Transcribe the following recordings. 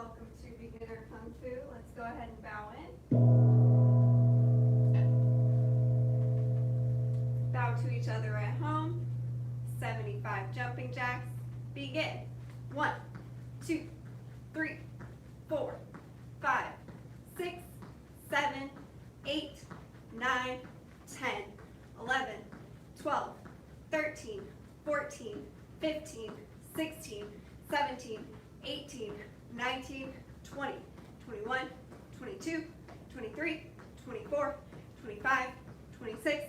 Welcome to Beginner Kung Fu. Let's go ahead and bow in. Bow to each other at home. 75 jumping jacks. Begin. 1, 2, 3, 4, 5, 6, 7, 8, 9, 10, 11, 12, 13, 14, 15, 16, 17, 18, 19, 20, 21, 22, 23, 24, 25, 26,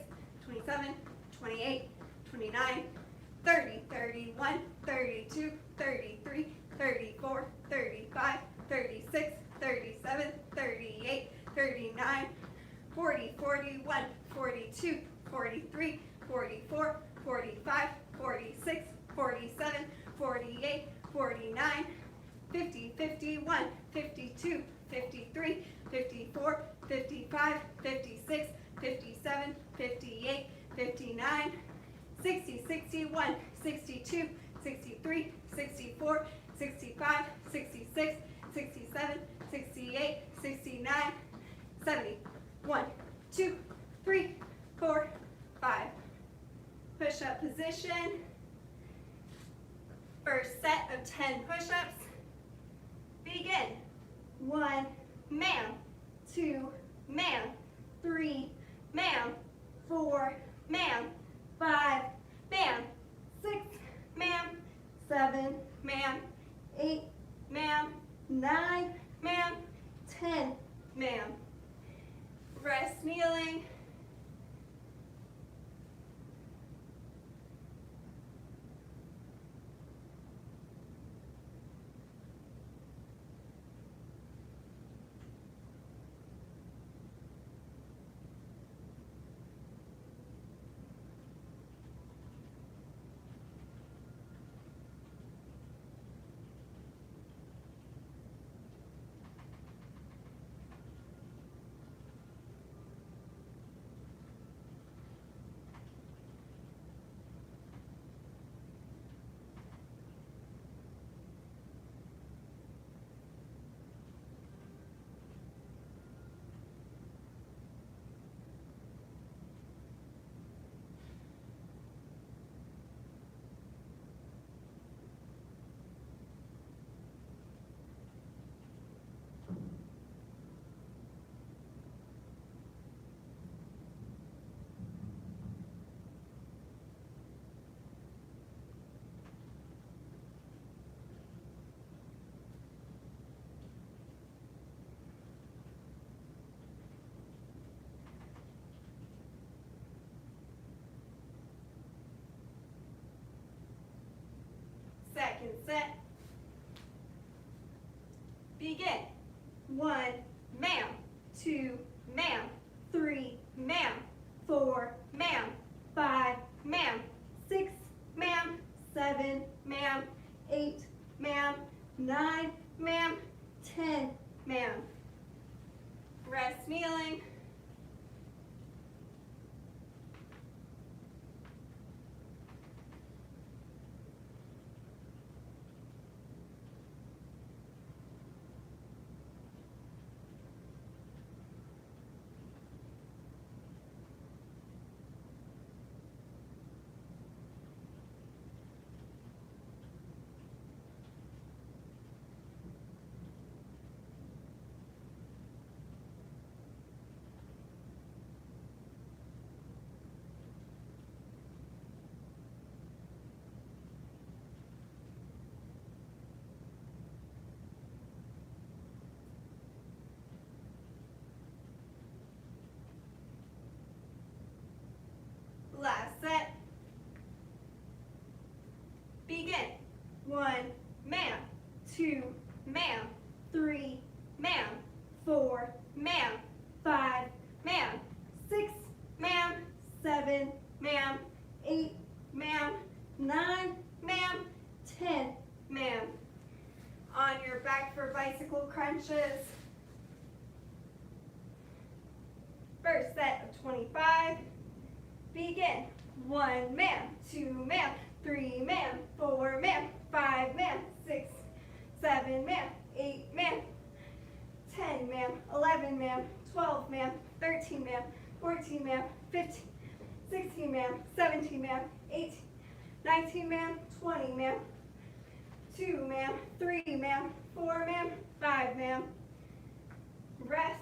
27, 28, 29, 30, 31, 32, 33, 34, 35, 36, 37, 38, 39, 40, 41, 42, 43, 44, 45, 46, 47, 48, 49, 50, 51, 52, 53, 54, 55, 56, 57, 58, 59, 60, 61, 62, 63, 64, 65, 66, 67, 68, 69, 70. 1, 2, 3, 4, 5. Push-up position. First set of 10 push-ups. Begin. 1, ma'am. 2, ma'am. 3, ma'am. 4, ma'am. 5, ma'am. 6, ma'am. 7, ma'am. 8, ma'am. 9, ma'am. 10, ma'am. Rest kneeling. Second set. Begin. 1, ma'am. 2, ma'am. 3, ma'am. 4, ma'am. 5, ma'am. 6, ma'am. 7, ma'am. 8, ma'am. 9, ma'am. 10, ma'am. Rest kneeling. Last set. Begin. 1, ma'am. 2, ma'am. 3, ma'am. 4, ma'am. 5, ma'am. 6, ma'am. 7, ma'am. 8, ma'am. 9, ma'am. 10, ma'am. On your back for bicycle crunches. First set of 25. Begin. 1, ma'am. 2, ma'am. 3, ma'am. 4, ma'am. 5, ma'am. 6, 7, ma'am. 8, ma'am. 2, ma'am, 3, ma'am, 4, ma'am, 5, ma'am. Rest.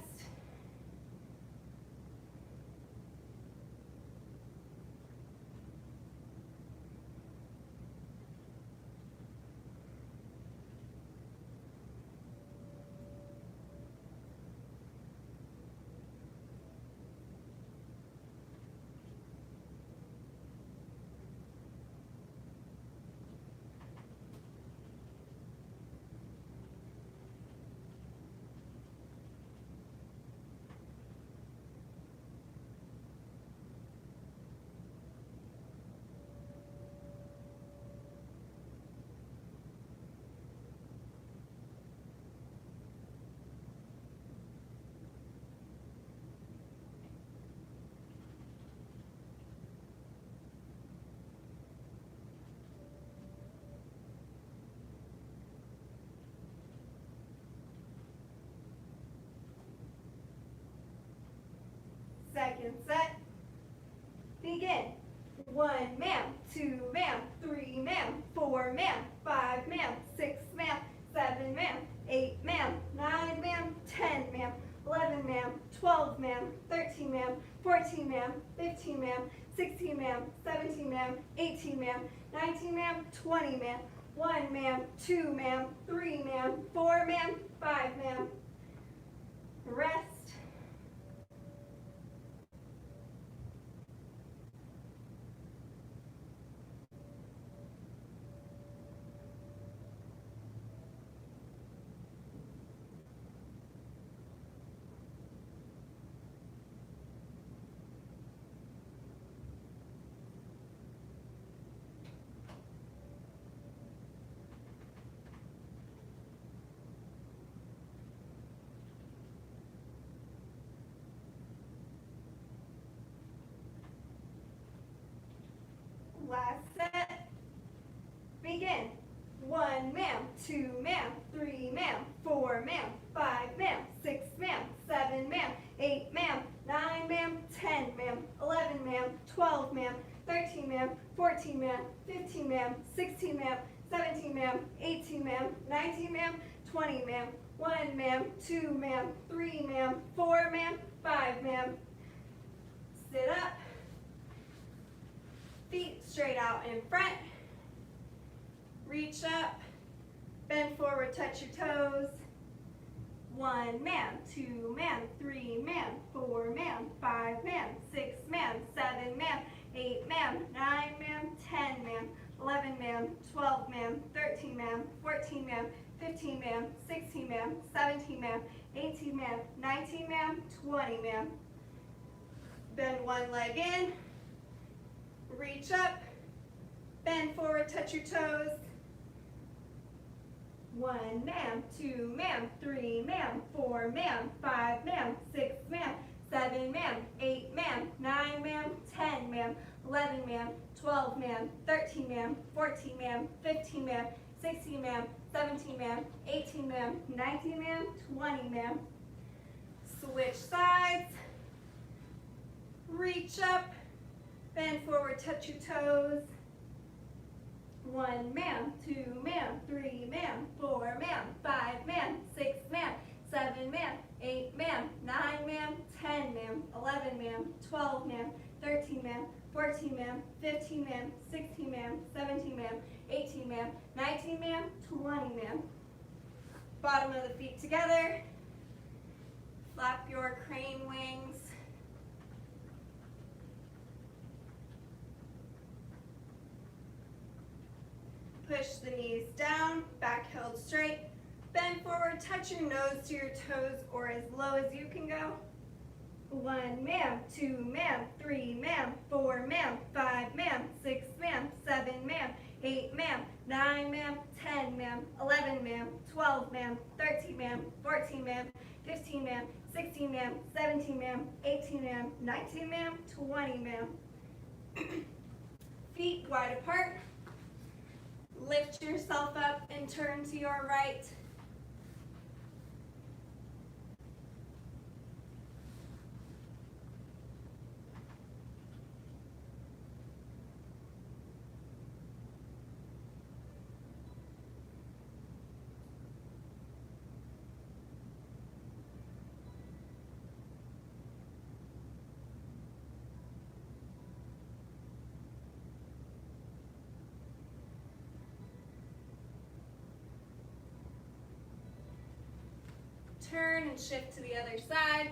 Second set. Begin. 1, ma'am, 2, ma'am, 3, ma'am, 4, ma'am, 5, ma'am, 6, ma'am, 7, ma'am, 8, ma'am, 9, ma'am, 10, ma'am, 11, ma'am, 12, ma'am, 13, ma'am, 14, ma'am, 15, ma'am, 16, ma'am, 17, ma'am, 18, ma'am, 19, ma'am, 20, ma'am, 1, ma'am, 2, ma'am, 3, ma'am, 4, ma'am, 5, ma'am. Rest. Last set. Begin. 1, ma'am, 2, ma'am, 3, ma'am, 4, ma'am, 5, ma'am, 6, ma'am, 7, ma'am, 8, ma'am, 9, ma'am, 10, ma'am, 11, ma'am, 12, ma'am, 13, ma'am, 14, ma'am, 15, ma'am, 16, ma'am, 17, ma'am, 18, ma'am, 19, ma'am, 20, ma'am, 1, ma'am, 2, ma'am, 3, ma'am, 4, ma'am, 5, ma'am. Sit up. Feet straight out in front. Reach up. Bend forward, touch your toes. 1, ma'am, 2, ma'am, 3, ma'am, 4, ma'am, 5, ma'am, 6, ma'am, 7, ma'am, 8, ma'am, 9, ma'am, 10, ma'am, 11, ma'am, 12, ma'am, 13, ma'am, 14, ma'am, 15, ma'am, 16, ma'am, 17, ma'am, 18, ma'am, 19, ma'am, 20, ma'am. Bend one leg in. Reach up. Bend forward, touch your toes. 1, ma'am, 2, ma'am, 3, ma'am, 4, ma'am, 5, ma'am, 6, ma'am, 7, ma'am, 8, ma'am, 9, ma'am, 10, ma'am, 11, ma'am, 12, ma'am, 13, ma'am, 14, ma'am, 15, ma'am, 16, ma'am, 17, ma'am, 18, ma'am, 19, ma'am, 20, ma'am. Switch sides. Reach up. Bend forward, touch your toes. 1, ma'am, 2, ma'am, 3, ma'am, 4, ma'am, 5, ma'am, 6, ma'am, 7, ma'am, 8, ma'am, 9, ma'am, 10, ma'am, 11, ma'am, 12, ma'am, 13, ma'am, 14, ma'am, 15, ma'am, 16, ma'am, 17, ma'am, 18, ma'am, 19, ma'am, 20, ma'am. Bottom of the feet together. Flap your crane wings. Push the knees down, back held straight. Bend forward, touch your nose to your toes or as low as you can go. 1, ma'am, 2, ma'am, 3, ma'am, 4, ma'am, 5, ma'am, 6, ma'am, 7, ma'am, 8, ma'am, 9, ma'am, 10, ma'am, 11, ma'am, 12, ma'am, 13, ma'am, 14, ma'am, 15, ma'am, 16, ma'am, 17, ma'am, 18, ma'am, 19, ma'am, 20, ma'am. Feet wide apart. Lift yourself up and turn to your right. turn and shift to the other side.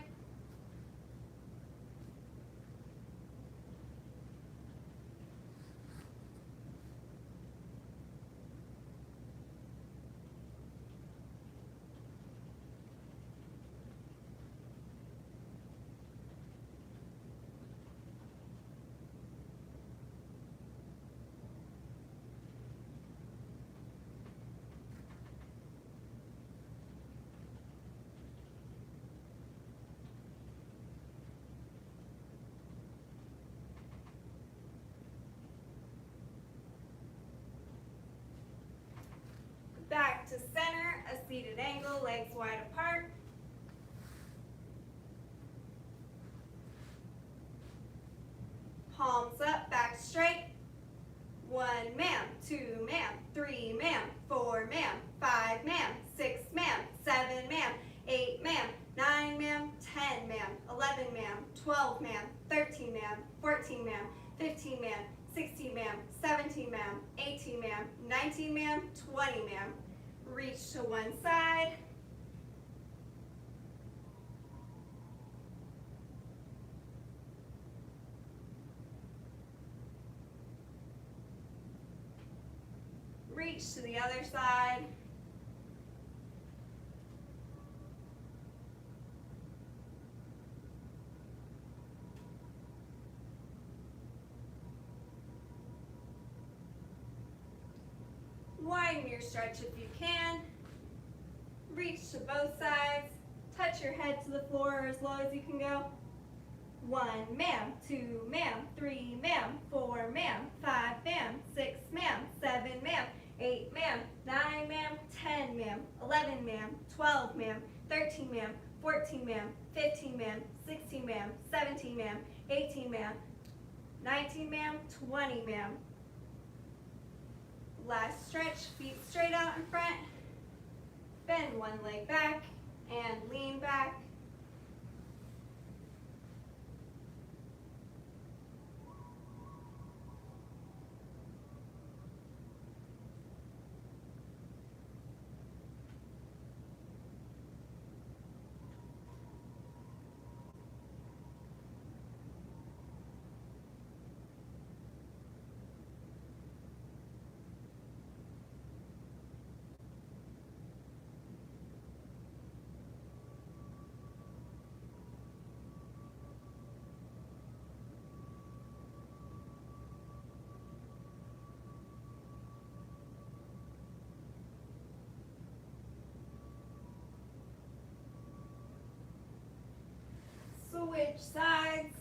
Back to center, a seated angle, legs wide apart. Palms up, back straight. 1 man, 2 man, 3 man, 4 man, 5 man, 6 man, 7 man, 8 man, 9 man, 10 man, 11 man, 12 man, 13 man, 14 man, 15 man, 16 man, 17 man, 18 man, 19 man, 20 man. Reach to one side. Reach to the other side. Widen your stretch if you can. Reach to both sides. Touch your head to the floor as low as you can go. 1 man, 2 man, 3 man, 4 man, 5 man, 6 man, 7 man, 8 man, 9 man, 10 man, 11 man, 12 man, 13 man, 14 man, 15 man, 16 man, 17 man, 18 man, 19 man, 20 man. Last stretch, feet straight out in front. Bend one leg back and lean back. Switch sides.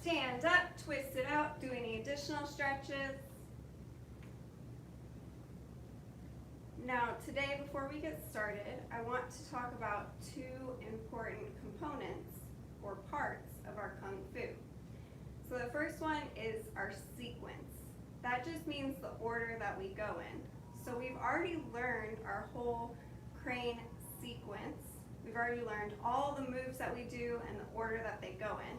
Stand up, twist it out, do any additional stretches. Now today, before we get started, I want to talk about two important components or parts of our Kung Fu. So the first one is our sequence. That just means the order that we go in. So we've already learned our whole crane sequence. We've already learned all the moves that we do and the order that they go in.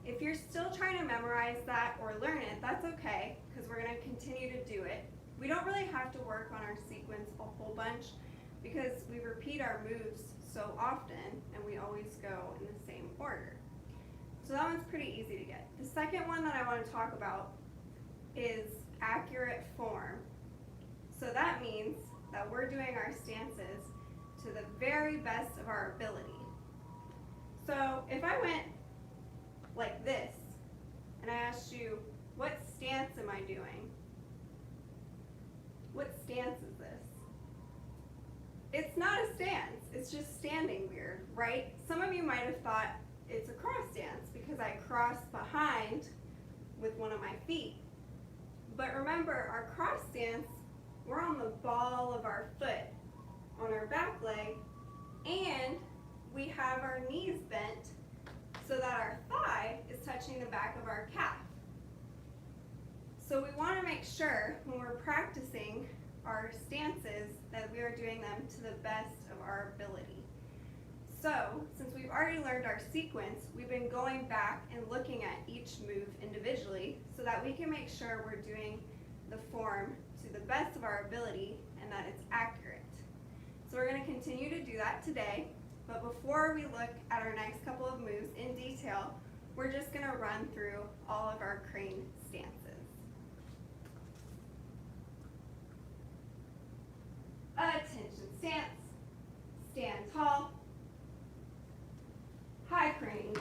If you're still trying to memorize that or learn it, that's okay, because we're going to continue to do it. We don't really have to work on our sequence a whole bunch because we repeat our moves so often and we always go in the same order. So that one's pretty easy to get. The second one that I want to talk about is accurate form. So that means that we're doing our stances to the very best of our ability. So if I went like this, and I asked you, what stance am I doing? What stance is this? It's not a stance, it's just standing weird, right? Some of you might have thought it's a cross stance because I cross behind with one of my feet. But remember, our cross stance, we're on the ball of our foot on our back leg, and we have our knees bent so that our thigh is touching the back of our calf. So we want to make sure when we're practicing our stances that we are doing them to the best of our ability. So, since we've already learned our sequence, we've been going back and looking at each move individually so that we can make sure we're doing the form to the best of our ability and that it's accurate. So we're going to continue to do that today, but before we look at our next couple of moves in detail, we're just going to run through all of our crane stances. Attention stance, stand tall, high crane,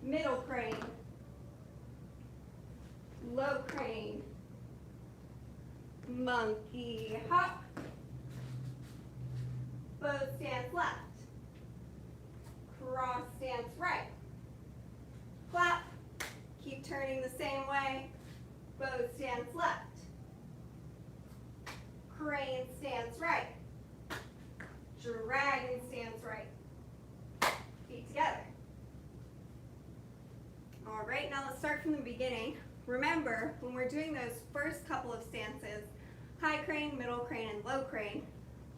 middle crane, low crane, monkey hop, bow stance left, cross stance right, clap, keep turning the same way, bow stance left, crane stance right, dragon stance right, feet together. All right, now let's start from the beginning. Remember, when we're doing those first couple of stances, high crane, middle crane, and low crane,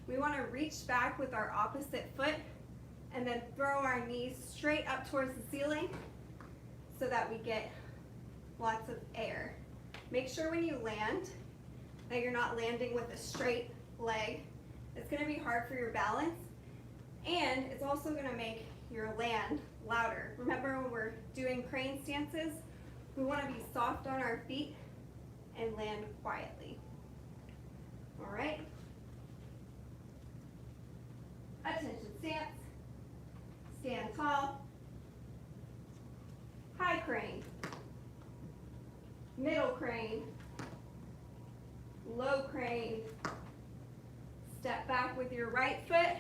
we want to reach back with our opposite foot and then throw our knees straight up towards the ceiling so that we get lots of air. Make sure when you land that you're not landing with a straight leg. It's going to be hard for your balance, and it's also going to make your land louder. Remember, when we're doing crane stances, we want to be soft on our feet and land quietly. All right? Attention stance, stand tall, high crane, middle crane, low crane, step back with your right foot.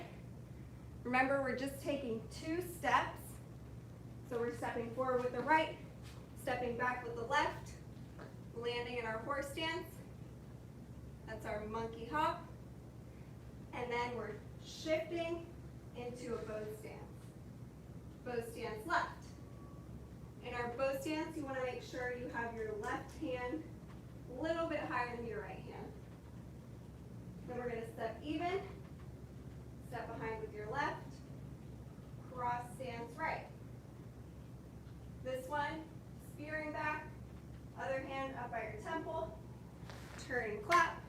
Remember, we're just taking 2 steps. So we're stepping forward with the right, stepping back with the left, landing in our horse stance. That's our monkey hop. And then we're shifting into a bow stance. Bow stance left. In our bow stance, you want to make sure you have your left hand a little bit higher than your right hand. Then we're going to step even, step behind with your left, cross stance right. This one, spearing back, other hand up by your temple, turn and clap.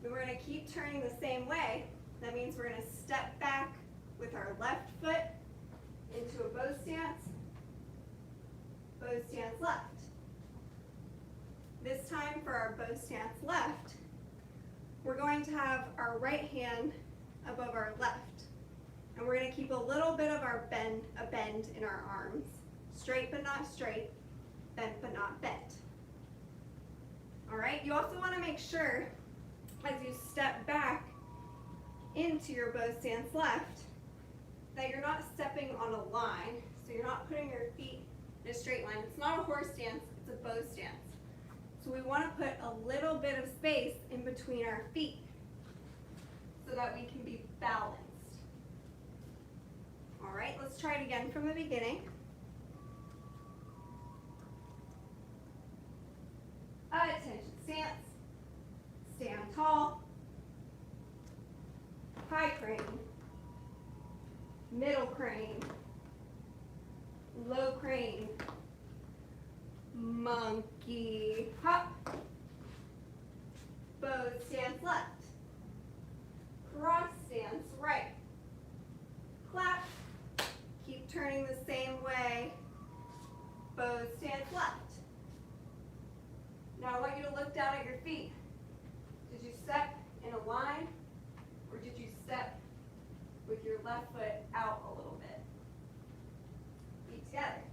Then we're going to keep turning the same way. That means we're going to step back with our left foot into a bow stance left. This time for our bow stance left, we're going to have our right hand above our left. And we're going to keep a little bit of our bend in our arms. Straight but not straight, bent but not bent. All right, you also want to make sure as you step back into your bow stance left that you're not stepping on a line. So you're not putting your feet in a straight line. It's not a horse stance, it's a bow stance. So we want to put a little bit of space in between our feet so that we can be balanced. All right, let's try it again from the beginning. Attention stance, stand tall, high crane, middle crane, low crane, monkey hop, bow stance left, cross stance right, clap, keep turning the same way, bow stance left. Now I want you to look down at your feet. Did you step in a line, or did you step with your left foot out a little bit? Feet together.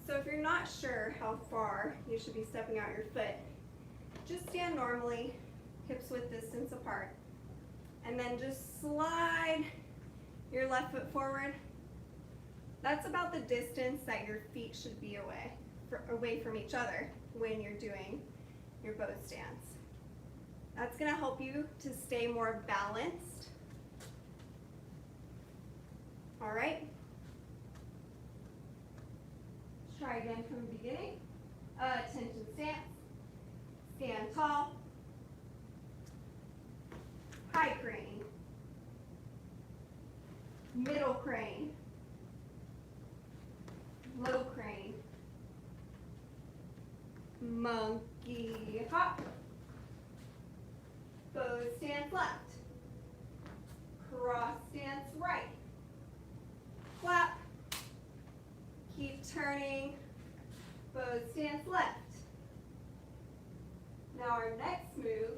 So if you're not sure how far you should be stepping out your foot, just stand normally, hips width distance apart, and then just slide your left foot forward. That's about the distance that your feet should be away from each other when you're doing your bow stance. That's going to help you to stay more balanced. All right. Let's try again from the beginning. Attention stance. Stand tall. High crane. Middle crane. Low crane. Monkey hop. Bow stance left. Cross stance right. Clap. Keep turning. Bow stance left. Now our next move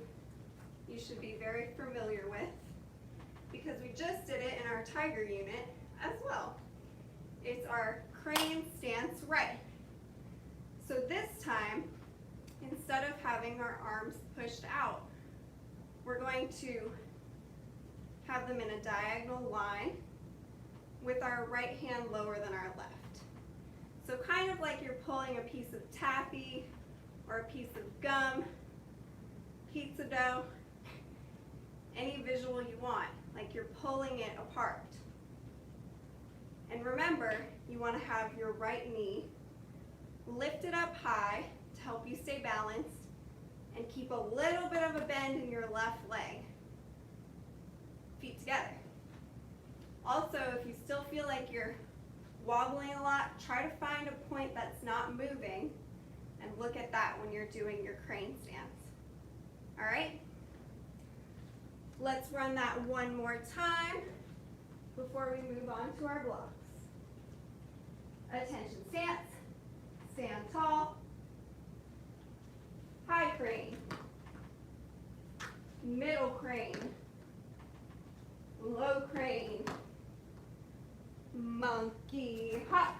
you should be very familiar with because we just did it in our tiger unit as well. It's our crane stance right. So this time, instead of having our arms pushed out, we're going to have them in a diagonal line with our right hand lower than our left. So kind of like you're pulling a piece of taffy or a piece of gum, pizza dough, any visual you want, like you're pulling it apart. And remember, you want to have your right knee lifted up high to help you stay balanced and keep a little bit of a bend in your left leg. Feet together. Also, if you still feel like you're wobbling a lot, try to find a point that's not moving and look at that when you're doing your crane stance. All right? Let's run that one more time before we move on to our blocks. Attention stance, stand tall, high crane, middle crane, low crane, monkey hop,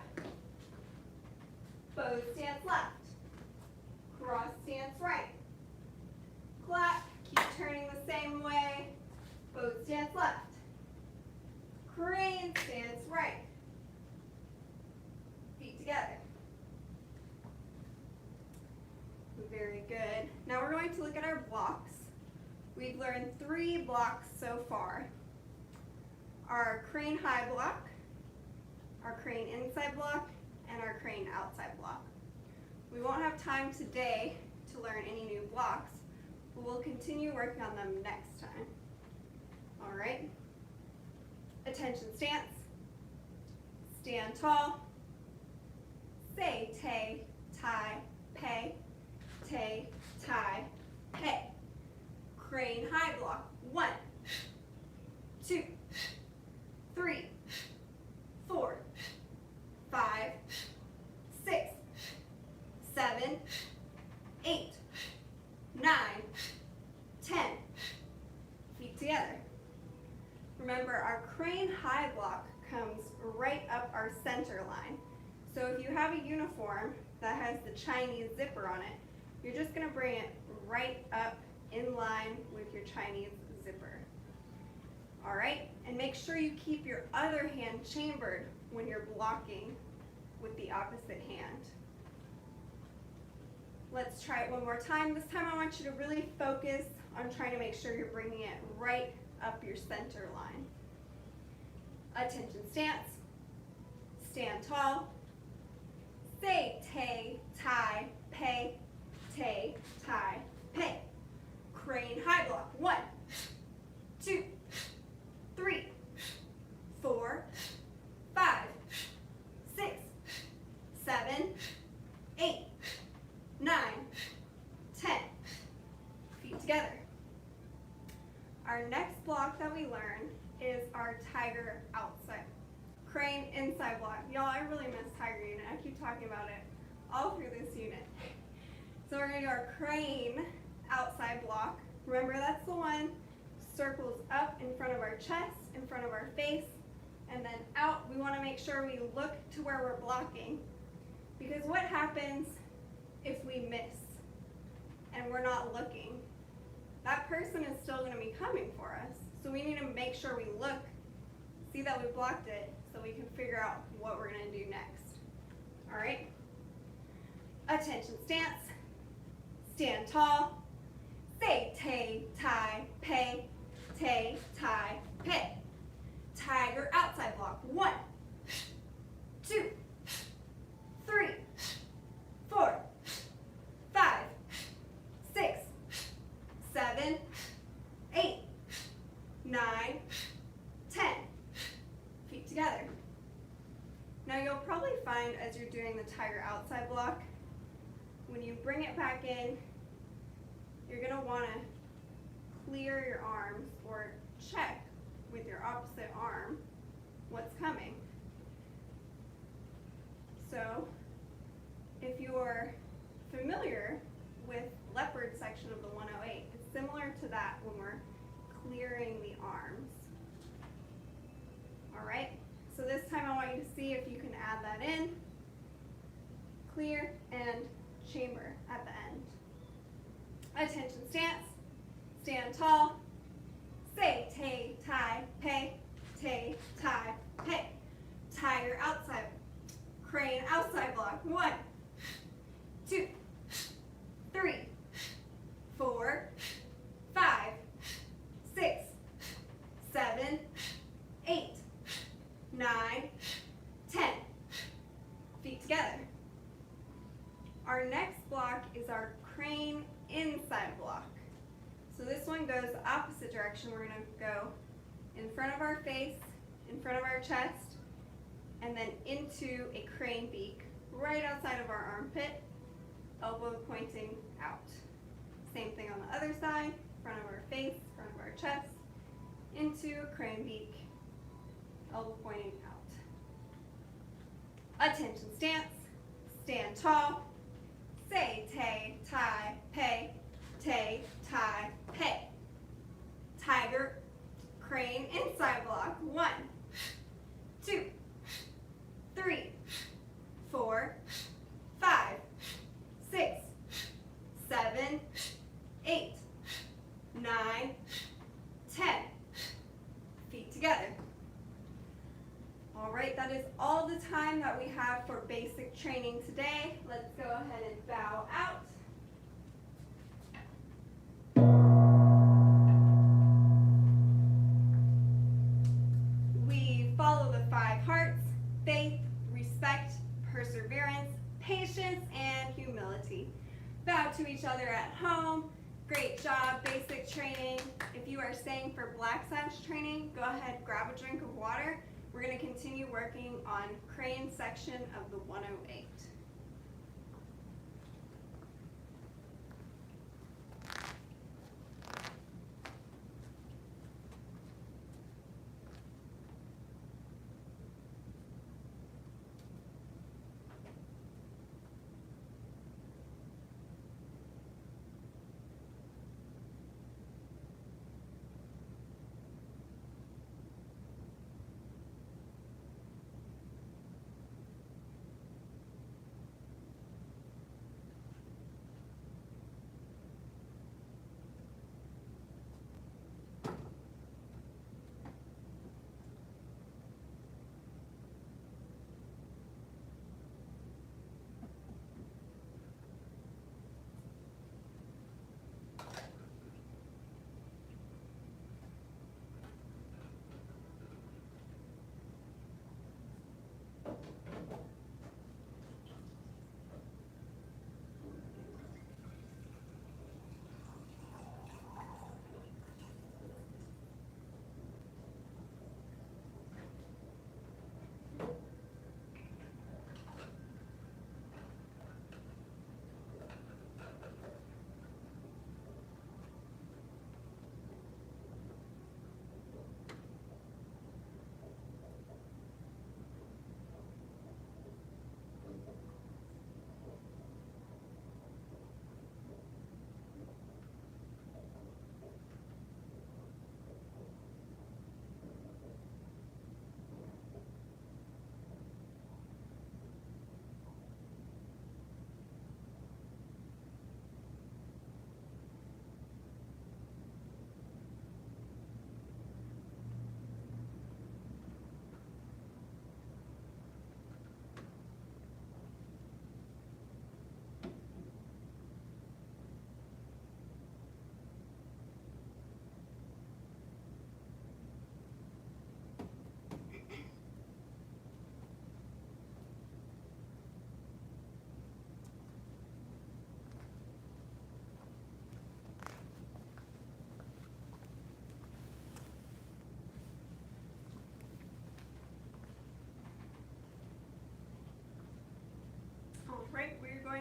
bow stance left, cross stance right, clap, keep turning the same way, bow stance left, crane stance right, feet together. Very good. Now we're going to look at our blocks. We've learned 3 blocks so far. Our crane high block, our crane inside block, and our crane outside block. We won't have time today to learn any new blocks, but we'll continue working on them next time. All right. Attention stance. Stand tall. Say tay, tie, pay. Tay, tie, pay. Crane high block. 1, 2, 3, 4, 5, 6, 7, 8, 9, 10. Feet together. Remember, our crane high block comes right up our center line. So if you have a uniform that has the Chinese zipper on it, you're just going to bring it right up in line with your Chinese zipper. All right? And make sure you keep your other hand chambered when you're blocking with the opposite hand. Let's try it one more time. This time I want you to really focus on trying to make sure you're bringing it right up your center line. Attention stance. Stand tall. Say tay, tie, pay. Tay, tie, pay. Crane high block. 1, 2, 3, 4, 5, 6, 7, 8, 9, 10. Feet together. Our next block that we learn is our tiger outside. Crane inside block. Y'all, I really miss tiger unit. I keep talking about it all through this unit. So we're going to do our crane outside block. Remember, that's the one circles up in front of our chest, in front of our face, and then out. We want to make sure we look to where we're blocking. Because what happens if we miss and we're not looking? That person is still going to be coming for us. So So we need to make sure we look, see that we blocked it, so we can figure out what we're gonna do next. All right? Attention stance, stand tall, say tay, tie, pay, tay, tie, pay. Tiger outside block, 1, 2, 3, 4, 5, 6, 7, 8, 9, 10. Feet together. Now you'll probably find as you're doing the tiger outside block, when you bring it back in, you're going to want to clear your arms or check with your opposite arm what's coming. So if you're familiar with leopard section of the 108, it's similar to that when we're clearing the arms. All right, so this time I want you to see if you can add that in. Clear and chamber at the end. Attention stance, stand tall, say tay, tie, pay, tay, tie, pay. Tiger outside, crane outside block, 1, 2, 3, 4, 5, 6, 7, 8, 9, 10. Feet together. Our next block is our crane inside block. So this one goes the opposite direction. We're going to go in front of our face, in front of our chest, and then into a crane beak right outside of our armpit, elbow pointing out. Same thing on the other side, front of our face, front of our chest, into a crane beak, elbow pointing out. Attention stance, stand tall, say tay, tie, pay, tay, tie, pay. Tiger, crane inside block, 1, 2, 3, 4, 5, 6, 7, 8, 9, 10. Feet together. All right, that is all the time that we have for basic training today. Let's go ahead and bow out. We follow the 5 hearts: faith, respect, perseverance, patience, and humility. Bow to each other at home. Great job, basic training. If you are staying for Black Sash training, go ahead, grab a drink of water. We're going to continue working on crane section of the 108.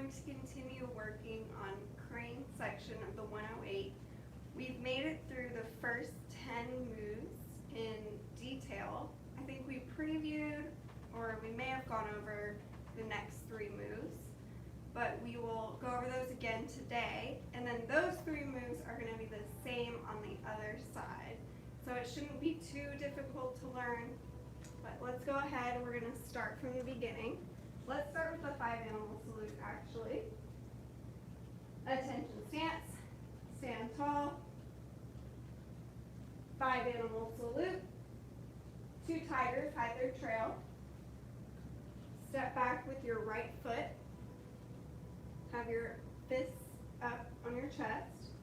going to continue working on crane section of the 108. We've made it through the first 10 moves in detail. I think we previewed, or we may have gone over the next 3 moves, but we will go over those again today, and then those 3 moves are going to be the same on the other side. So it shouldn't be too difficult to learn, but let's go ahead and we're going to start from the beginning. Let's start with the 5-animal salute actually. Attention stance, stand tall, 5-animal salute, 2 tigers hide their trail, step back with your right foot, have your fists up on your chest,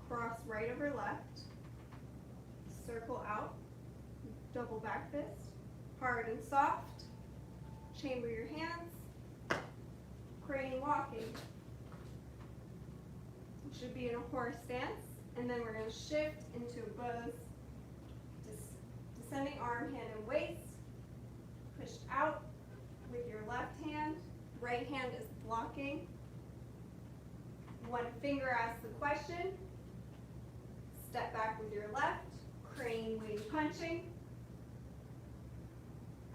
cross right over left, circle out, double back fist, hard and soft, chamber your hands, crane walking. You should be in a horse stance, and then we're going to shift into a bows, descending arm, hand, and waist, pushed out with your left hand, right hand is blocking. One finger asks the question, step back with your left, crane wing punching,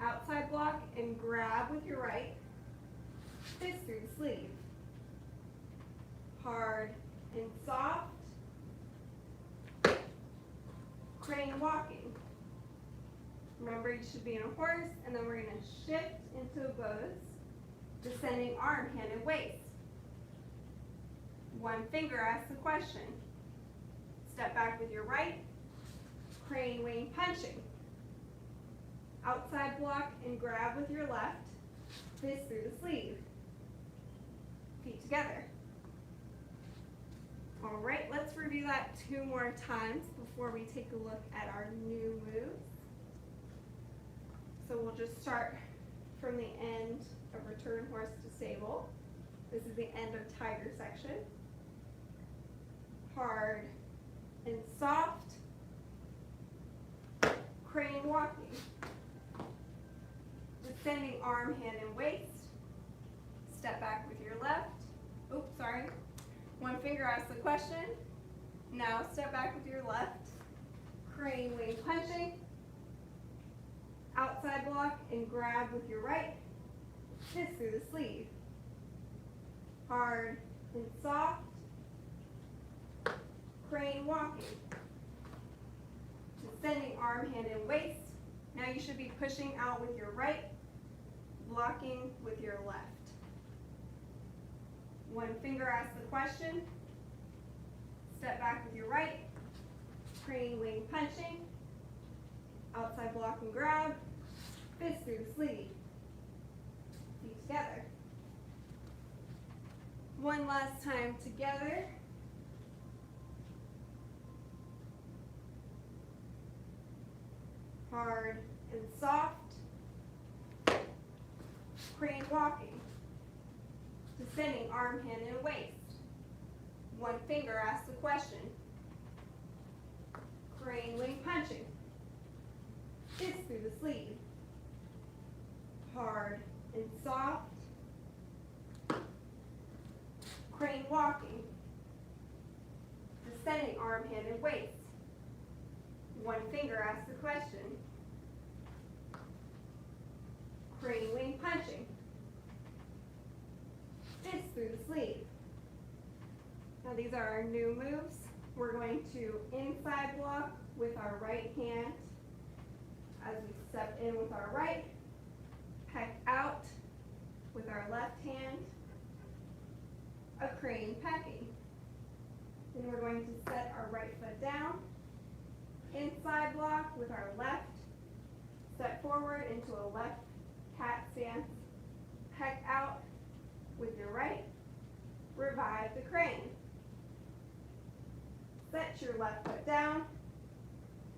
outside block and grab with your right, fist through the sleeve, hard and soft, crane walking. Remember, you should be in a horse, and then we're going to shift into a bows, descending arm, hand, and waist. One finger asks the question, step back with your right, crane wing punching, outside block and grab with your left, fist through the sleeve, feet together. All right, let's review that 2 more times before we take a look at our new moves. So we'll just start from the end of return horse to stable. This is the end of tiger section. Hard and soft, crane walking, descending arm, hand, and waist, step back with your left, oops, sorry, one finger asks the question, now step back with your left, crane wing punching, outside block and grab with your right, fist through the sleeve, hard and soft, crane walking, descending arm, hand, and waist. Now you should be pushing out with your right, blocking with your left. One finger asks the question, step back with your right, crane wing punching, outside block and grab, fist through the sleeve, feet together. One last time together. Hard and soft, crane walking, descending arm, hand, and waist. One finger asks the question, crane wing punching, fist through the sleeve, hard and soft, crane walking, descending arm, hand, and waist. One finger asks the question, crane wing punching, fist through the sleeve. Now these are our new moves. We're going to inside block with our right hand as we step in with our right, peck out with our left hand, a crane pecking. Then we're going to set our right foot down, inside block with our left, step forward into a left cat stance, peck out with your right, revive the crane. Set your left foot down,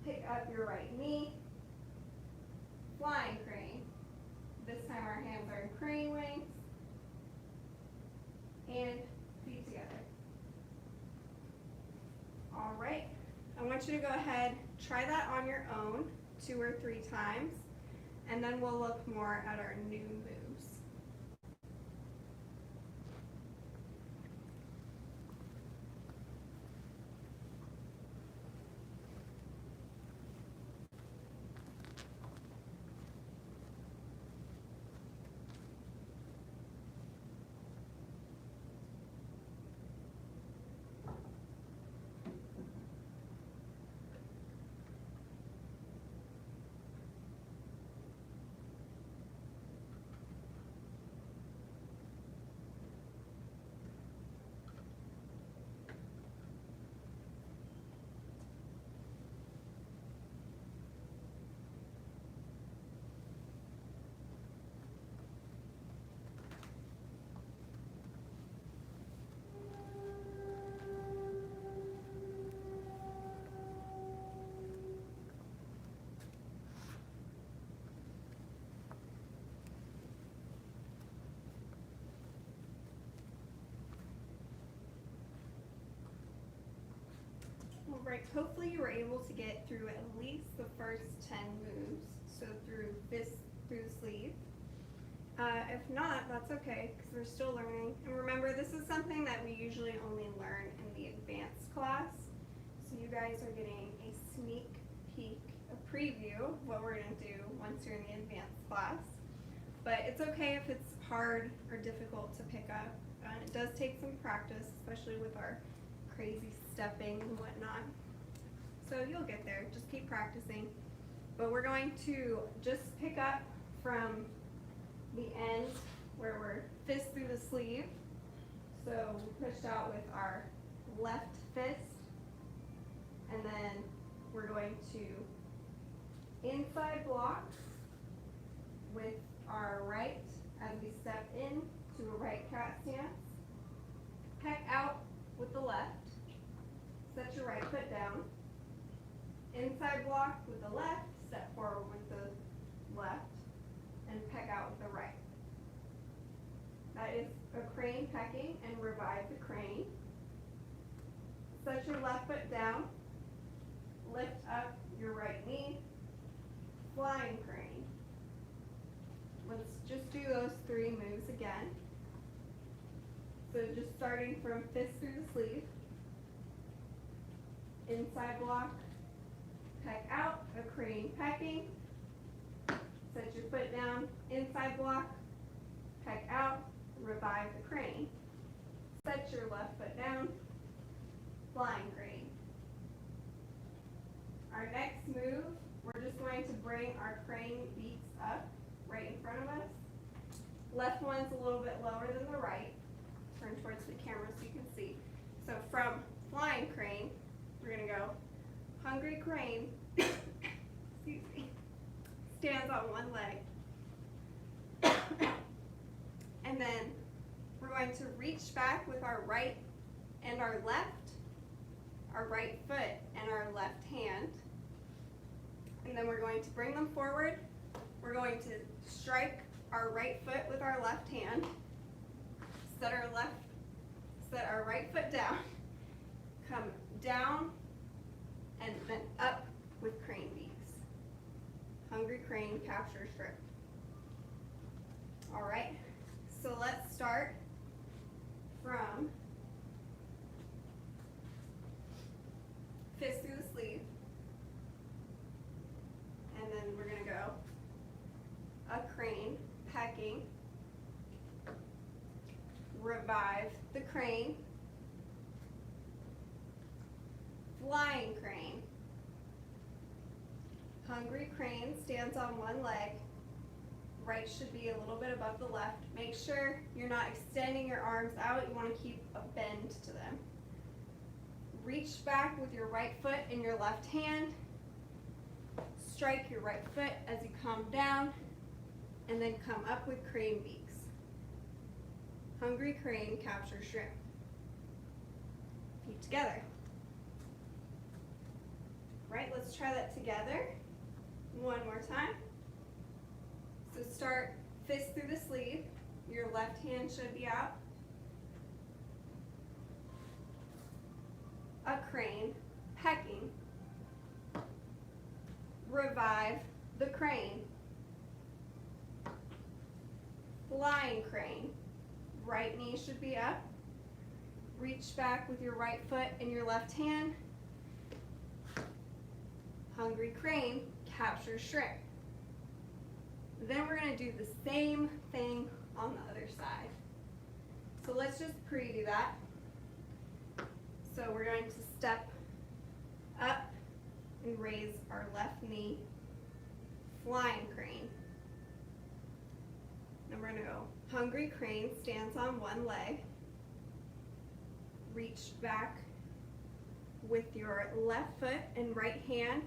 pick up your right knee, flying crane. This time our hands are in crane wings, and feet together. All right, I want you to go ahead, try that on your own 2 or 3 times, and then we'll look more at our new moves. hopefully you were able to get through at least the first 10 moves, so through fist through the sleeve. If not, that's okay, because we're still learning. And remember, this is something that we usually only learn in the advanced class. So you guys are getting a sneak peek, a preview of what we're going to do once you're in the advanced class. But it's okay if it's hard or difficult to pick up. It does take some practice, especially with our crazy stepping and whatnot. So you'll get there, just keep practicing. But we're going to just pick up from the end where we're fist through the sleeve. So we pushed out with our left fist, and then we're going to inside block with our right as we step in to a right cat stance. Peck out with the left, set your right foot down. Inside block with the left, step forward with the left, and peck out with the right. That is a crane pecking, and revive the crane. Set your left foot down, lift up your right knee, flying crane. Let's just do those 3 moves again. So just starting from fist through the sleeve, inside block, peck out, a crane pecking, set your foot down, inside block, peck out, revive the crane. Set your left foot down, flying crane. Our next move, we're just going to bring our crane beaks up right in front of us. Left one's a little bit lower than the right. Turn towards the camera so you can see. So from flying crane, we're going to go hungry crane, excuse me, stands on one leg. And then we're going to reach back with our right and our left, our right foot and our left hand. And then we're going to bring them forward. We're going to strike our right foot with our left hand, set our right foot down, come down, and then up with crane beaks. Hungry crane, capture strip. All right, so let's start from fist through the sleeve, and then we're going to go a crane, pecking, revive the crane, flying crane, hungry crane, stands on one leg, right should be a little bit above the left. Make sure you're not extending your arms out, you want to keep a bend to them. Reach back with your right foot in your left hand, strike your right foot as you come down, and then come up with crane beaks. Hungry crane, capture shrimp. Feet together. Right, let's try that together. One more time. So start fist through the sleeve. Your left hand should be out. A crane, pecking. Revive the crane. Flying crane. Right knee should be up. Reach back with your right foot and your left hand. Hungry crane, capture shrimp. Then we're going to do the same thing on the other side. So let's just preview that. So we're going to step up and raise our left knee, flying crane. Then we're going to go hungry crane, stands on one leg. Reach back with your left foot and right hand.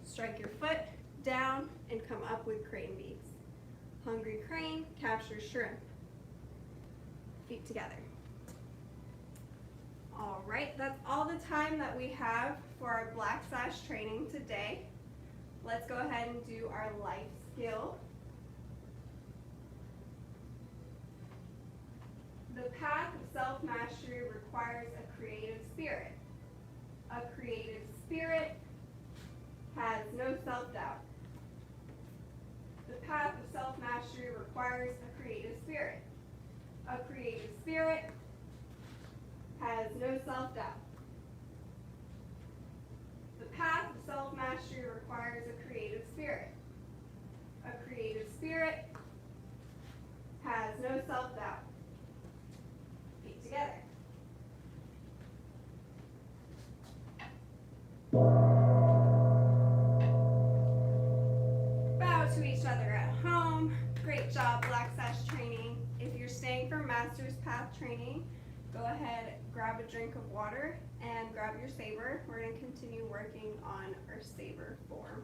Strike your foot down and come up with crane beaks. Hungry crane, capture shrimp. Feet together. All right, that's all the time that we have for our black sash training today. Let's go ahead and do our life skill. The path of self-mastery requires a creative spirit. A creative spirit has no self-doubt. The path of self-mastery requires a creative spirit. A creative spirit has no self-doubt. The path of self-mastery requires a creative spirit. A creative spirit has no self-doubt. Feet together. Bow to each other at home. Great job, Black Sash training. If you're staying for Master's Path training, go ahead, grab a drink of water, and grab your saber. We're going to continue working on our saber form.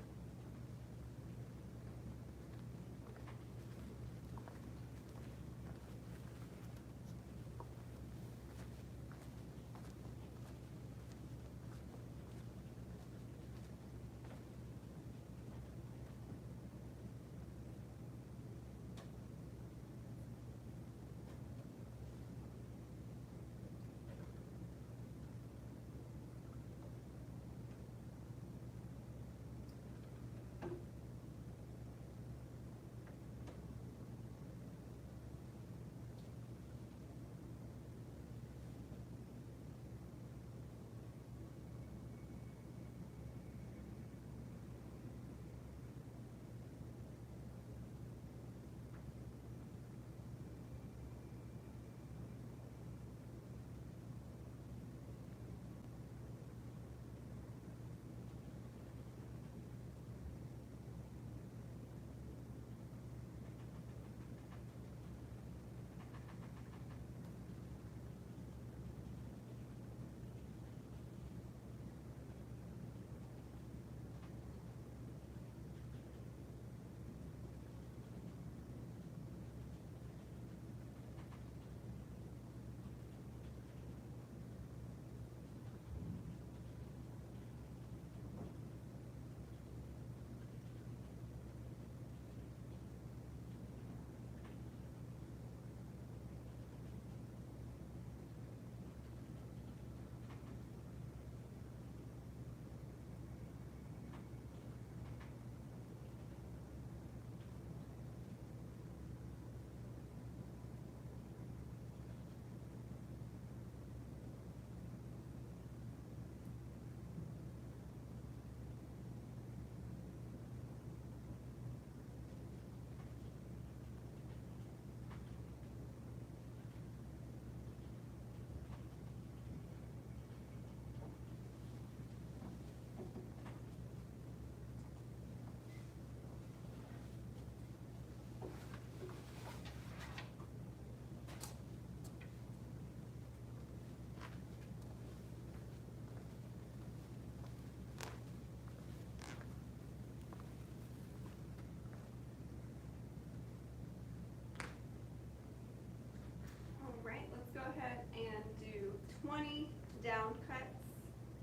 Go ahead and do 20 down cuts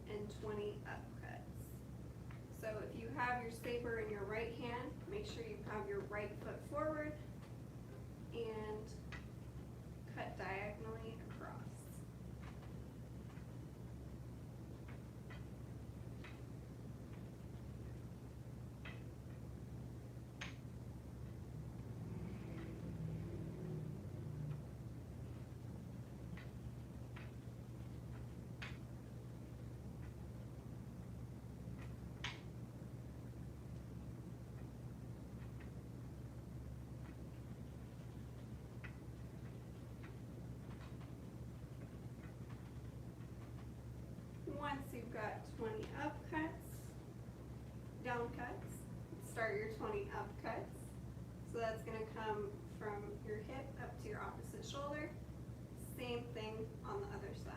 and 20 up cuts. So if you have your saber in your right hand, make sure you have your right foot forward and cut diagonally across. Once you've got 20 up cuts, down cuts, start your 20 up cuts. So that's going to come from your hip up to your opposite shoulder. Same thing on the other side.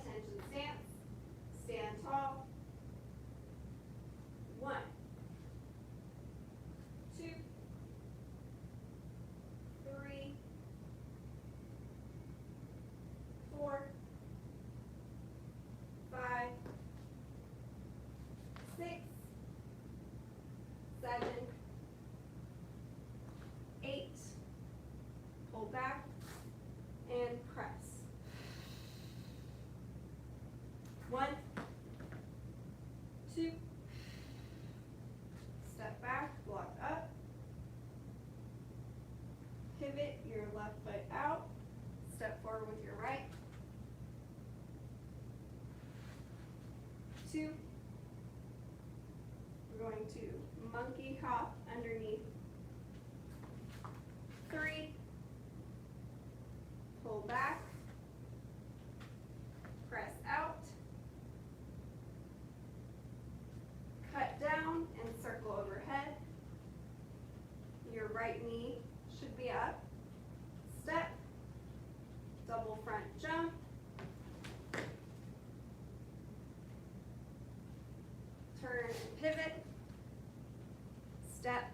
Attention stance. Stand tall. 1, 2, 3, 4, 5, 6, 7, 8. Pull back and press. 1, 2. Step back, block up. Pivot your left foot out. Step forward with your right. 2. We're going to monkey hop underneath. 3. Pull back. Press out. Cut down and circle overhead. Your right knee should be up. Step. Double front jump. Turn and pivot. Step.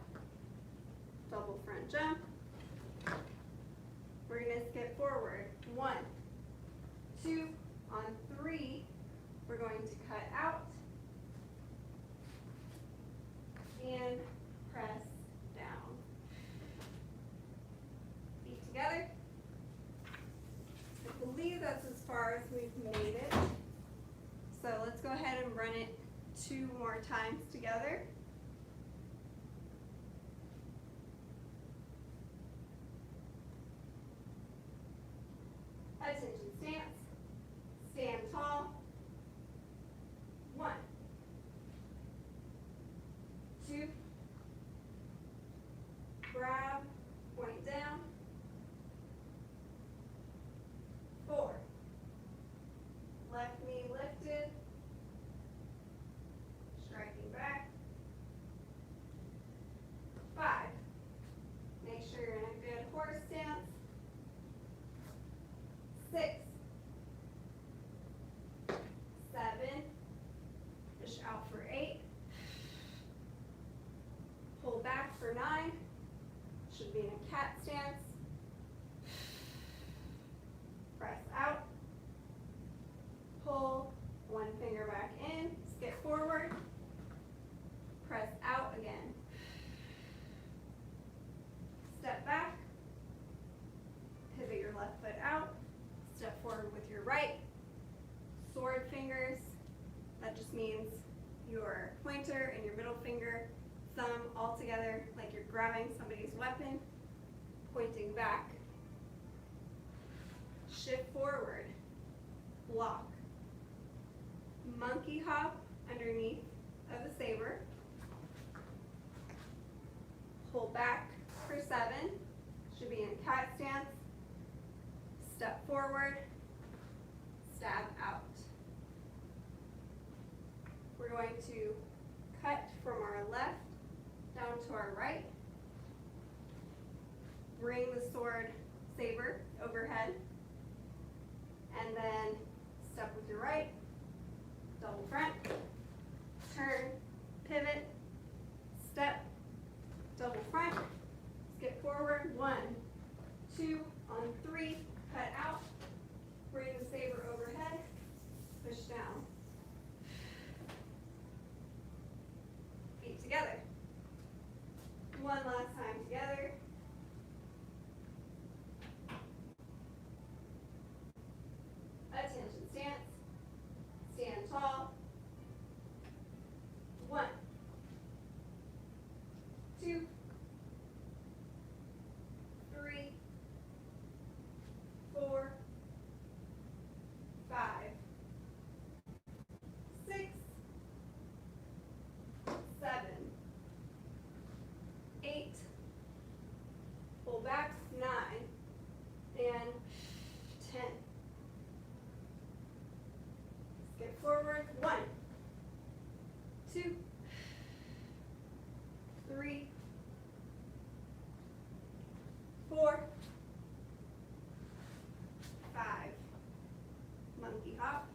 Double front jump. We're going to skip forward. 1, 2, on 3, we're going to cut out and press down. Feet together. I believe that's as far as we've made it. So let's go ahead and run it 2 more times together. Attention stance. Stand tall. 1, 2. Grab, point down. 4. Left knee lifted. Striking back. 5. Make sure you're in a good horse stance. 6, 7, push out for 8, pull back for 9, should be in a cat stance, press out, pull, 1 finger back in, skip forward, press out again, step back, pivot your left foot out, step forward with your right. Sword fingers, that just means your pointer and your middle finger, thumb all together like you're grabbing somebody's weapon, pointing back. Shift forward, block. Monkey hop underneath of the saber. Pull back for 7, should be in cat stance. Step forward, stab out. We're going to cut from our left down to our right. Bring the sword saber overhead. And then step with your right, double front, turn, pivot, step, double front, skip forward, 1, 2, on 3, cut out, bring the saber overhead, push down. Feet together. 1 last time together. Attention stance. Stand tall. 1, 2, 3, 4, 5, 6, 7, 8, pull back, 9, and 10. Skip forward, 1, 2, 3, 4, 5, monkey hop,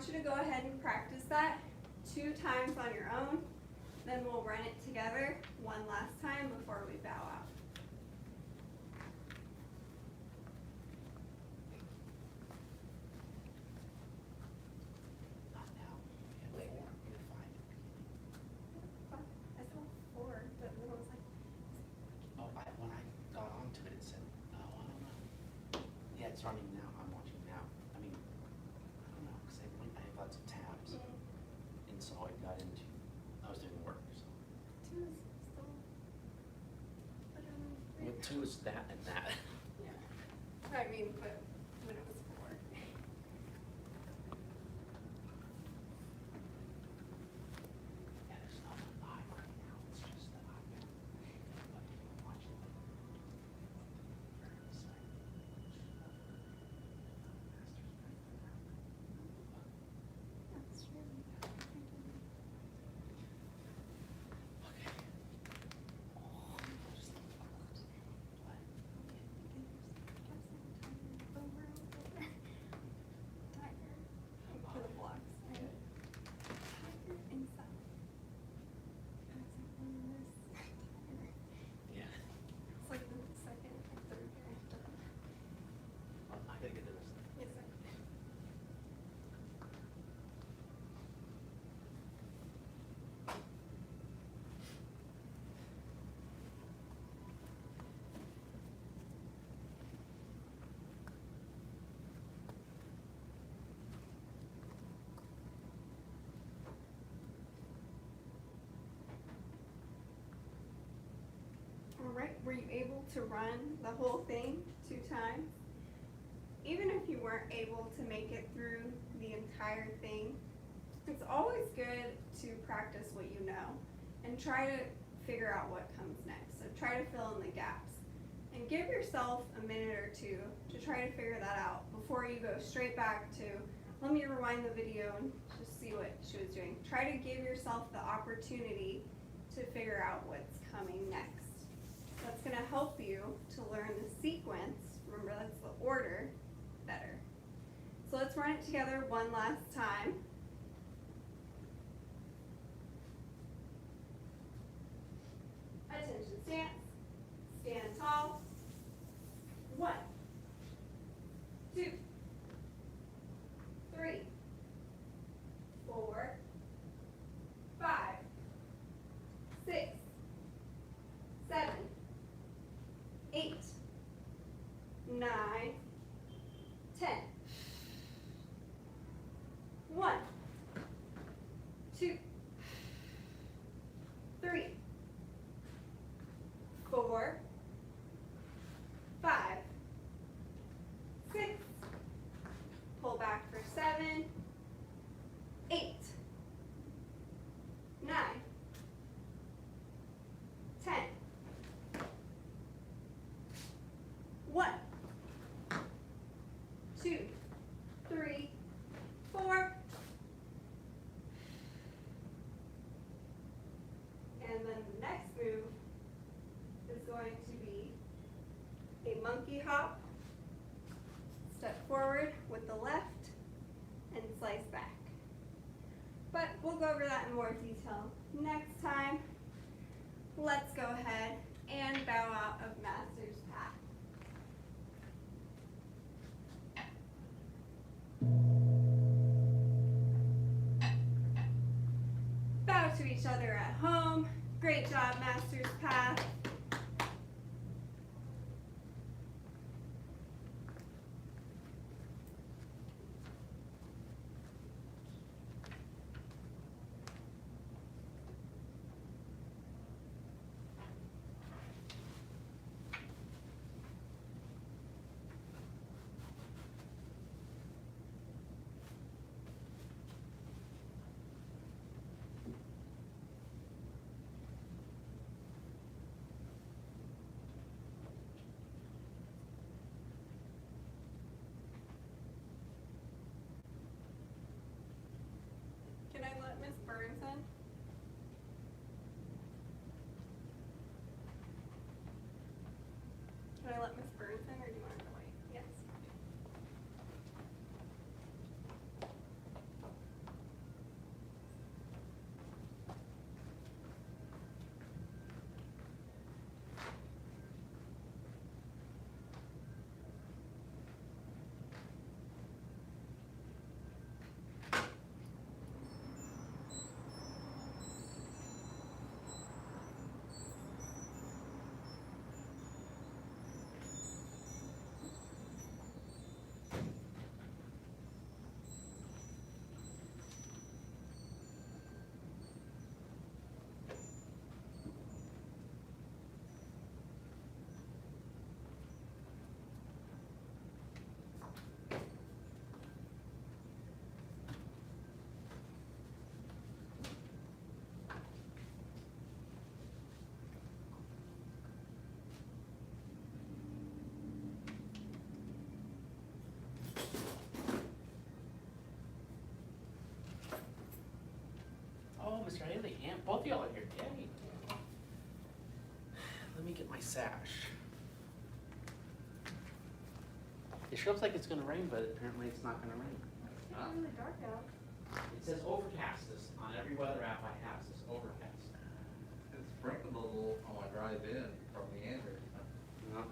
want you to go ahead and practice that 2 times on your own. Then we'll run it together one last time before we bow out. Not now. Wait, you're fine. I saw 4, but then I was like, Oh, when I got onto it, it said, oh, I don't know. Yeah, it's running now. I'm watching now. I mean, I don't know, because I have lots of tabs. And so I got into, I was doing work, so. 2 is still, I don't know. Well, 2 is that and that. Yeah. I mean, but when it was 4. Yeah, there's not one live right now. It's just that I've been, but you can watch it later. That's really Okay. Oh, just what? For the blocks. Tiger inside. Yeah. It's like the second or third guy. I gotta get to this. Yes, sir. Alright, were you able to run the whole thing 2 times? Even if you weren't able to make it through the entire thing, it's always good to practice what you know and try to figure out what comes next. So try to fill in the gaps. And give yourself a minute or 2 to try to figure that out before you go straight back to, let me rewind the video and just see what she was doing. Try to give yourself the opportunity to figure out what's coming next. That's going to help you to learn the sequence, remember that's the order, better. So let's run it together one last time. Attention stance, stand tall. 1, 2, 3, 4, 5, 6, 7, 8, 9, 10. 1, 2, 3, 4, 5, 6. Pull back for 7, 8, 9, 10. 1, 2, 3, 4. And then the next move is going to be a monkey hop. Step forward with the left and slice back. But we'll go over that in more detail next time. Let's go ahead and bow out of Master's Path. Bow to each other at home. Great job, Master's Path. Mr. Haley, and both of y'all are here. Yay. Let me get my sash. It sure looks like it's gonna rain, but apparently it's not gonna rain. It's getting really dark out. It says overcast. This on every weather app I have says overcast. It's sprinkled a little on my drive in from the Andrew. No.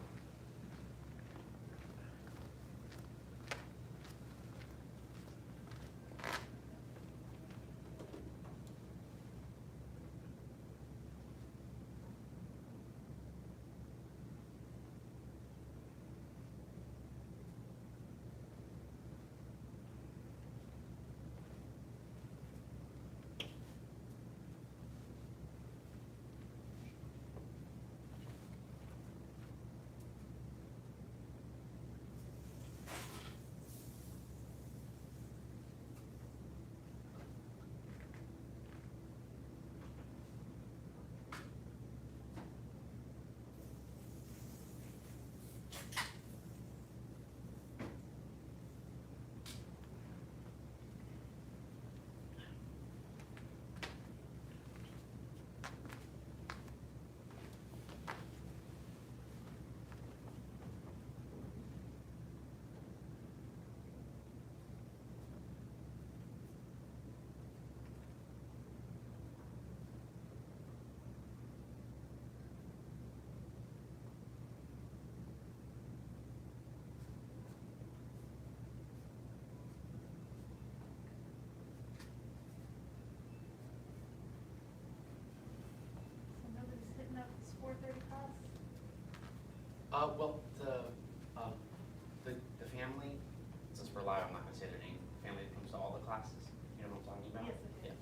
So nobody's hitting up this 4:30 class? Well, the family, since we're live, I'm not gonna say their name, family that comes to all the classes, you know what I'm talking about? Yes, I do. Yeah.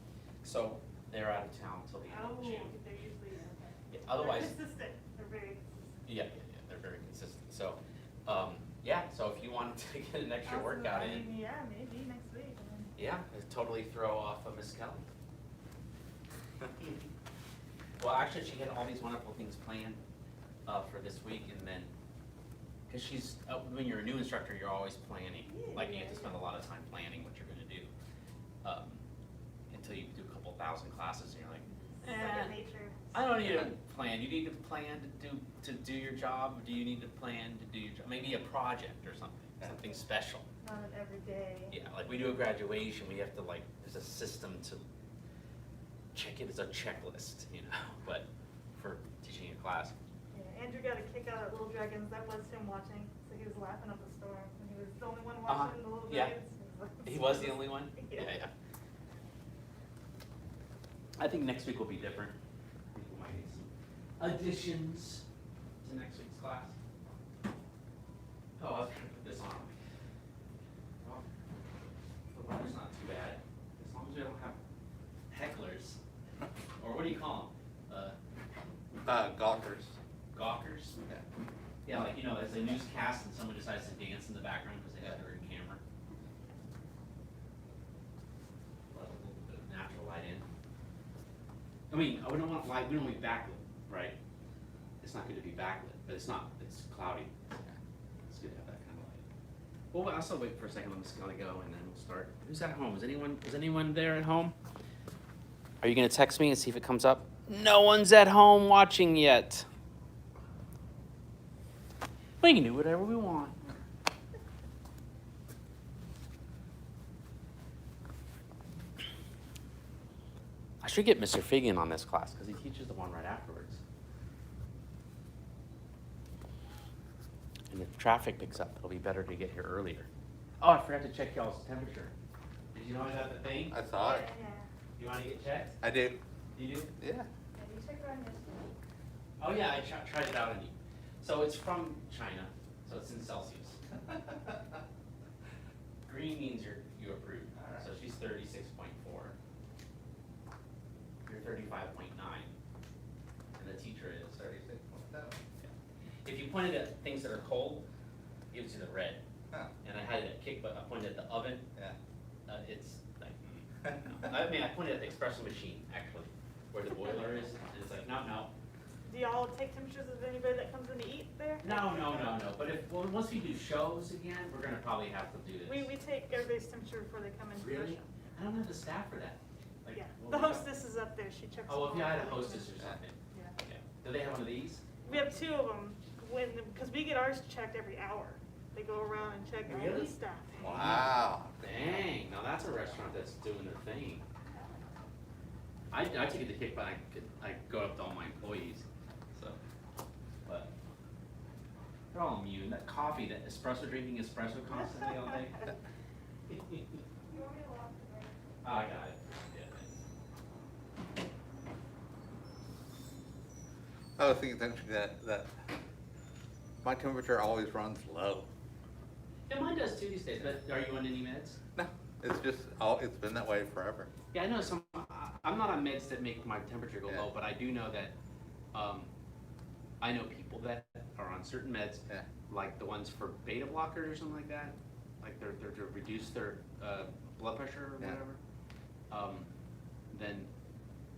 So, they're out of town till the end of June. They're usually, okay. Yeah, otherwise, They're consistent, they're very consistent. yeah, they're very consistent, so, yeah, so if you wanted to get an extra Awesome. workout I in, mean, yeah, maybe next week. I mean, yeah, it'd totally throw off of Miss Kelly. Well, actually, she had all these wonderful things planned, for this week, and then, cause she's, when you're a new instructor, you're always planning, like, you have to spend a lot of time planning what you're gonna do. Until you do a couple thousand classes, and you're like, second nature. I don't need to plan. You need to plan to do your job. Do you need to plan to do your job? Maybe a project or something special. Not an everyday. Yeah, like we do a graduation, we have to like, there's a system to check it as a checklist, you know, but for teaching a class. Yeah, Andrew got a kick out at Little Dragons. That was him watching, so he was laughing up a storm. And he was the only one Uh-huh. watching the Little Yeah. Dragons. He was the only one? Yeah. Yeah. I think next week will be different. I think we might need some additions to next week's class. Oh, I was gonna put this on. Well, the weather's not too bad, as long as we don't have hecklers, or what do you call them? Gawkers. Gawkers? Yeah. Yeah, like, you know, it's a newscast and someone decides to dance in the background because they have their camera. Let a little bit of natural light in. I mean, we don't want light, we don't want backlit, right? It's not good to be backlit, but it's not, it's cloudy. It's good to have that kind of light. Well, I'll also wait for a second, let Miss Kelly go, and then we'll start. Who's at home? Is anyone there at home? Are you gonna text me and see if it comes up? No one's at home watching yet. We can do whatever we want. I should get Mr. Figan on this class because he teaches the one right afterwards. And if traffic picks up, it'll be better to get here earlier. Oh, I forgot to check y'all's temperature. Did you know I got the thing? I saw it. Yeah. You want to get checked? I did. You do? Yeah. Yeah, you checked around yesterday. Oh yeah, I tried it out on you. So it's from China, so it's in Celsius. Green means you approve. Alright. So she's 36.4. You're 35.9. And the teacher is 36.7. If you pointed at things that are cold, it gives you the red. Huh. And I had it at kick, but I pointed at the oven. Yeah. It's like, no. I mean, I pointed at the espresso machine actually, where the boiler is, and it's like, no. Do y'all take temperatures of anybody that comes in to eat there? No. But once we do shows again, we're gonna probably have to do this. We take everybody's temperature before they come into the Really? show. I don't have the staff for that. Like, Yeah, what the we got? hostess is up there, she checks. Oh, well, if you them all had a for the hostess or kitchen. something. Yeah. Yeah. Do they have one of these? We have 2 of them, because we get ours checked every hour. They go around and check all Really? the staff. Wow. Dang, now that's a restaurant that's doing their thing. I take it to kick, but I go up to all my employees, so, but they're all immune. That coffee, that espresso, drinking espresso constantly all day. I got it. Yeah, thanks. I was thinking actually that my temperature always runs low. Yeah, mine does too these days, but are you on any meds? No, it's it's been that way forever. Yeah, I know some, I'm not on meds that make my temperature go Yeah. low, but I do know that, I know people that are on certain meds, Yeah. like the ones for beta blockers or something like that, like they're to reduce their, blood pressure or Yeah. whatever. Then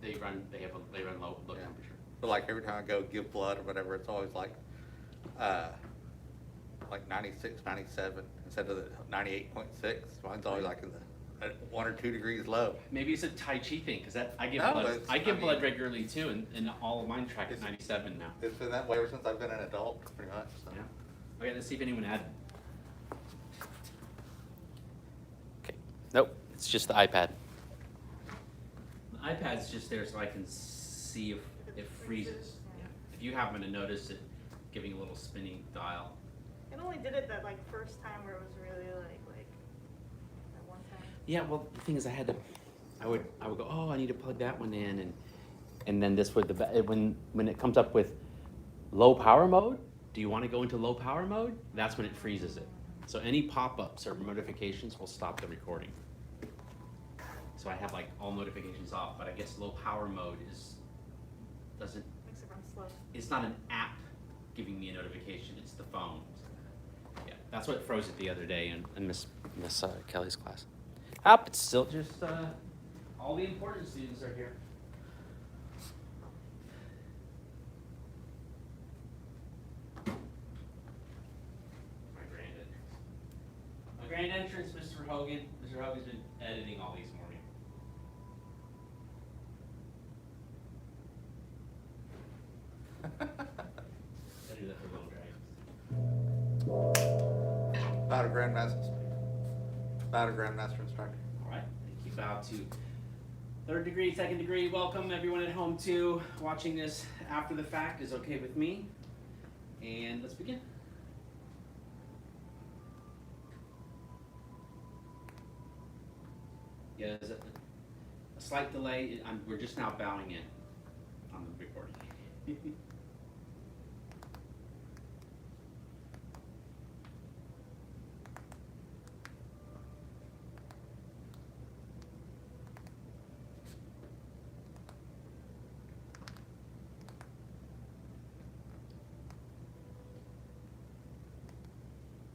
they run low Yeah. temperature. So like every time I go give blood or whatever, it's always like 96, 97 instead of the 98.6. Mine's always like in the 1 or 2 degrees low. Maybe it's a Tai Chi thing, cause I give No, blood, it's- I give I blood mean- regularly too, and all of mine track at It's- 97 now. It's been that way ever since I've been an adult, pretty much. So. Yeah. Okay, let's see if anyone had. Okay. Nope, it's just the iPad. The iPad's just there so I can see if it freezes. Yeah. If you happen to notice it giving a little spinning dial. It only did it that like first time where it was really like that one time. Yeah, well, the thing is, I would go, oh, I need to plug that one in, and then this would when it comes up with low power mode. Do you want to go into low power mode? That's when it freezes it. So any pop-ups or notifications will stop the recording. So I have like all notifications off, but I guess low power mode doesn't. Makes it run slow. It's not an app giving me a notification. It's the phone. Yeah, that's what froze it the other day in Miss Kelly's class. It's still just all the important students are here. My grand entrance, Mr. Hogan. Mr. Hogan's been editing all these morning. I do that for Little Dragons. About a grandmaster instructor. All right, thank you. Bow to third degree, second degree. Welcome everyone at home too. Watching this after the fact is okay with me. And let's begin. Yeah, there's a slight delay. We're just now bowing in on the recording.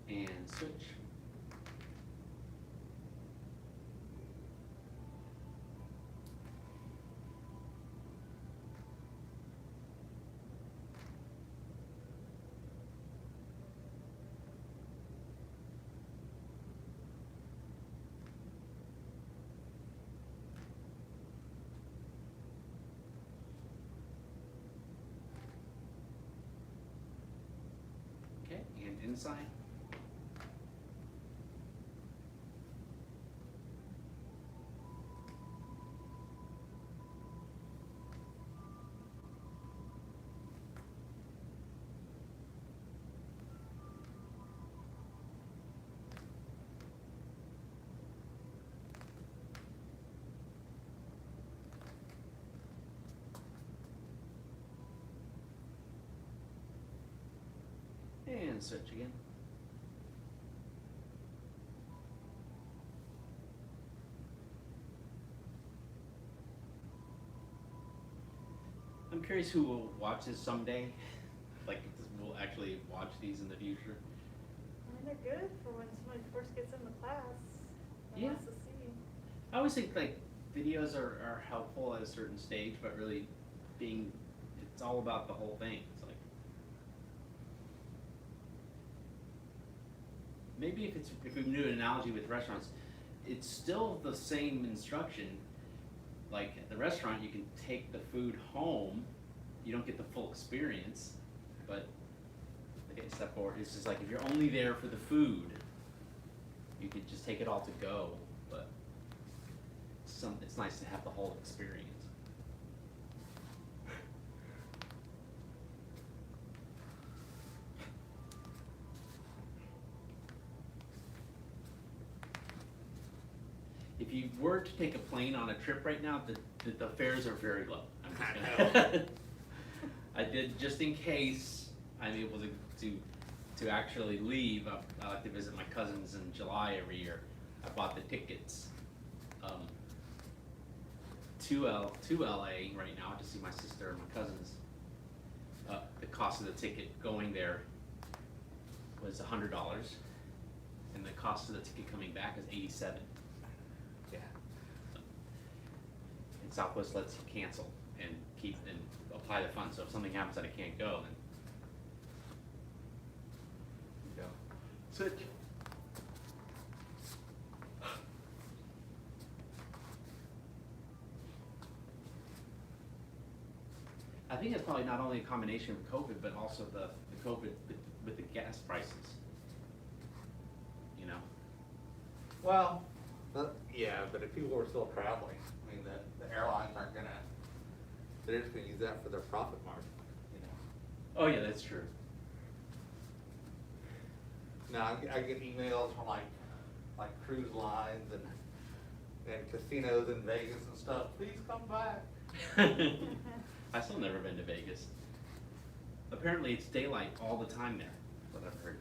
And switch. Okay, and inside. And switch again. I'm curious who will watch this someday. Like, will actually watch these in the future. I mean, they're good for when somebody first gets in the class. and Yeah. wants to see. I always think like videos are helpful at a certain stage, but really it's all about the whole thing. It's like, maybe if we do an analogy with restaurants, it's still the same instruction, like at the restaurant, you can take the food home. You don't get the full experience, but except for it's just like if you're only there for the food, you could just take it all to go. But it's nice to have the whole experience. If you were to take a plane on a trip right now, the fares are very low. I'm just gonna I did, just in case I'm able to actually leave. I like to visit my cousins in July every year. I bought the tickets to LA right now to see my sister and my cousins. The cost of the ticket going there was $100, and the cost of the ticket coming back is $87. Yeah. And Southwest lets you cancel and keep and apply the funds. So if something happens that I can't go, then you go. Switch. I think it's probably not only a combination of COVID, but also the COVID with the gas prices. You know. Well, yeah, but if people are still traveling, I mean, the airlines aren't gonna, they're just gonna use that for their profit margin, you know? Oh yeah, that's true. Now, I get emails from like cruise lines and casinos in Vegas and stuff, please come back. I've still never been to Vegas. Apparently it's daylight all the time there, what I've heard.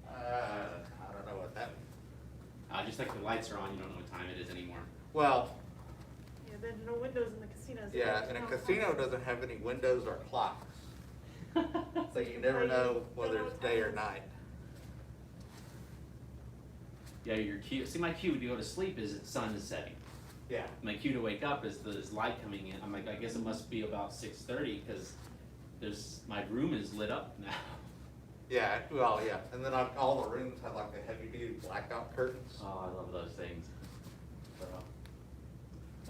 I don't know what that means. Just like the lights are on, you don't know what time it is anymore. Well, Yeah, there's no windows in the casinos. yeah, and a casino doesn't have any windows or clocks, so you never know whether it's day or night. Yeah, your cue. See, my cue to go to sleep is the sun is setting. Yeah. My cue to wake up is there's light coming in. I'm like, I guess it must be about 6:30 because my room is lit up now. Yeah, well, yeah, and then all the rooms have like the heavy-duty blackout curtains. Oh, I love those things. So,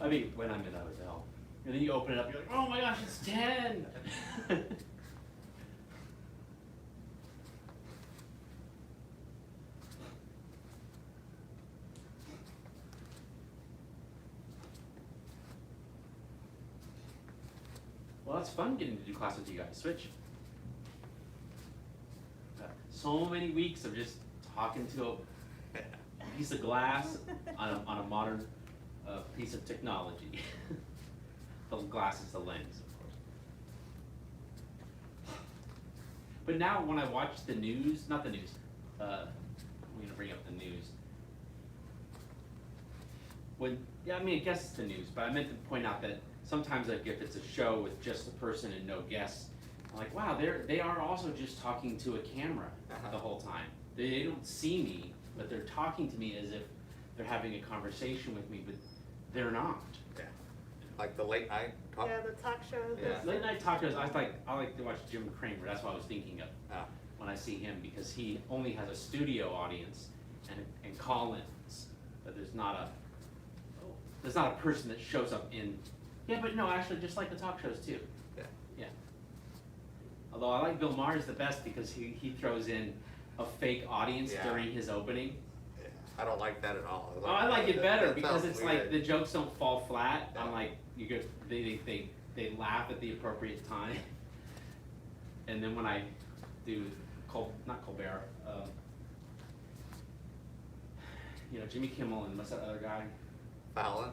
I mean, when I'm in a hotel, and then you open it up, you're like, oh my gosh, it's 10. Well, it's fun getting to do class with you guys. Switch. So many weeks of just talking to a piece of glass on a modern piece of technology. The glass is the lens, of course. But now when I watch the news, not the news, I'm going to bring up the news. I mean, I guess it's the news, but I meant to point out that sometimes like if it's a show with just a person and no guests, I'm like, wow, they are also just talking to a camera the whole time. They don't see me, but they're talking to me as if they're having a conversation with me, but they're not. Yeah. Like the late night talk. Yeah, the talk shows. Yeah. Late night talk shows, I like to watch Jim Cramer. That's what I was thinking of Ah. when I see him, because he only has a studio audience and call-ins, but there's not a person that shows up in. Yeah, but no, actually, just like the talk shows too. Yeah. Yeah. Although I like Bill Maher's the best because he throws in a fake audience Yeah. during his opening. Yeah. I don't like that at all. Oh, I like it better that because sounds it's like weird. the jokes don't fall flat. Yeah. I'm like, you get they laugh at the appropriate time. And then when I do not Colbert, Jimmy Kimmel and what's that other guy? Fallon,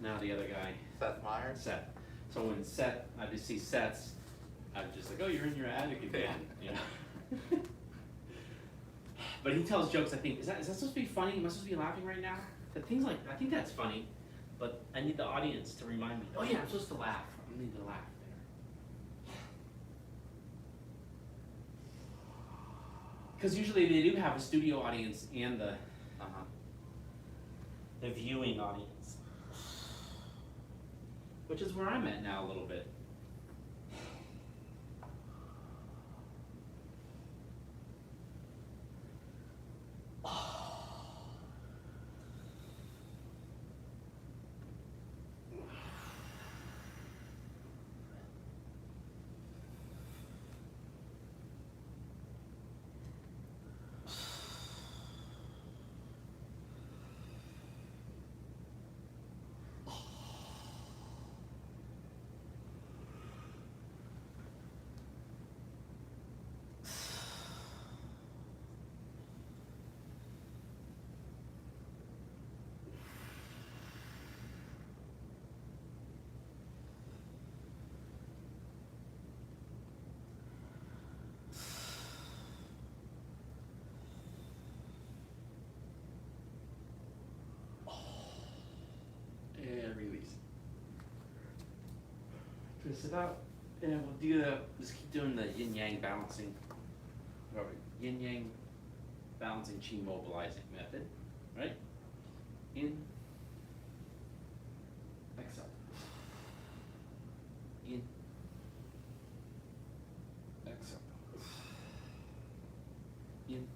Now the other guy, Seth Meyers. Seth. So when I just see Seth's, I'm just like, oh, you're in your attic again, But he tells jokes. I think is that supposed to be funny? Am I supposed to be laughing right now? That things like I think that's funny, but I need the audience to remind me. Oh yeah, I'm supposed to laugh. I need to laugh there. Because usually they do have a studio audience and the viewing audience, which is where I'm at now a little bit. And release. Twist it out. And we'll do let's keep doing the yin yang balancing. Yin yang balancing chi mobilizing method. Right? In. Exhale. In. Exhale. In.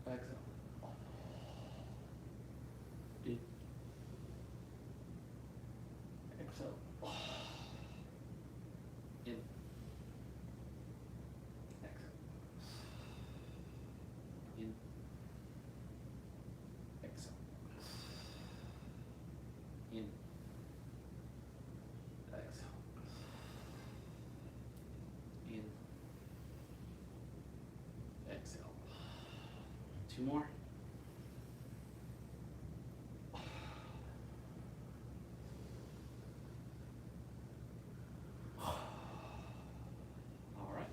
Exhale. In. Exhale. In. Exhale. In. Exhale. In. Exhale. In. Exhale. Two more. All right.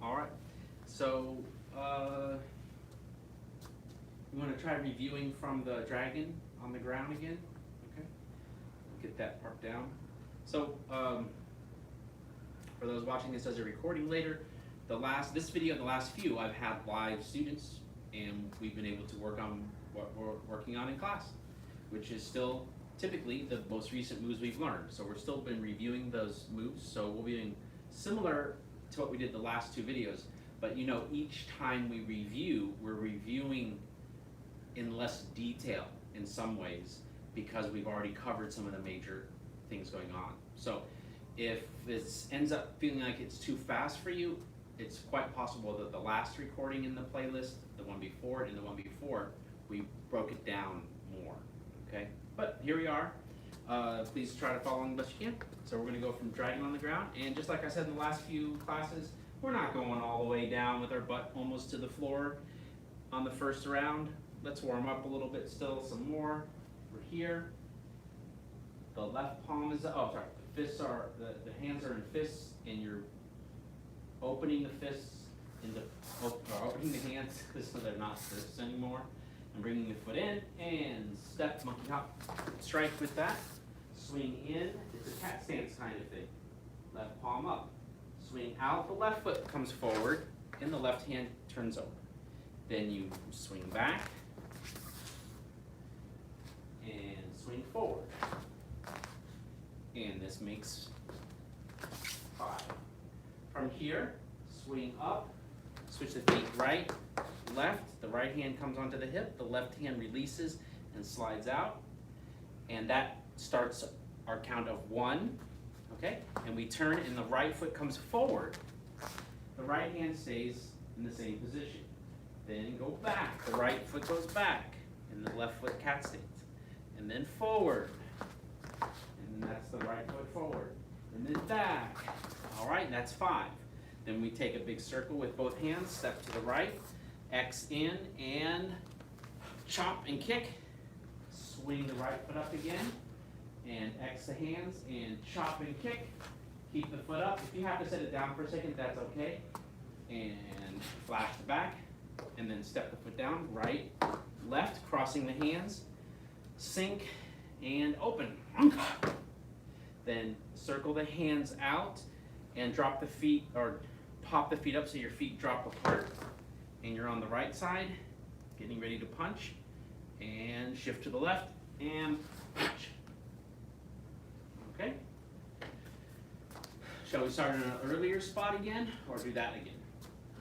All right. So, you want to try reviewing from the dragon on the ground again? Okay. Get that part down. So, for those watching this as a recording later, this video, the last few, I've had live students, and we've been able to work on what we're working on in class, which is still typically the most recent moves we've learned. So we're still been reviewing those moves, so we'll be doing similar to what we did the last two videos, but you know, each time we review, we're reviewing in less detail in some ways because we've already covered some of the major things going on. So if this ends up feeling like it's too fast for you, it's quite possible that the last recording in the playlist, the one before it and the one before, we broke it down more, okay? But here we are. Please try to follow along the best you can. So we're gonna go from dragon on the ground, and just like I said in the last few classes, we're not going all the way down with our butt almost to the floor on the first round. Let's warm up a little bit still, some more. We're here. The left palm is, oh sorry, the fists are, the hands are in fists, and you're opening the fists into, or opening the hands so they're not fists anymore, and bringing the foot in, and step, monkey hop, strike with that, swing in, it's a cat stance kind of thing, left palm up, swing out, the left foot comes forward, and the left hand turns over. Then you swing back, and swing forward, and this makes 5. From here, swing up, switch the feet right, left, the right hand comes onto the hip, the left hand releases and slides out, and that starts our count of 1, okay? And we turn and the right foot comes forward. The right hand stays in the same position. Then go back, the right foot goes back, and the left foot cat stance. And then forward, and that's the right foot forward. And then back. All right, that's 5. Then we take a big circle with both hands, step to the right, X in, and chop and kick. Swing the right foot up again, and X the hands, and chop and kick. Keep the foot up. If you have to set it down for a second, that's okay. And flash the back, and then step the foot down, right, left, crossing the hands, sink, and open. Then circle the hands out and drop the feet, or pop the feet up so your feet drop apart, and you're on the right side, getting ready to punch, and shift to the left, and punch. Okay? Shall we start in an earlier spot again, or do that again?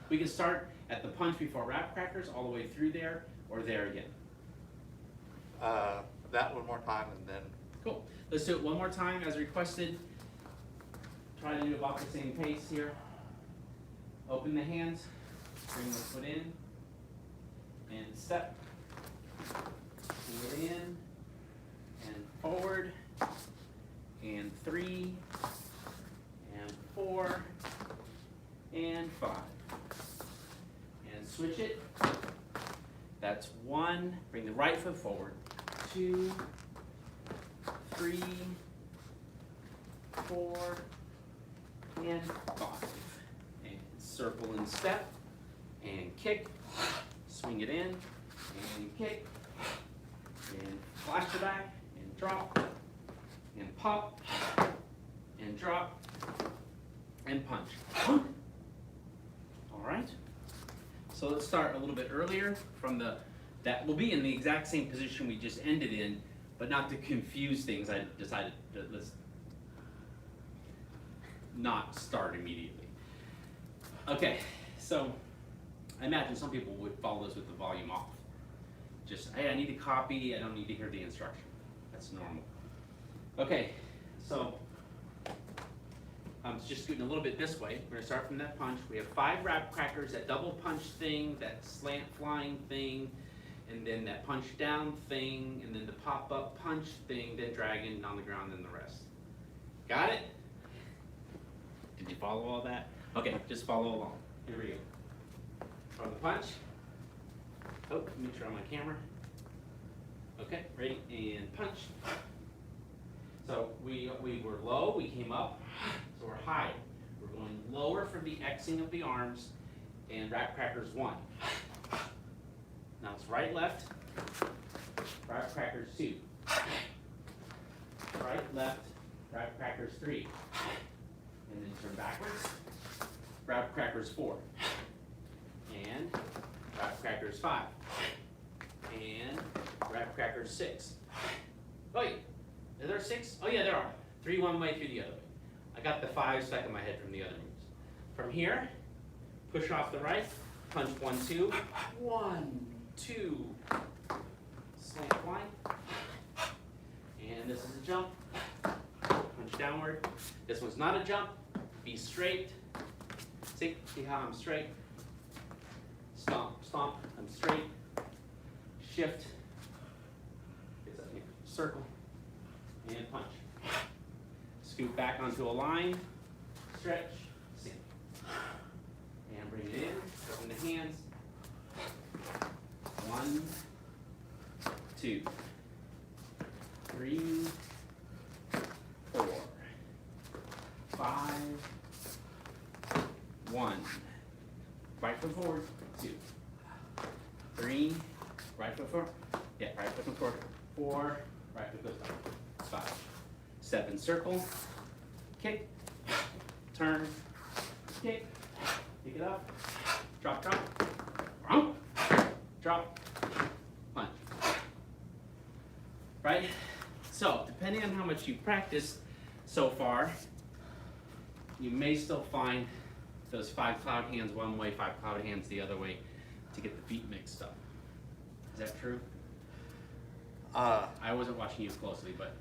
We can start at the punch before wrap crackers, all the way through there, or there again. That one more time and then. Cool. Let's do it one more time as requested. Try to do about the same pace here. Open the hands, bring the foot in, and step. Pull it in, and forward, and 3, and 4, and 5. And switch it. That's 1. Bring the right foot forward. 2, 3, 4, and 5. And circle and step, and kick, swing it in, and kick, and flash it back, and drop, and pop, and drop, and punch. All right? So let's start a little bit earlier from that will be in the exact same position we just ended in, but not to confuse things, I decided to let's not start immediately. Okay, so I imagine some people would follow this with the volume off. Just, hey, I need to copy, I don't need to hear the instruction. That's normal. Okay, so I'm just scooting a little bit this way. We're gonna start from that punch. We have 5 wrap crackers, that double punch thing, that slant flying thing, and then that punch down thing, and then the pop up punch thing, then dragon on the ground, and the rest. Got it? Did you follow all that? Okay, just follow along. Here we go. From the punch. Oh, make sure I'm on camera. Okay, ready, and punch. So we were low, we came up, so we're high. We're going lower for the Xing of the arms, and wrap crackers 1. Now it's right, left, wrap crackers 2. Right, left, wrap crackers 3. And then turn backwards, wrap crackers 4. And wrap crackers 5. And wrap crackers 6. Wait, are there 6? Oh yeah, there are. 3 one way, 3 the other way. I got the 5 stuck in my head from the other moves. From here, push off the right, punch 1, 2, 1, 2, slant flying. And this is a jump, punch downward. This one's not a jump, be straight. See how I'm straight? Stomp, stomp, I'm straight. Shift, it's up here, circle, and punch. Scoot back onto a line, stretch, sink. And bring it in, open the hands. 1, 2, 3, 4, 5, 1. Right foot forward, 2, 3, right foot forward, yeah, right foot forward, 4, right foot goes back, 5, 7, circle, kick, turn, kick, pick it up, drop, drop, drop, punch. Right? So, depending on how much you practice so far, you may still find those 5 cloud hands one way, 5 cloud hands the other way to get the feet mixed up. Is that true? I wasn't watching you closely, but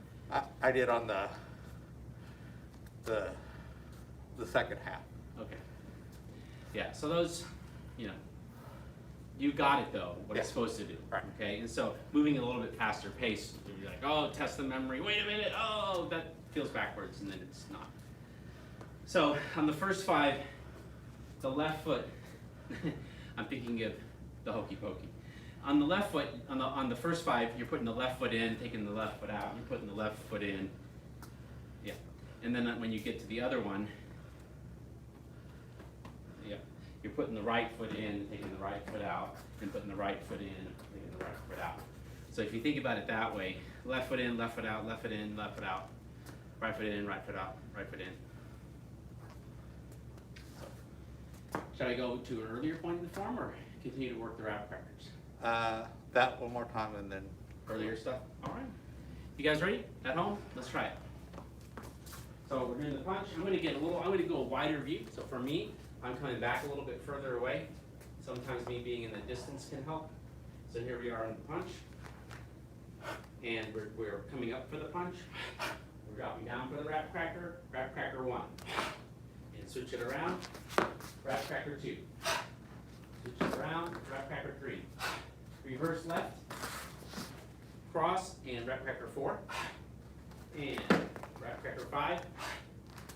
I did on the second half. okay. Yeah, so those, you got it though, what it's Yeah. supposed to do. Right. Okay, and so moving at a little bit faster pace, you're like, oh, test the memory, wait a minute, oh, that feels backwards, and then it's not. So on the first 5, the left foot, I'm thinking of the hokey pokey. On the left foot, on the first 5, you're putting the left foot in, taking the left foot out, you're putting the left foot in. Yeah. And then when you get to the other one, yeah, you're putting the right foot in, taking the right foot out, and putting the right foot in, taking the right foot out. So if you think about it that way, left foot in, left foot out, left foot in, left foot out, right foot in, right foot out, right foot in. Shall I go to an earlier point in the form, or continue to work the wrap crackers? That one more time and then Earlier stuff? All right. You guys ready at home? Let's try it. So we're doing the punch. I'm going to go a wider view. So for me, I'm coming back a little bit further away. Sometimes me being in the distance can help. So here we are in the punch. And we're coming up for the punch. We're dropping down for the wrap cracker 1. And switch it around, wrap cracker 2. Switch it around, wrap cracker 3. Reverse left, cross, and wrap cracker 4. And wrap cracker 5.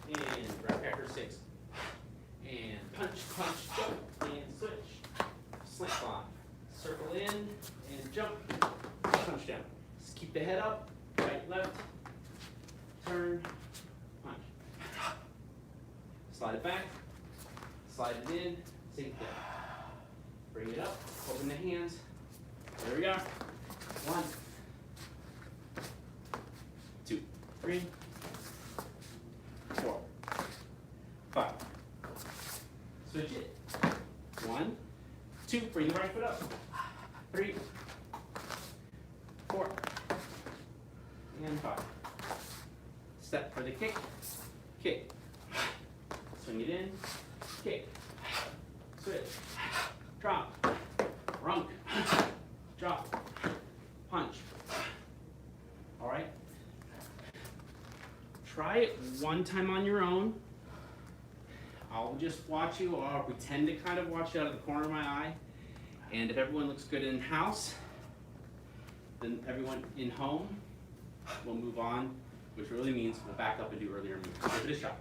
And wrap cracker 6. And punch, punch, jump, and switch. Slant fly. Circle in, and jump, punch down. Just keep the head up, right, left, turn, punch. Slide it back, slide it in, sink down. Bring it up, open the hands. There we are. 1, 2, 3, 4, 5. Switch it. 1, 2, bring the right foot up. 3, 4, and 5. Step for the kick, kick. Swing it in, kick, switch, drop, runk, drop, punch. All right? Try it one time on your own. I'll just watch you, or I'll pretend to kind of watch you out of the corner of my eye. And if everyone looks good in house, then everyone in home will move on, which really means we'll back up and do earlier moves. Give it a shot.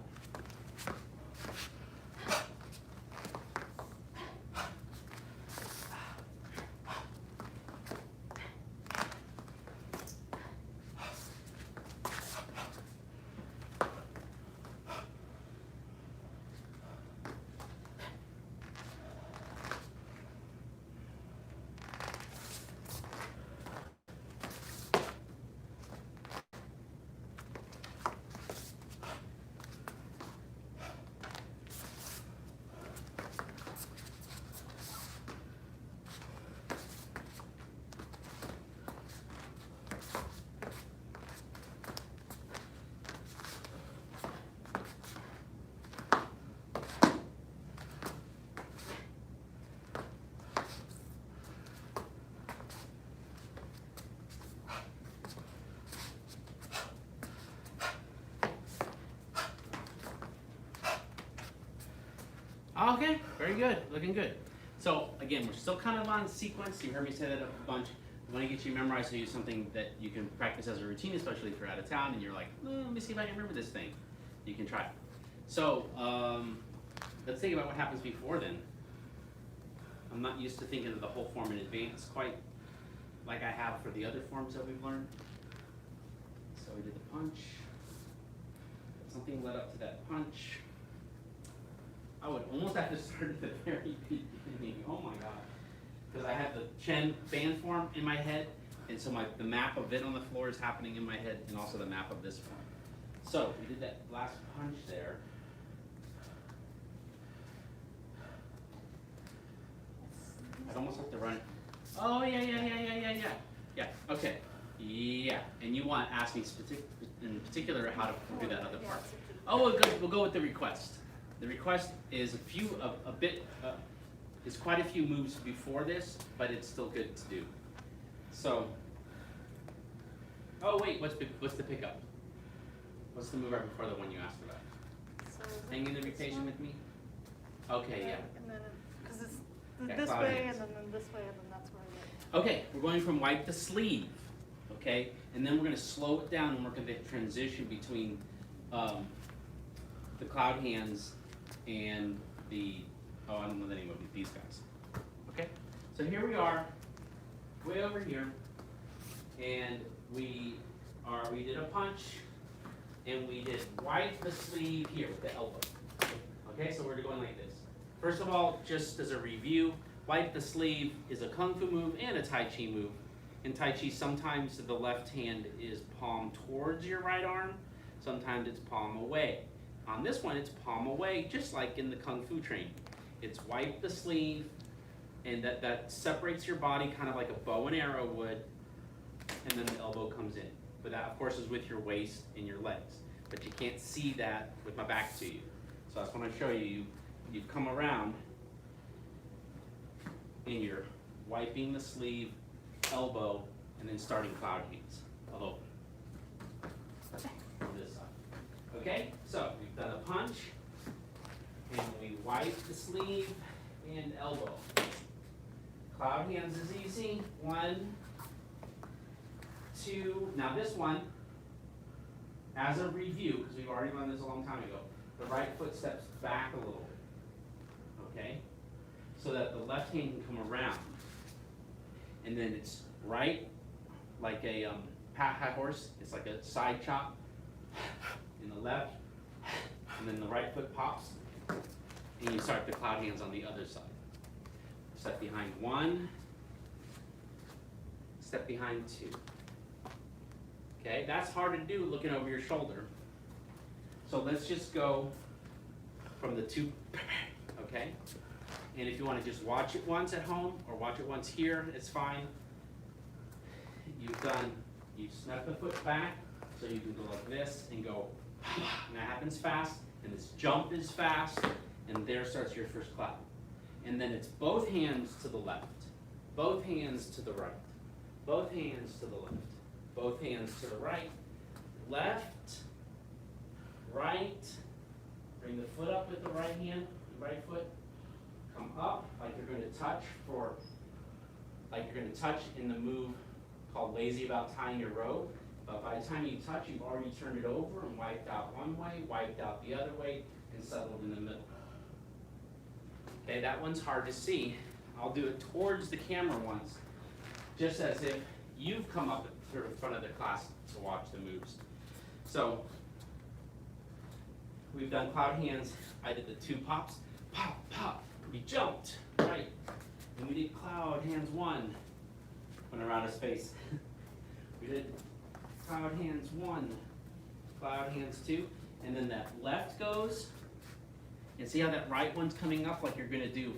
Okay, very good, looking good. So again, we're still kind of on sequence. You heard me say that a bunch. I want to get you memorized so you use something that you can practice as a routine, especially if you're out of town and you're like, let me see if I can remember this thing. You can try it. So let's think about what happens before then. I'm not used to thinking of the whole form in advance quite like I have for the other forms that we've learned. So we did the punch. Something led up to that punch. I would almost have to start at the very beginning. Oh my god. Because I have the Chen band form in my head, and so the map of it on the floor is happening in my head, and also the map of this form. So we did that last punch there. I'd almost have to run it. Oh, yeah, okay. Yeah, and you want to ask me in particular how to do that other part. Oh, we'll go with the request. The request is is quite a few moves before this, but it's still good to do. So, oh wait, what's the pickup? What's the move right before the one you asked about? So Hang in there, be patient with me. Okay, yeah. And then, because it's Yeah, this cloud way, hands. and then this way, and then that's where I Okay, we're going from wipe the sleeve, okay? And then we're gonna slow it down and work on the transition between the cloud hands and the, I don't know the name of these guys. Okay, so here we are, way over here, and we did a punch, and we did wipe the sleeve here with the elbow. Okay, so we're going like this. First of all, just as a review, wipe the sleeve is a Kung Fu move and a Tai Chi move. In Tai Chi, sometimes the left hand is palm towards your right arm, sometimes it's palm away. On this one, it's palm away, just like in the Kung Fu training. It's wipe the sleeve, and that separates your body kind of like a bow and arrow would, and then the elbow comes in. But that, of course, is with your waist and your legs. But you can't see that with my back to you. So that's when I show you, you've come around, and you're wiping the sleeve, elbow, and then starting cloud hands. Although, on this side. Okay, so we've done a punch, and we wipe the sleeve and elbow. Cloud hands is easy. 1, 2. Now this one, as a review, because we've already done this a long time ago, the right foot steps back a little bit, okay? So that the left hand can come around. And then it's right, like a pat horse. It's like a side chop in the left, and then the right foot pops, and you start the cloud hands on the other side. step behind 1, step behind 2. Okay, that's hard to do looking over your shoulder. So let's just go from the 2, okay? And if you want to just watch it once at home or watch it once here, it's fine. You snap the foot back, so you can go like this and go, and that happens fast, and this jump is fast, and there starts your first clap. And then it's both hands to the left, both hands to the right, both hands to the left, both hands to the right, left, right, bring the foot up with the right hand, the right foot, come up like you're going to touch in the move called lazy about tying your robe. But by the time you touch, you've already turned it over and wiped out one way, wiped out the other way, and settled in the middle. Okay, that one's hard to see. I'll do it towards the camera once, just as if you've come up to the front of the class to watch the moves. So, we've done cloud hands. I did the 2 pops, pop, pop. We jumped, right? And we did cloud hands 1, went around a space. We did cloud hands 1, cloud hands 2, and then that left goes, and see how that right one's coming up like you're gonna do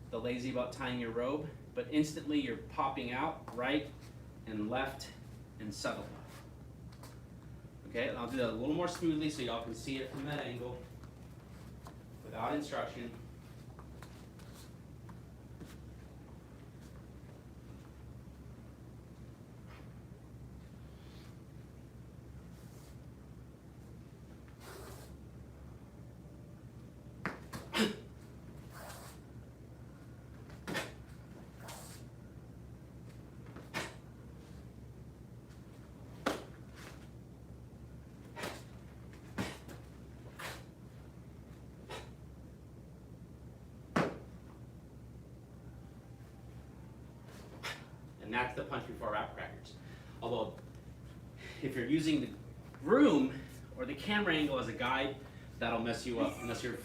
the lazy about tying your robe, but instantly you're popping out right and left and settle. Okay, and I'll do that a little more smoothly so y'all can see it from that angle without instruction. And that's the punch before wrap crackers. Although, if you're using the room or the camera angle as a guide, that'll mess you up unless you're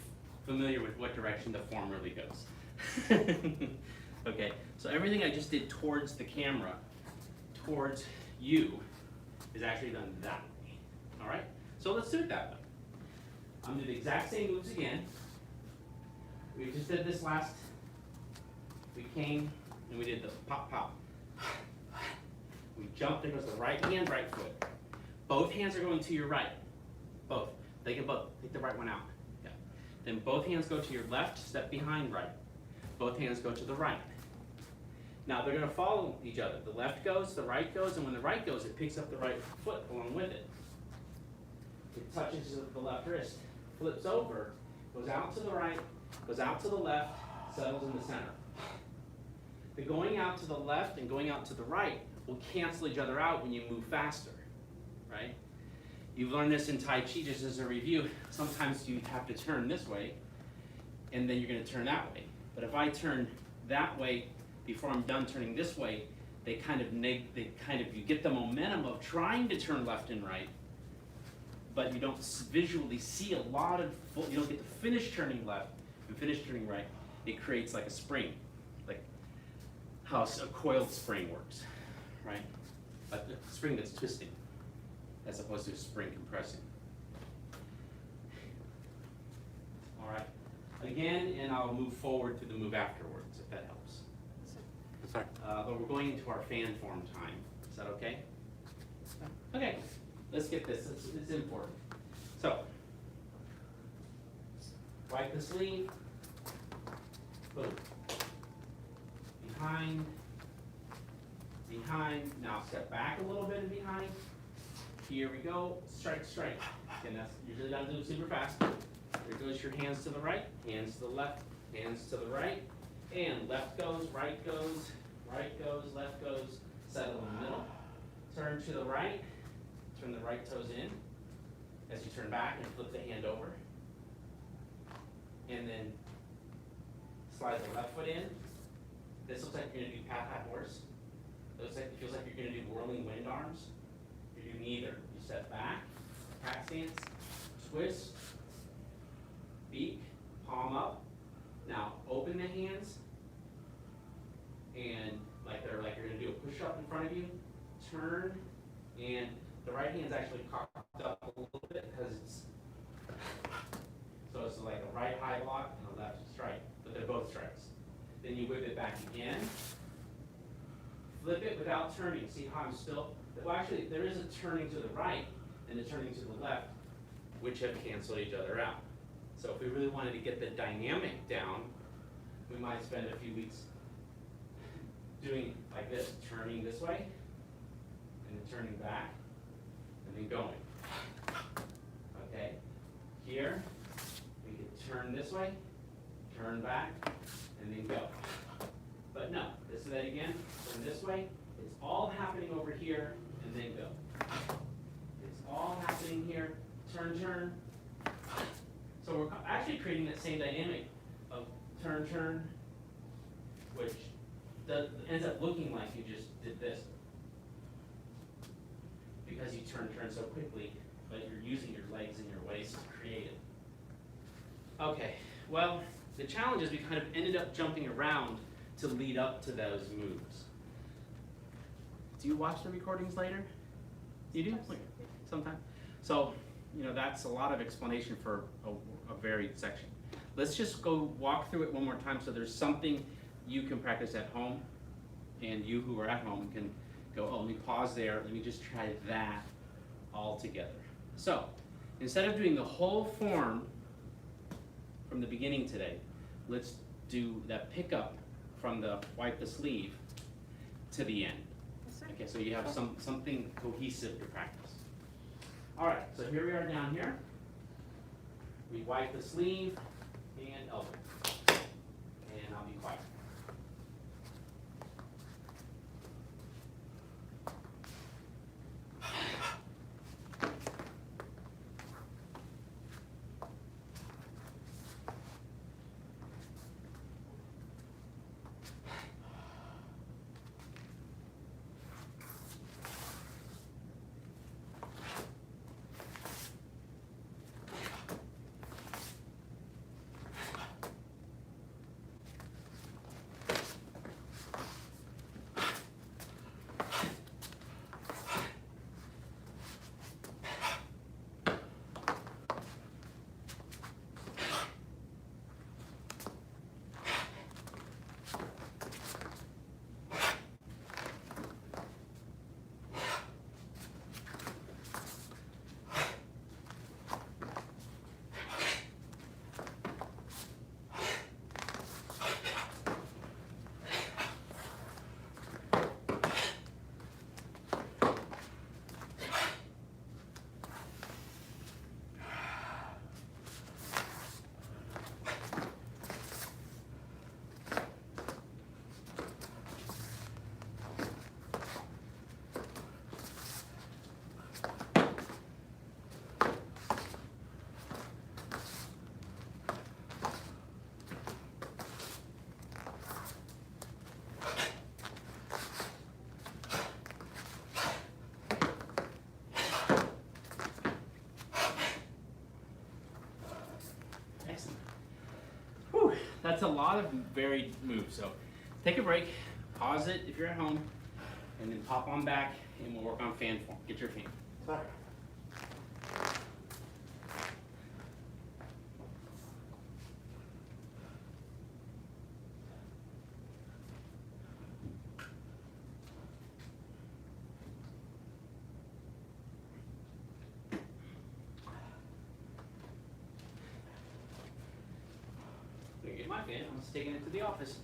familiar with what direction the form really goes. Okay, so everything I just did towards the camera, towards you, is actually done that way. All right, so let's do it that way. I'm gonna do the exact same moves again. We just did this last, we came and we did the pop, pop. We jumped, there goes the right hand, right foot. Both hands are going to your right. Both. They can both. Take the right one out. Yeah. Then both hands go to your left, step behind right. Both hands go to the right. Now they're going to follow each other. The left goes, the right goes, and when the right goes, it picks up the right foot along with it. It touches the left wrist, flips over, goes out to the right, goes out to the left, settles in the center. The going out to the left and going out to the right will cancel each other out when you move faster, right? You've learned this in Tai Chi just as a review. Sometimes you have to turn this way, and then you're going to turn that way. But if I turn that way before I'm done turning this way, you get the momentum of trying to turn left and right, but you don't visually see a lot of, you don't get to finish turning left and finish turning right. It creates like a spring, like how a coiled spring works, right? A spring that's twisting as opposed to a spring compressing. All right, again, and I'll move forward to the move afterwards if that helps. Sorry. But we're going into our fan form time. Is that okay? Okay, let's get this. It's important. So, wipe the sleeve. Boom. Behind. Behind. Now step back a little bit and behind. Here we go. Strike, strike. And that's usually not do super fast. There goes your hands to the right, hands to the left, hands to the right, and left goes, right goes, left goes, settle in the middle. Turn to the right, turn the right toes in as you turn back and flip the hand over. And then slide the left foot in. This looks like you're gonna do pat horse. It feels like you're gonna do whirling wind arms. You do neither. You step back, cat stance, twist, beak, palm up. Now open the hands, push up in front of you, turn, and the right hand's actually cocked up a little bit because it's like a right high block and a left strike, but they're both strikes. Then you whip it back again, flip it without turning. See how I'm still, well actually there is a turning to the right and a turning to the left, which have canceled each other out. So if we really wanted to get the dynamic down, we might spend a few weeks doing like this, turning this way, and then turning back, and then going. Okay, here, we could turn this way, turn back, and then go. But no, let's do that again, turn this way, it's all happening over here, and then go. It's all happening here, turn, turn. So we're actually creating that same dynamic of turn, turn, which ends up looking like you just did this. Because you turn so quickly, but you're using your legs and your waist to create it. Okay, well, the challenge is we kind of ended up jumping around to lead up to those moves. Do you watch the recordings later? You do? Sometimes. So, that's a lot of explanation for a varied section. Let's just go walk through it one more time so there's something you can practice at home, and you who are at home can go, oh, let me pause there, let me just try that all together. So, instead of doing the whole form from the beginning today, let's do that pickup from the wipe the sleeve to the end. Okay, so you have something cohesive to practice. All right, so here we are down here. We wipe the sleeve and elbow. And I'll be quiet. Excellent. Whew, that's a lot of varied moves. So take a break, pause it if you're at home, and then pop on back and we'll work on fan form. Get your fan. Sorry. Gonna get my fan. I'm just taking it to the office.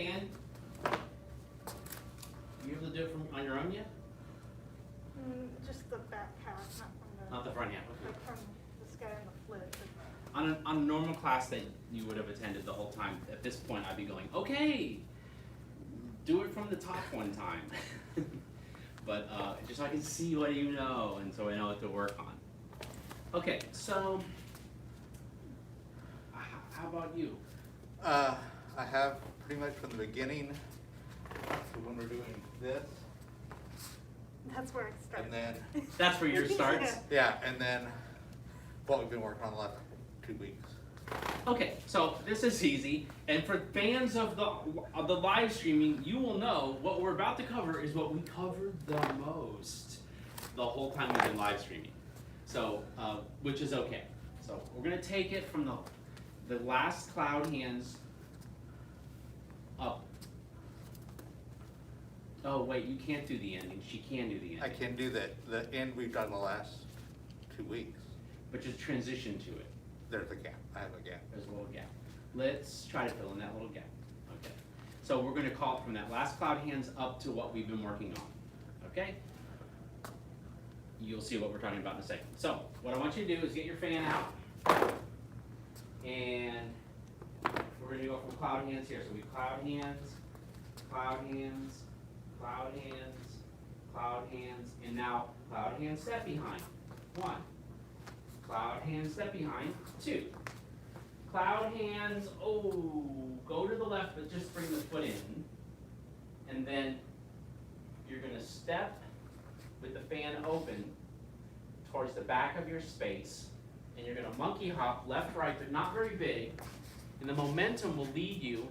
fan, you able to do it from on your own yet? Just the back half, not from the. Not the front half. Like from this guy in the flip. On a normal class that you would have attended the whole time, at this point I'd be going, okay, do it from the top one time. But just so I can see what you know, and so I know what to work on. Okay, so how about you? I have pretty much from the beginning, so when we're doing this, That's where it starts. and then, That's where yours starts? yeah, and then what we've been working on the last 2 weeks. Okay, so this is easy, and for fans of the live streaming, you will know what we're about to cover is what we covered the most the whole time we've been live streaming. So, which is okay. So we're gonna take it from the last cloud hands up. Oh wait, you can't do the ending. She can do the ending. I can do the end we've done the last 2 weeks. But just transition to it. There's a gap, I have a gap. There's a little gap. Let's try to fill in that little gap. Okay. So we're going to call it from that last cloud hands up to what we've been working on. Okay? You'll see what we're talking about in a second. So what I want you to do is get your fan out. And we're going to go from cloud hands here. So we cloud hands, cloud hands, cloud hands, cloud hands, and now cloud hands step behind. 1. Cloud hands step behind. 2. Cloud hands, go to the left, but just bring the foot in. And then you're gonna step with the fan open towards the back of your space. And you're gonna monkey hop left, right, but not very big. And the momentum will lead you,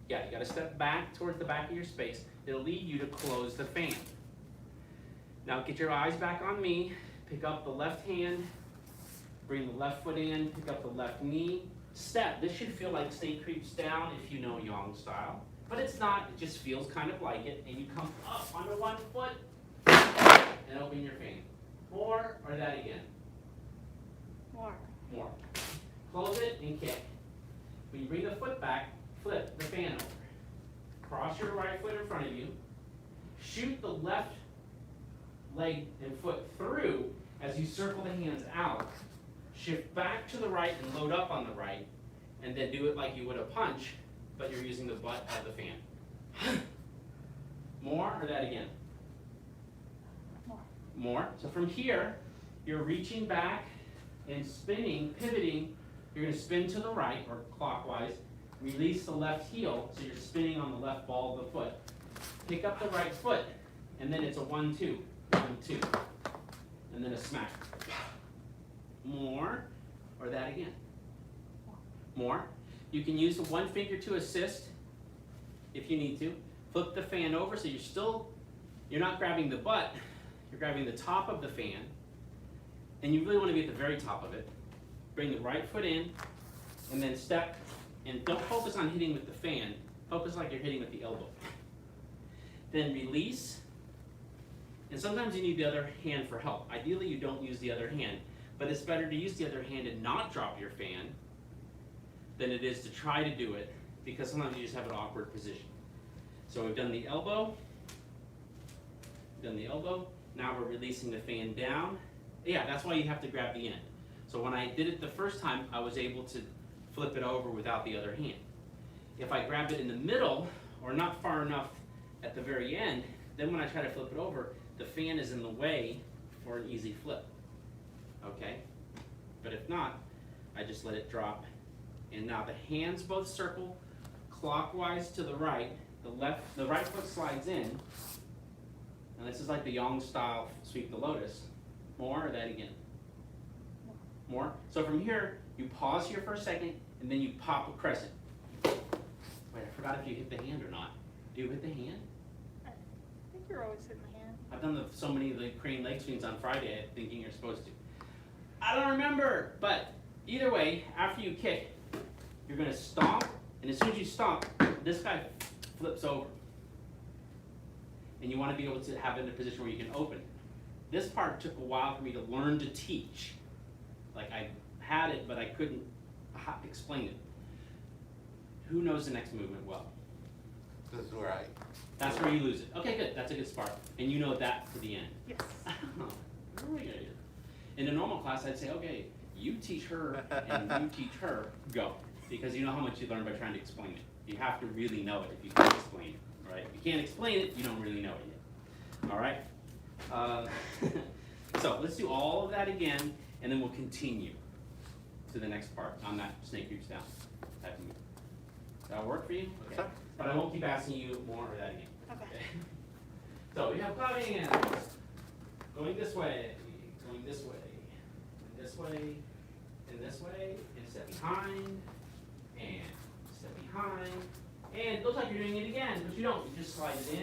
you gotta step back towards the back of your space. It'll lead you to close the fan. Now get your eyes back on me. Pick up the left hand. Bring the left foot in, pick up the left knee, step. This should feel like snake creeps down if you know Yang style, but it's not, it just feels kind of like it, and you come up onto one foot, and open your fan. More, or that again? More. More. Close it and kick. When you bring the foot back, flip the fan over. Cross your right foot in front of you, shoot the left leg and foot through as you circle the hands out. Shift back to the right and load up on the right, and then do it like you would a punch, but you're using the butt of the fan. More, or that again? More. More. So from here, you're reaching back and spinning, pivoting. You're going to spin to the right, or clockwise. Release the left heel, so you're spinning on the left ball of the foot. Pick up the right foot, and then it's a 1-2, 1-2, and then a smack. More, or that again? More. You can use the one finger to assist if you need to. Flip the fan over so you're not grabbing the butt, you're grabbing the top of the fan, and you really want to be at the very top of it. Bring the right foot in, and then step, and don't focus on hitting with the fan, focus like you're hitting with the elbow. Then release, and sometimes you need the other hand for help. Ideally you don't use the other hand, but it's better to use the other hand and not drop your fan than it is to try to do it, because sometimes you just have an awkward position. So we've done the elbow, now we're releasing the fan down. Yeah, that's why you have to grab the end. So when I did it the first time, I was able to flip it over without the other hand. If I grab it in the middle, or not far enough at the very end, then when I try to flip it over, the fan is in the way for an easy flip. Okay? But if not, I just let it drop. And now the hands both circle clockwise to the right. The right foot slides in. And this is like the Yang style sweep the lotus. More, or that again? More. So from here, you pause here for a second, and then you pop a crescent. Wait, I forgot if you hit the hand or not. Do you hit the hand? I think you're always hitting the hand. I've done so many of the crane leg swings on Friday, thinking you're supposed to. I don't remember, but either way, after you kick, you're going to stomp, and as soon as you stomp, this guy flips over. And you want to be able to have it in a position where you can open. This part took a while for me to learn to teach. Like I had it, but I couldn't explain it. Who knows the next movement well? This is where I, That's where you lose it. Okay, good. That's a good spark. And you know that for the end. Yes. Really good. In a normal class, I'd say, okay, you teach her and you teach her, go. Because you know how much you learn by trying to explain it. You have to really know it if you can't explain it, right? If you can't explain it, you don't really know it yet. All right? So let's do all of that again, and then we'll continue to the next part on that snake roots down type of move. Does that work for you? Yes, Okay. sir. But I won't keep asking you more of that again. Okay. So we have cloud hands. Going this way, and this way, and this way, and step behind, and step behind. And it looks like you're doing it again, but you don't. You just slide it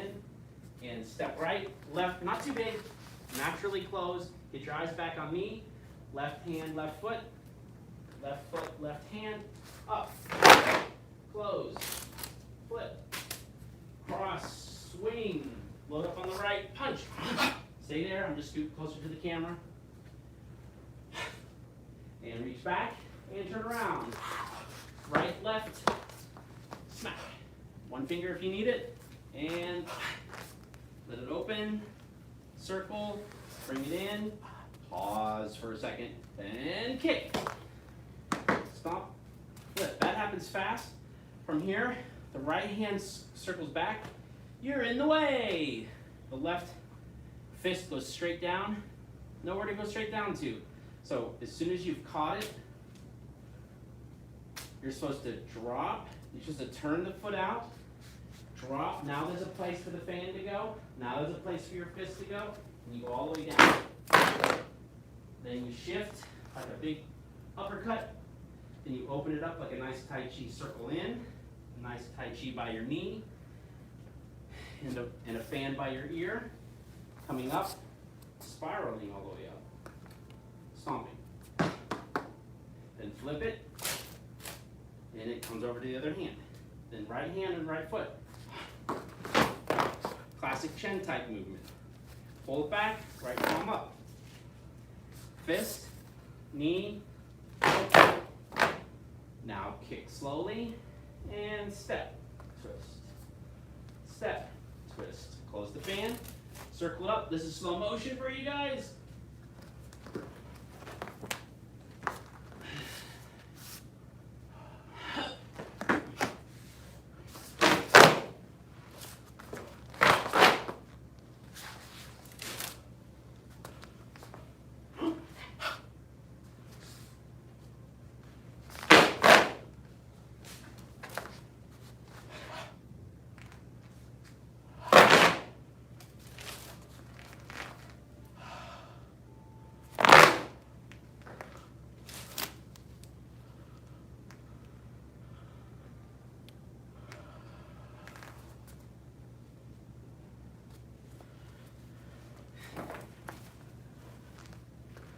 in, and step right, left, not too big, naturally close. Get your eyes back on me. Left hand, left foot, left hand, up, close, flip, cross, swing, load up on the right, punch. Stay there, I'm just scoot closer to the camera. And reach back, and turn around. Right, left, smack. One finger if you need it, and let it open, circle, bring it in, pause for a second, and kick. Stomp, flip. That happens fast. From here, the right hand circles back. You're in the way. The left fist goes straight down. Nowhere to go straight down to. So as soon as you've caught it, you're supposed to drop. You're supposed to turn the foot out. Drop. Now there's a place for the fan to go. Now there's a place for your fist to go. And you go all the way down. Then you shift like a big uppercut. Then you open it up like a nice Tai Chi circle in. A nice Tai Chi by your knee. And a fan by your ear. Coming up. Spiraling all the way up. Stomping. Then flip it. And it comes over to the other hand. Then right hand and right foot. Classic Chen type movement. Pull it back, right palm up. Fist, knee. Now kick slowly and step, twist. Step, twist. Close the fan, circle it up. This is slow motion for you guys.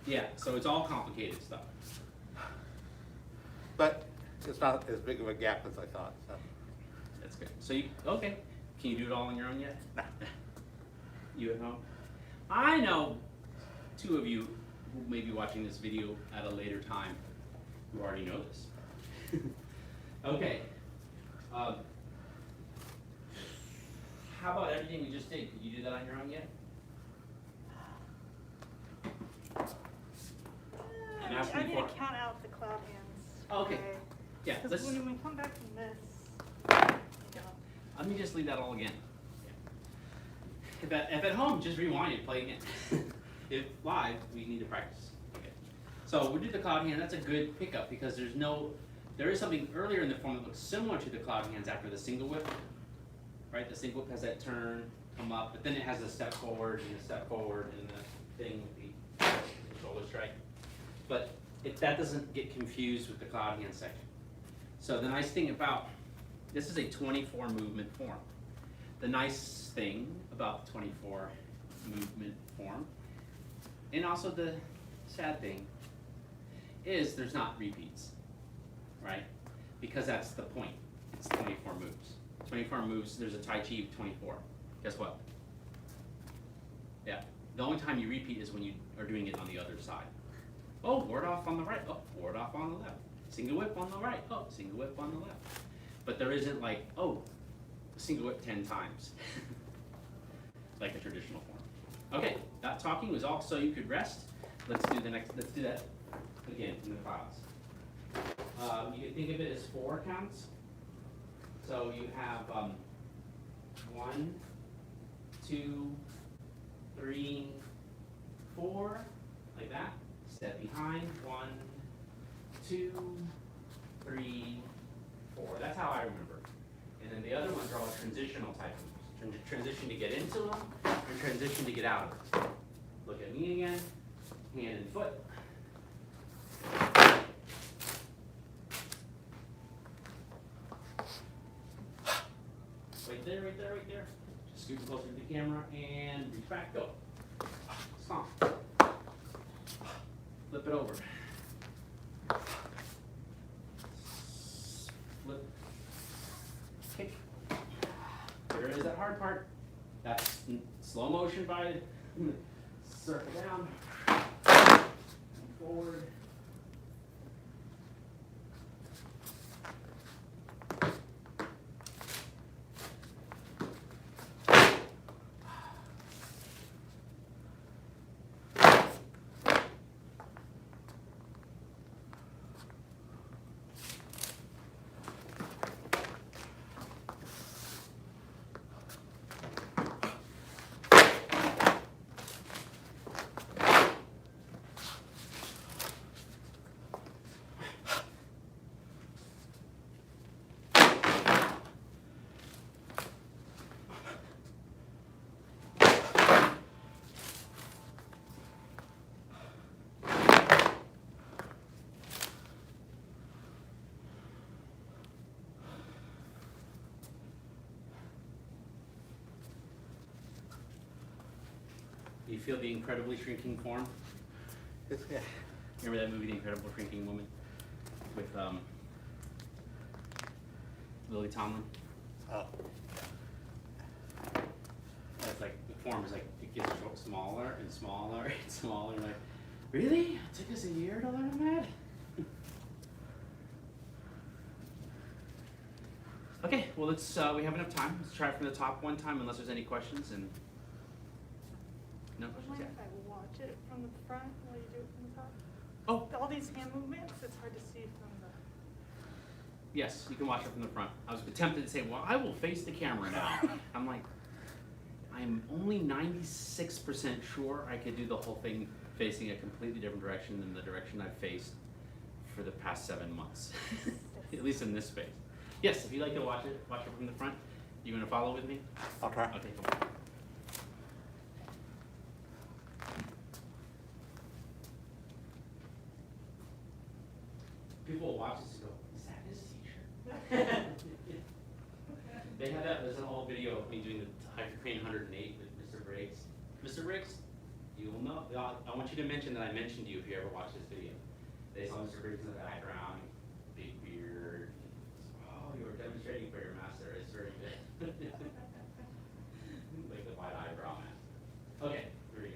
Yeah, so it's all complicated stuff. but it's not as big of a gap as I thought, so. That's good. So you, okay, can you do it all on your own yet? Nah. You at home? I know two of you who may be watching this video at a later time who already know this. Okay. How about everything we just did? Did you do that on your own yet? I'm asking I need for- to count out the cloud hands. Oh, okay. Yeah, Because let's, when we come back from this, you know, let me just leave that all again. If at home, just rewind it, play again. If live, we need to practice. Okay. So we do the cloud hand. That's a good pickup because there is something earlier in the form that looks similar to the cloud hands after the single whip. Right? The single whip has that turn, come up, but then it has a step forward and a step forward and the thing with the shoulder strike. But that doesn't get confused with the cloud hand section. So the nice thing about, this is a 24 movement form. The nice thing about the 24 movement form, and also the sad thing, is there's not repeats, right? Because that's the point. It's 24 moves. 24 moves, there's a Tai Chi of 24. Guess what? Yeah, the only time you repeat is when you are doing it on the other side. Oh, ward off on the right, oh, ward off on the left. Single whip on the right, oh, single whip on the left. But there isn't like, oh, single whip 10 times, like a traditional form. Okay, that talking was all so you could rest. Let's do that again in the clouds. You can think of it as 4 counts. So you have 1, 2, 3, 4, like that. Step behind, 1, 2, 3, 4. That's how I remember. And then the other ones are all transitional type moves. Transition to get into them, and transition to get out of them. Look at me again, hand and foot. Right there, right there, right there. Just scoot closer to the camera and reach back, go. Stomp. Flip it over. Flip. Kick. There is that hard part. That's slow motion by circle down. And forward. You feel the incredibly shrinking form? Yeah. Remember that movie, The Incredible Shrinking Woman, with Lily Tomlin? Oh. It's like the form is like it gets smaller and smaller and smaller. And like, really? It took us a year to learn that? Okay, well let's we have enough time. Let's try it from the top one time, unless there's any questions. And no questions Mind yet. if I watch it from the front while you do it from the top? Oh, All these hand movements, it's hard to see from the. yes, you can watch it from the front. I was tempted to say, well, I will face the camera now. I'm like, I'm only 96% sure I could do the whole thing facing a completely different direction than the direction I've faced for the past 7 months, at least in this space. Yes, if you'd like to watch it from the front. You want to follow with me? I'll try. Okay, cool. People will watch this and go, is that his t-shirt? They had that, there's an old video of me doing the Hypercrane 108 with Mr. Briggs. Mr. Briggs, you will know, I want you to mention that I mentioned you if you ever watch this video. They saw Mr. Briggs in the background, big beard. Oh, you were demonstrating for your master, it's very good. Like the white eyebrow man. Okay, here we go.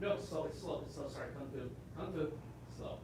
No, slow, it's slow, sorry, kung fu, slow.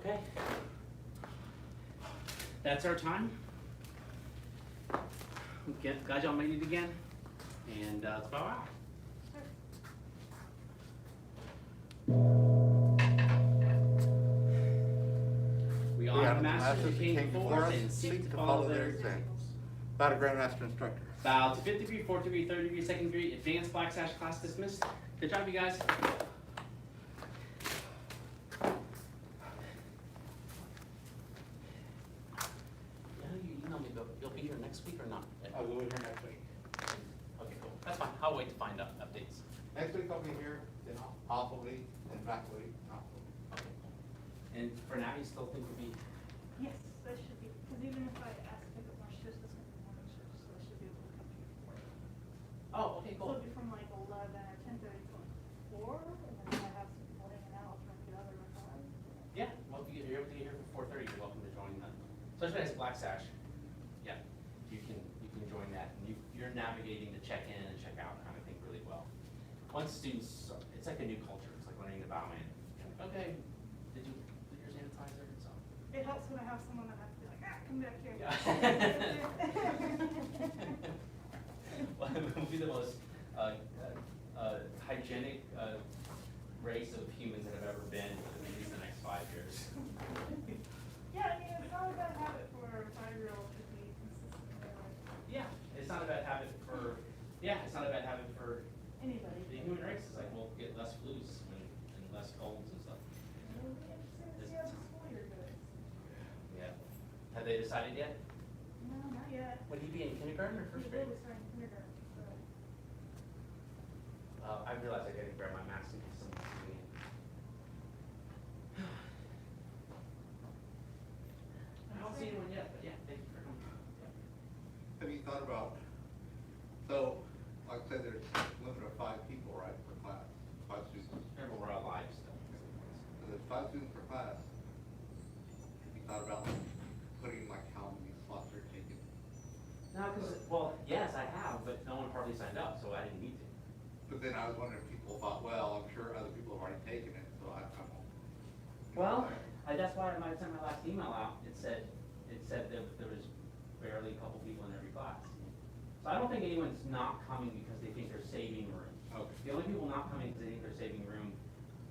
Okay. That's our time. Glad y'all made it again. And it's about out. We honor the masters who came before us and seek to follow their examples. Bow to Grandmaster Instructor. Bow to 5th degree, 4th degree, 3rd degree, 2nd degree, advanced black sash class dismissed. Good job, you guys. Yeah, you email me, but you'll be here next week or not? I will be here next week. Okay, cool. That's fine. I'll wait to find out updates. Next week I'll be here, then possibly, and faculty, possibly. Okay, cool. And for now, you still think you'll be? Yes, that should be, because even if I ask to pick up more shifts, it's gonna be morning shifts, so I should be able to come here before. Oh, okay, So cool. it'll be from like 11 or 10:30 to 4, and then if I have some people hanging out, I'll try to get out there by 5. Yeah, well, if you're able to get here for 4:30, you're welcome to join that. Especially as Black Sash. Yeah, you can join that, and you're navigating the check in and check out kind of thing really well. Once students, it's like a new culture. It's like learning the bowman. Okay, did you do your sanitizer and so? It helps when I have someone that has to be like, come back here. Yeah. Well, it will be the most hygienic race of humans that have ever been for at least the next 5 years. Yeah, I mean, it's not a bad habit for a 5-year-old to be consistent in their life. Yeah, it's not a bad habit for, Anybody. the human race. It's like, we'll get less flus and less colds and stuff. It'll be interesting to see how the school year goes. Yeah. Have they decided yet? No, not yet. Would he be in kindergarten or He first will grade? be starting kindergarten, so. I realized I gotta wear my mask in case someone's coming in. I don't see anyone yet, but yeah, thank you for coming. Yeah. Have you thought about, so, like I said, there's a limit of 5 people, right, per class, 5 students. Remember, we're all live still. So there's 5 students per class. Have you thought about putting like how many slots are taken? No, well, yes, I have, but no one probably signed up, so I didn't need to. But then I was wondering if people thought, well, I'm sure other people have already taken it, so I won't. Well, that's why when I sent my last email out, it said there was barely a couple people in every class. So I don't think anyone's not coming because they think they're saving room. Okay. The only people not coming because they think they're saving room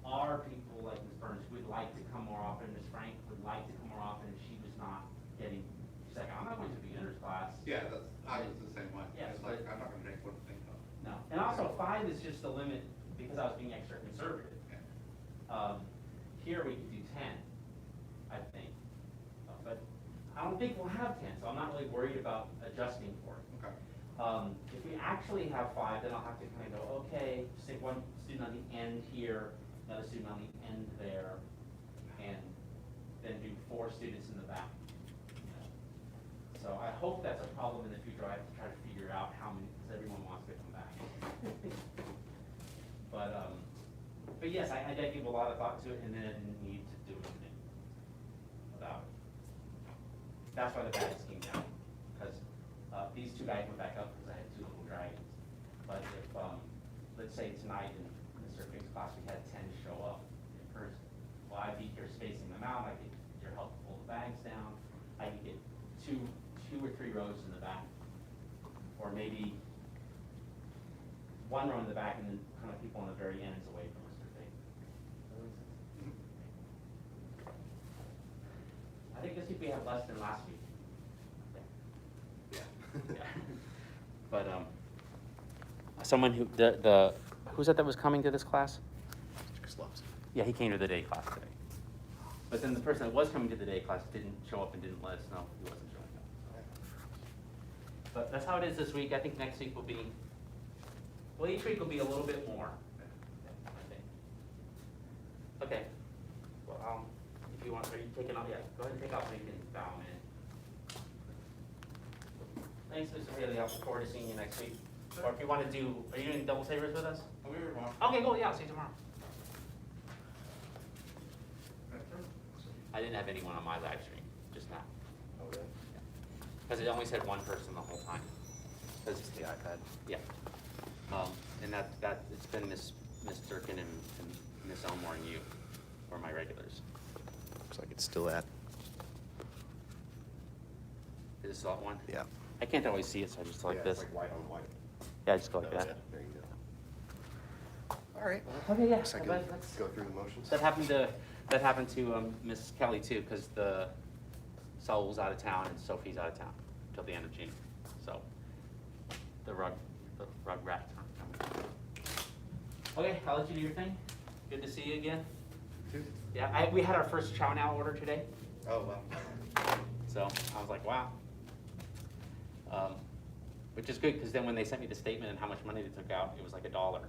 are people like Ms. Burns who would like to come more often, Ms. Frank would like to come more often, if she was not getting, she's like, I'm not going to beginner's class. Yeah, I was the same way. Yeah, It's like, but- I'm not gonna take one thing up. No, and also 5 is just the limit because I was being extra conservative. Yeah. Here we could do 10, I think, but I don't think we'll have 10, so I'm not really worried about adjusting for it. Okay. If we actually have 5, then I'll have to kind of go, okay, stick one student on the end here, another student on the end there, and then do 4 students in the back. So I hope that's a problem in the future. I have to try to figure out how many, because everyone wants to come back. But yes, I did give a lot of thought to it, and then I didn't need to do anything about it. That's why the bags came down, because these 2 bags went back up because I had 2 little dragons. But if, let's say tonight in Mr. Fink's class, we had 10 show up in person, well, I'd be here spacing them out. I could, your help pull the bags down. I could get two or 3 rows in the back, or maybe 1 row in the back and then kind of people on the very ends away from Mr. Fink. Does that make sense? I think this week we have less than last week. Yeah. Yeah. But someone who who's that was coming to this class? Yeah, he came to the day class today. But then the person that was coming to the day class didn't show up and didn't let us know he wasn't showing up. But that's how it is this week. I think next week will be, well, each week will be a little bit more, I think. Okay. Well, if you want, are you taking off? Yeah, go ahead and take off so you can bow in. Thanks, Mr. Haley. I look forward to seeing you next week. Or if you want to do, are you doing double savers with us? We were wrong. Okay, cool. Yeah, I'll see you tomorrow. I didn't have anyone on my live stream, just now. Oh, really? Because it only said 1 person the whole time. Because it's the iPad. Yeah. And that it's been Miss Durkin and Miss Elmore and you, or my regulars. Looks like it's still at, Is this that one? yeah. I can't always see it, so I just go like Yeah, this. it's like white on white. Yeah, I just go like That was that. it. There you go. All right. well, Okay, yeah. looks like but we'll that's- go through the motions. That happened to Miss Kelly too, because the Saul's out of town and Sophie's out of town till the end of June. So the rug rats aren't coming. Okay, I'll let you do your thing. Good to see you again. Yeah, we had our first chow now order today, Oh, wow. so I was like, wow. Which is good, because then when they sent me the statement and how much money they took out, it was like $1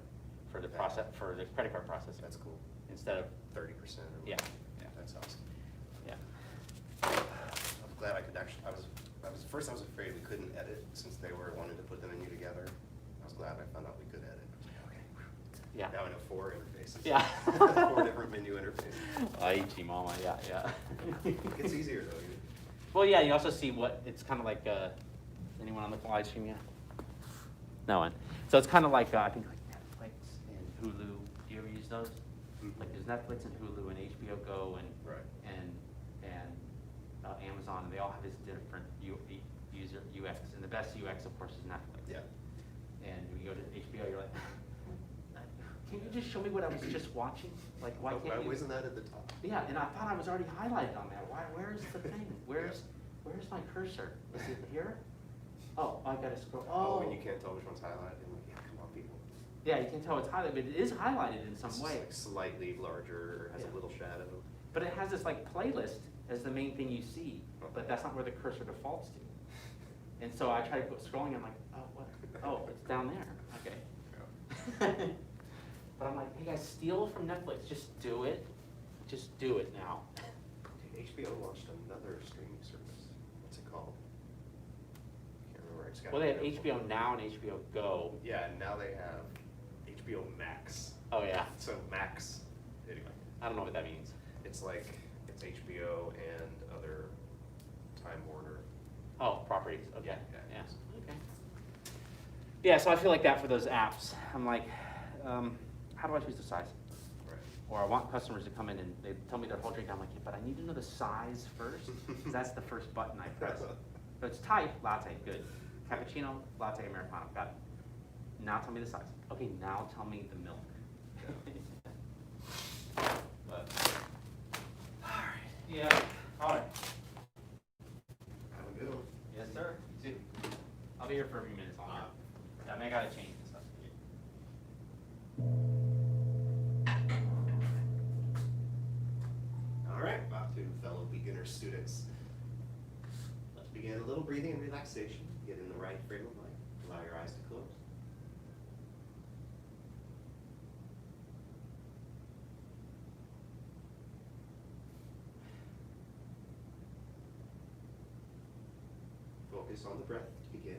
for the process, for the credit card processing. That's cool. Instead of, 30%. yeah, yeah, That's awesome. yeah. I'm glad I could actually, I was afraid we couldn't edit since they were wanting to put the menu together. I was glad I found out we could edit. I was like, okay. Yeah. Now I know 4 interfaces. Yeah. 4 different menu interfaces. Ay, mama, yeah, yeah. It gets easier though. Well, yeah, you also see what, it's kind of like, anyone on the live stream yet? No one. So it's kind of like, I think like Netflix and Hulu. Do you ever use those? Like there's Netflix and Hulu and HBO Go and Right. Amazon, and they all have this different user UX, and the best UX, of course, is Netflix. Yeah. And when you go to HBO, you're like, can you just show me what I was just watching? Like, why can't you? Isn't that at the top? Yeah, and I thought I was already highlighted on there. Where's the thing? Where's my cursor? Is it here? Oh, I gotta scroll. Oh, And you can't tell which one's highlighted. I'm like, yeah, come on, people. yeah, you can tell it's highlighted, but it is highlighted in some It's way. like slightly larger, has Yeah. a little shadow. But it has this like playlist as the main thing you see, but that's not where the cursor defaults to. And so I tried scrolling, I'm like, oh, what? Oh, it's down there. Okay. But I'm like, hey guys, steal from Netflix. Just do it. Just do it now. HBO launched another streaming service. What's it called? Can't remember. It's got Well, they have no- HBO Now and HBO Go. Yeah, and now they have HBO Max. Oh yeah. So Max, anyway, I don't know what that means. it's like, it's HBO and other Time Warner. Oh, properties. Okay. Yeah, Yeah. yeah. Okay. Yeah. So I feel like that for those apps. I'm like, how do I choose the size? Right. Or I want customers to come in and they tell me their whole drink. I'm like, yeah, but I need to know the size first, because that's the first button I press. So it's type, latte, good. Cappuccino, latte, Americano, got it. Now tell me the size. Okay, now tell me the milk. But, all right, yeah, all right. Have a good one. Yes, sir. You too. I'll be here for a few minutes on here. Yeah, I mean, I gotta change this stuff. All right, about to fellow beginner students. Let's begin a little breathing and relaxation. Get in the right frame of mind. Allow your eyes to close. Focus on the breath to begin.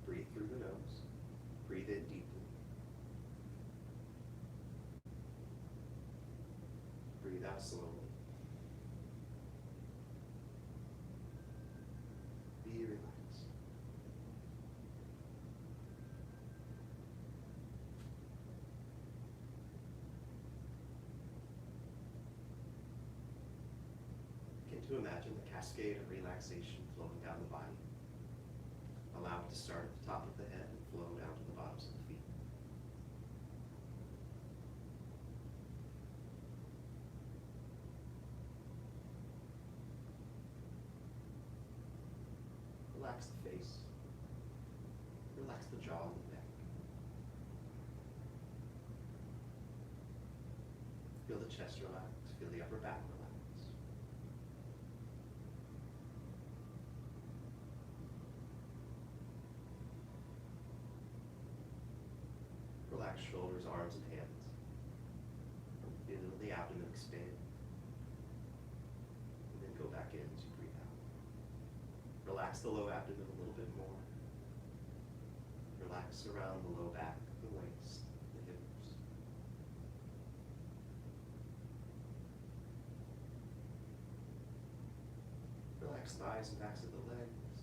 Breathe through the nose. Breathe in deeply. Breathe out slowly. Be relaxed. Begin to imagine the cascade of relaxation flowing down the body. Allow it to start at the top of the head and flow down to the bottoms of the feet. Relax the face. Relax the jaw and the neck. Feel the chest relax. Feel the upper back relax. Relax shoulders, arms, and hands. Feel the abdomen expand. And then go back in as you breathe out. Relax the low abdomen a little bit more. Relax around the low back, the waist, the hips. Relax thighs and backs of the legs.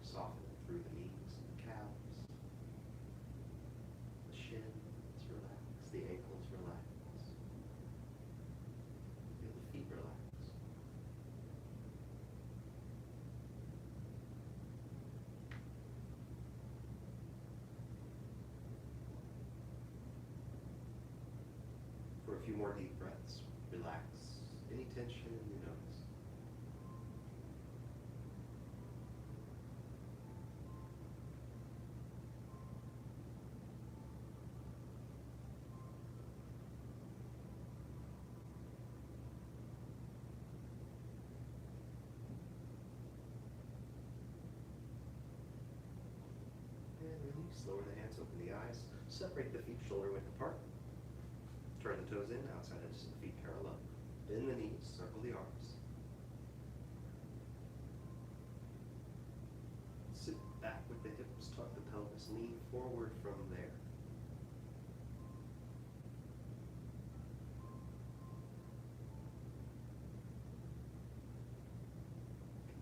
Soften through the knees and the calves. The shins relax, the ankles relax. tension in your nose. And release, lower the hands, open the eyes, separate the feet shoulder width apart. Turn the toes in, outside edges of the feet parallel. Bend the knees, circle the arms. Sit back with the hips, tuck the pelvis, lean forward from there.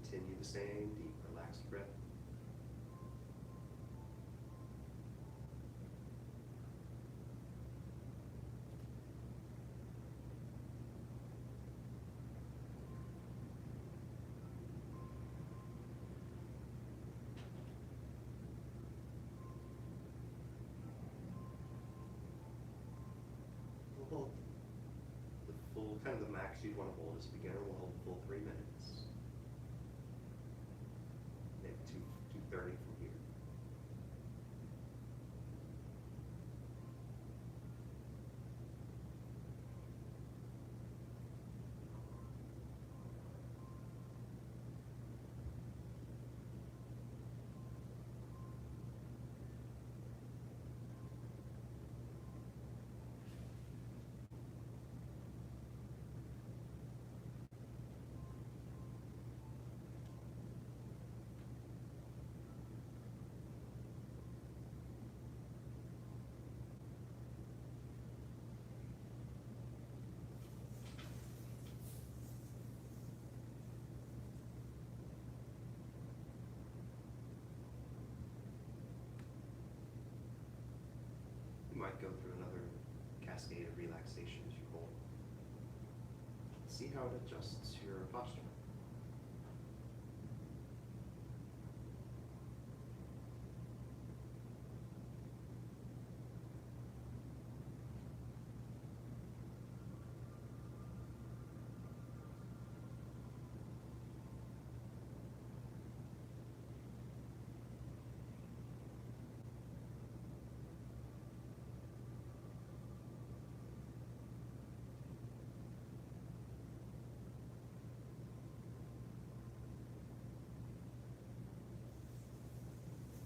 Continue the same deep, relaxed breath. We'll hold the full, kind of the max you'd want to hold as a beginner. We'll hold the full 3 minutes. Maybe 2:30 from here. You might go through another cascade of relaxation as you hold. See how it adjusts your posture.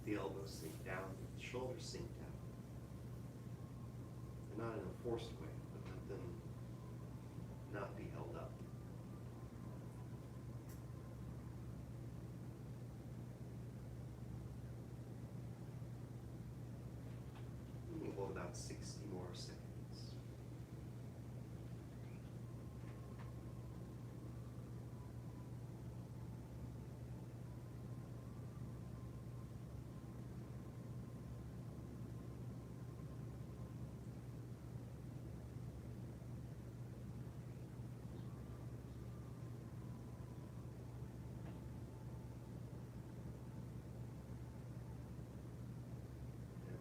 The elbows sink down, the shoulders sink down. And not in a forced way, but let them not be held up. We'll hold about 60 more seconds.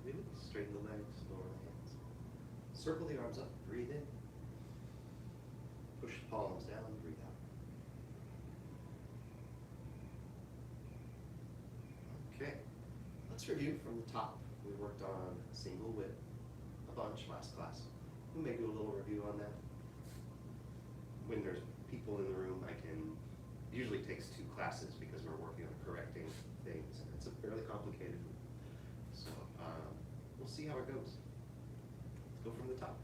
Release, straighten the legs, lower the hands. Circle the arms up, breathe in. Push the palms down, breathe out. Okay, let's review from the top. We worked on single whip a bunch last class. We may do a little review on that. When there's people in the room, usually takes 2 classes because we're working on correcting things, and it's a fairly complicated move. So we'll see how it goes. Let's go from the top.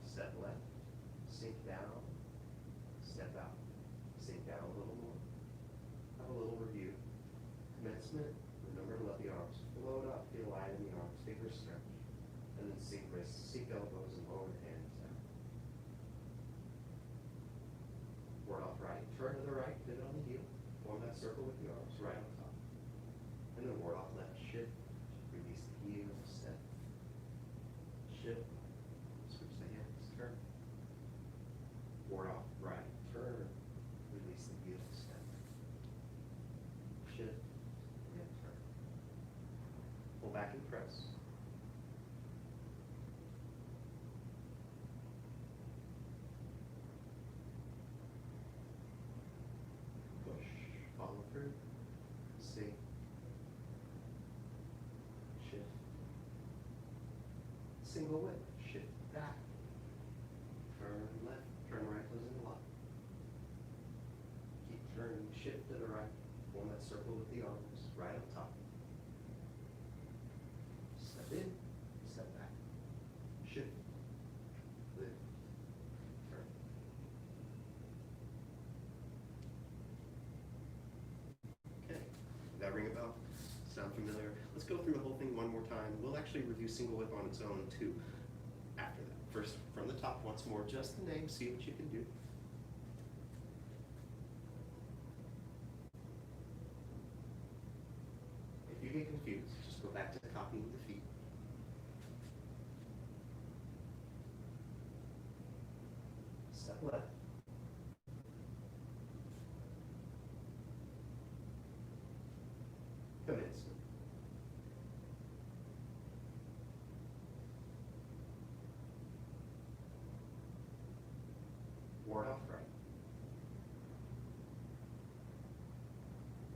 Step left, sink down, step out, sink down a little more. Have a little review. Commencement, remember to let the arms float up, feel light in the arms, fingers stretch, and then sink wrists, sink elbows, and lower the hands down. Ward off right, turn to the right, pivot on the heel, form that circle with the arms right on top. And then ward off left, shift, release the heel, step, shift, switch the hands, turn. Ward off right, turn, release the heel, step, shift, and back and press. Push, follow through, see, shift, single whip, shift back, turn left, turn right, goes into lock. Keep turning, shift to the right, form that circle with the arms, right up top. Step in, step back, shift, lift, turn. Okay, did that ring a bell? Sound familiar? Let's go through the whole thing one more time. We'll actually review single whip on its own too after that. First, from the top once more, just the name, see what you can do. If you get confused, just go back to copying the feet. Step left. Commence. Ward off right.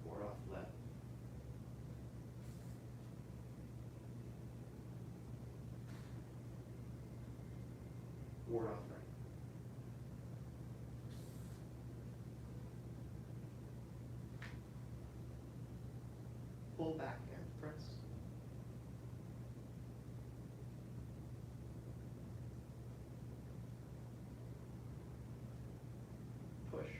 Ward off left. Ward off right. Pull back and press. Push.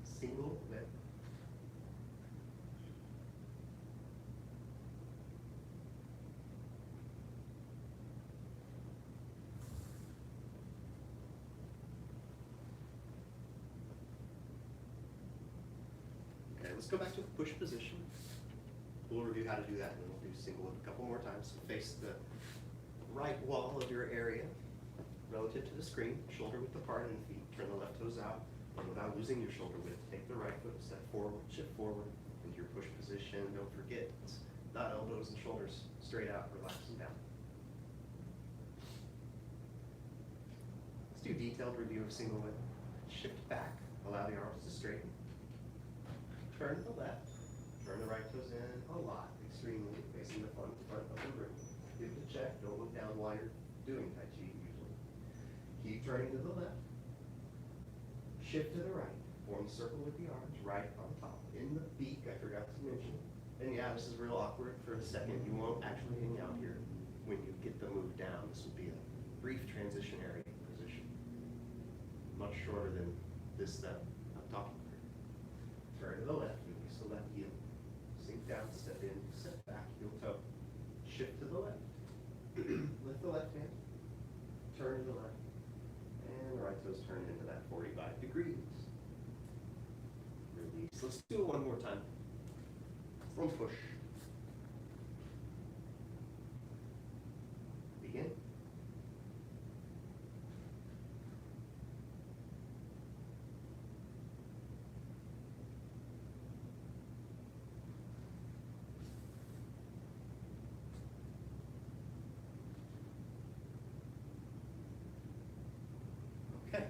Single whip. Okay, let's go back to the push position. We'll review how to do that, and then we'll do single whip a couple more times. So face the right wall of your area relative to the screen, shoulder width apart in the feet. Turn the left toes out, and without losing your shoulder width, take the right foot, step forward, shift forward into your push position. Don't forget, it's not elbows and shoulders straight out, relax them down. Let's do detailed review of single whip. Shift back, allow the arms to straighten. Turn to the left, turn the right toes in a lot, extremely, facing the front of the room. Give it a check, don't look down while you're doing Tai Chi usually. Keep turning to the left. Shift to the right, form a circle with the arms, right on top. In the beak, I forgot to mention. And yeah, this is real awkward for a second. You won't actually hang out here when you get the move down. This will be a brief transitionary position. Much shorter than this that I'm talking about. Turn to the left, release the left heel. Sink down, step in, step back, heel toe. Shift to the left. Lift the left hand. Turn to the left. And the right toes turn into that 45 degrees. Release. Let's do it one more time. From push. Begin. Okay.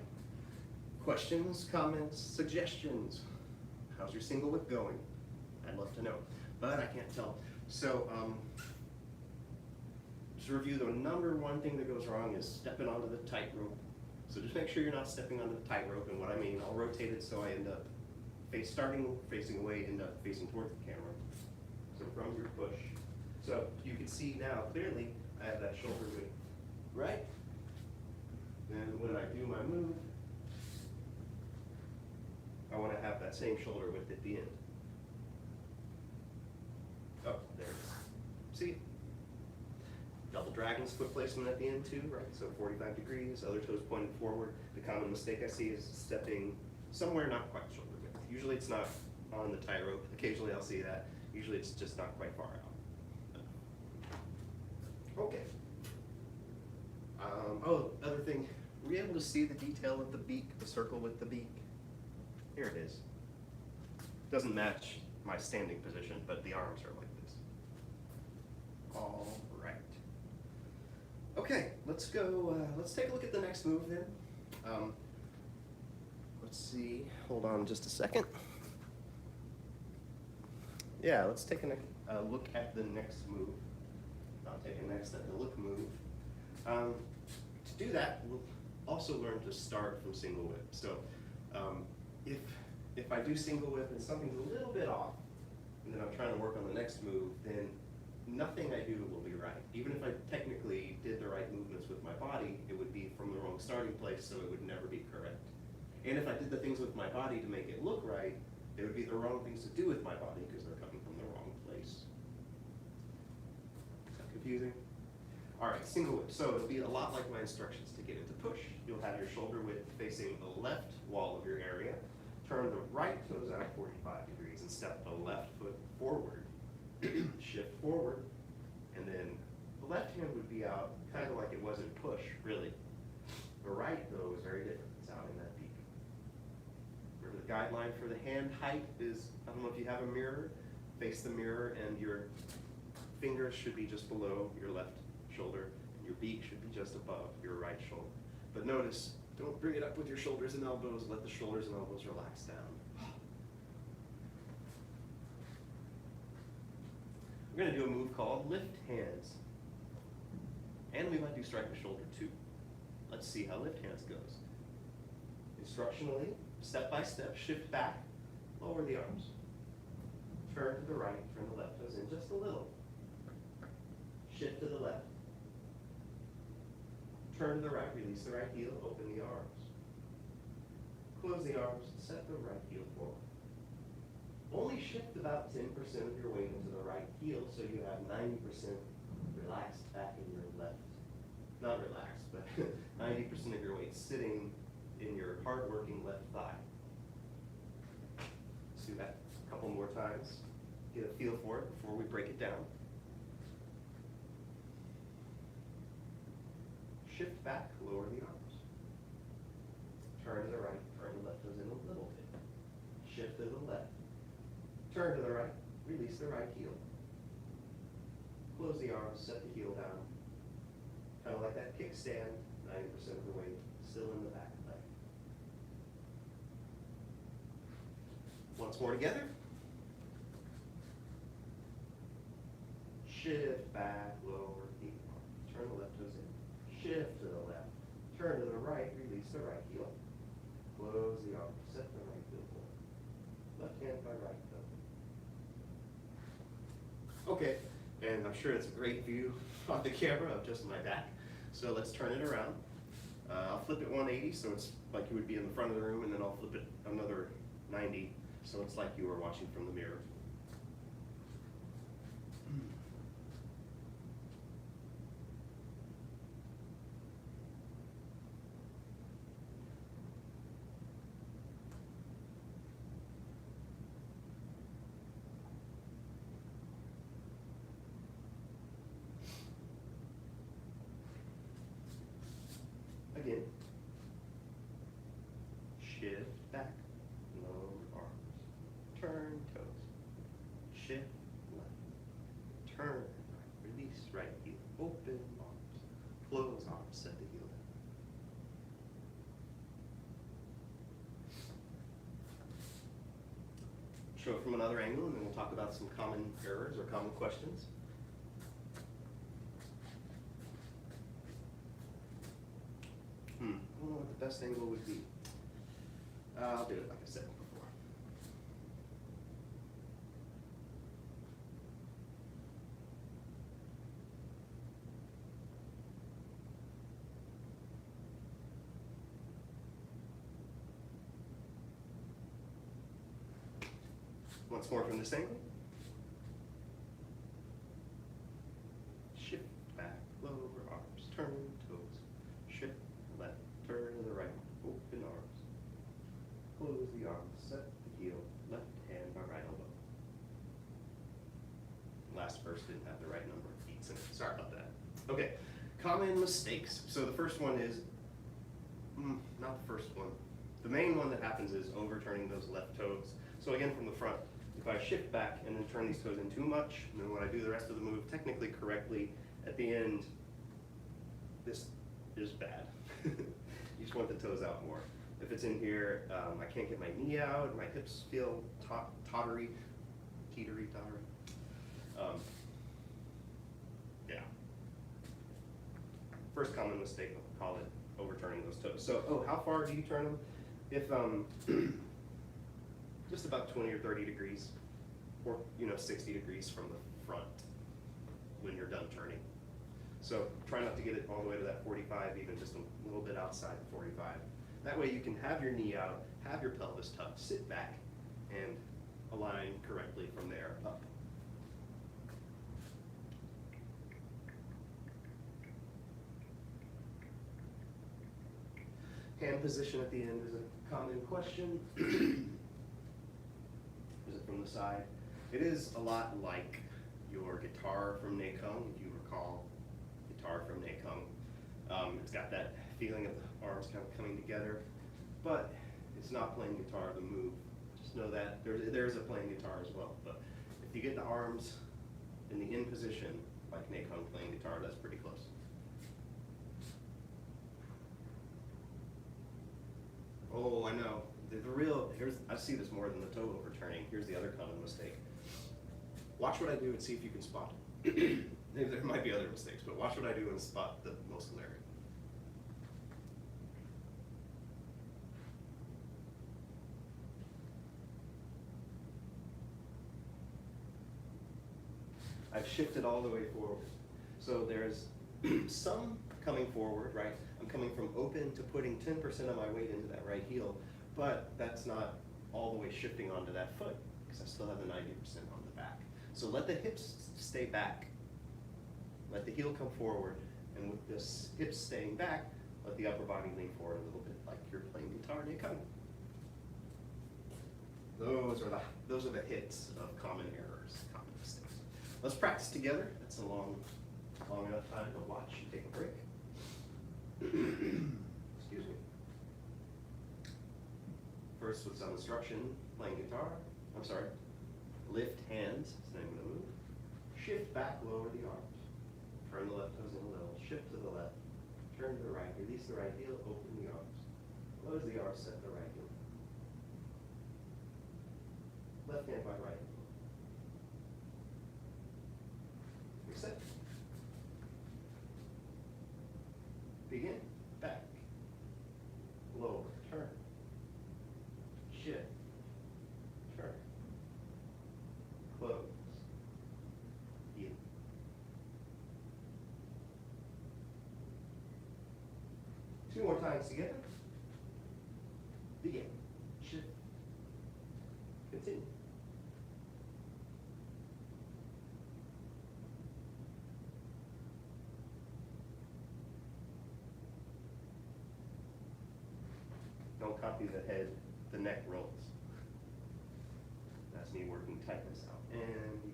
Questions, comments, suggestions? How's your single whip going? I'd love to know, but I can't tell. So, just to review, the number one thing that goes wrong is stepping onto the tightrope. So just make sure you're not stepping onto the tightrope, and what I mean, I'll rotate it so I end up starting facing away, end up facing towards the camera. So from your push. So you can see now clearly I have that shoulder width, right? Then when I do my move, I want to have that same shoulder width at the end. Oh, there it is. See? Double dragon's foot placement at the end too, right? So 45 degrees, other toes pointed forward. The common mistake I see is stepping somewhere not quite shoulder width. Usually it's not on the tightrope. Occasionally I'll see that. Usually it's just not quite far out. Okay. Oh, other thing, were you able to see the detail of the beak, the circle with the beak? Here it is. Doesn't match my standing position, but the arms are like this. All right. Okay, let's go, let's take a look at the next move then. Let's see, hold on just a second. Yeah, let's take a look at the next move. Not take a next, a look move. To do that, we'll also learn to start from single whip. So if I do single whip and something's a little bit off, and then I'm trying to work on the next move, then nothing I do will be right. Even if I technically did the right movements with my body, it would be from the wrong starting place, so it would never be correct. And if I did the things with my body to make it look right, it would be the wrong things to do with my body because they're coming from the wrong place. Is that confusing? All right, single whip. So it'll be a lot like my instructions to get into push. You'll have your shoulder width facing the left wall of your area. Turn the right toes out 45 degrees and step the left foot forward. Shift forward, and then the left hand would be out kind of like it was in push, really. The right, though, is very different. It's out in that peak. Remember the guideline for the hand height is, I don't know if you have a mirror, face the mirror, and your fingers should be just below your left shoulder, and your beak should be just above your right shoulder. But notice, don't bring it up with your shoulders and elbows. Let the shoulders and elbows relax down. We're going to do a move called lift hands. And we might do strike the shoulder too. Let's see how lift hands goes. Instructionally, step by step, shift back, lower the arms. Turn to the right, turn the left toes in just a little. Shift to the left. Turn to the right, release the right heel, open the arms. Close the arms, set the right heel forward. Only shift about 10% of your weight into the right heel so you have 90% relaxed back in your left. Not relaxed, but 90% of your weight sitting in your hard-working left thigh. Let's do that a couple more times. Get a feel for it before we break it down. Shift back, lower the arms. Turn to the right, turn the left toes in a little bit. Shift to the left. Turn to the right, release the right heel. Close the arms, set the heel down. Kind of like that kickstand, 90% of the weight still in the back leg. Once more together. Shift back, lower the arms. Turn the left toes in. Shift to the left. Turn to the right, release the right heel. Close the arms, set the right heel forward. Left hand by right toe. Okay, and I'm sure it's a great view on the camera of just my back. So let's turn it around. I'll flip it 180, so it's like you would be in the front of the room, and then I'll flip it another 90, so it's like you were watching from the mirror. Again, shift back, lower arms, turn toes, shift left, turn right, release right heel, open arms, close arms, set the heel down. Show it from another angle, and then we'll talk about some common errors or common questions. I don't know what the best angle would be. I'll do it like I said before. Once more from this angle. Shift back, lower arms, turn toes, shift left, turn to the right, open arms, close the arms, set the heel, left hand by right elbow. Last verse didn't have the right number of beats in it, sorry about that. Okay, common mistakes. So the first one is, not the first one, The main one that happens is overturning those left toes. So again, from the front, if I shift back and then turn these toes in too much, and then when I do the rest of the move technically correctly, at the end, this is bad. You just want the toes out more. If it's in here, I can't get my knee out, my hips feel teetery. Yeah. First common mistake, I'll call it overturning those toes. So, oh, how far do you turn them? If just about 20 or 30 degrees, or 60 degrees from the front when you're done turning. So try not to get it all the way to that 45, even just a little bit outside the 45. That way you can have your knee out, have your pelvis tucked, sit back, and align correctly from there up. Hand position at the end is a common question. Is it from the side? It is a lot like your guitar from Nakung, if you recall, guitar from Nakung. It's got that feeling of the arms kind of coming together, but it's not playing guitar, the move. Just know that there's a playing guitar as well, but if you get the arms in the in position, like Nakung playing guitar, that's pretty close. Oh, I know. I see this more than the toe overturning. Here's the other common mistake. Watch what I do and see if you can spot it. There might be other mistakes, but watch what I do and spot the most glaring. I've shifted all the way forward. So there's some coming forward, right? I'm coming from open to putting 10% of my weight into that right heel, but that's not all the way shifting onto that foot, because I still have the 90% on the back. So let the hips stay back. Let the heel come forward, and with this hips staying back, let the upper body lean forward a little bit, like you're playing guitar Nakung. Those are the hits of common errors, common mistakes. Let's practice together. That's a long enough time to watch and take a break. Excuse me. First, with some instruction, playing guitar. Lift hands, is the name of the move. Shift back, lower the arms. Turn the left toes in a little, shift to the left. Turn to the right, release the right heel, open the arms. Close the arms, set the right heel. Left hand by right. Reset. Begin. Back. Lower. Turn. Shift. Turn. Close. Heel. Two more times together. Begin. Shift. Continue. Don't copy the head, the neck rolls. That's me working tightness out. And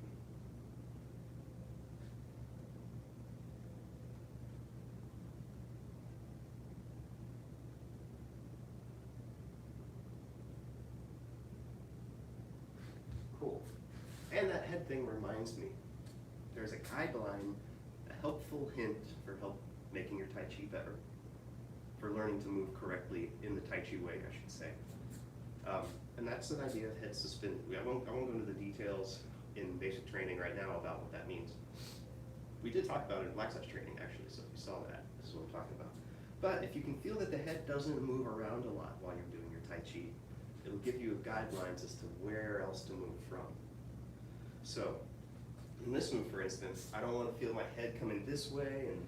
cool. And that head thing reminds me, there's a guideline, a helpful hint for making your Tai Chi better, for learning to move correctly in the Tai Chi way, I should say. And that's an idea of head suspended. I won't go into the details in basic training right now about what that means. We did talk about it in black size training, actually, so if you saw that, this is what I'm talking about. But if you can feel that the head doesn't move around a lot while you're doing your Tai Chi, it'll give you guidelines as to where else to move from. So, in this move, for instance, I don't want to feel my head coming this way and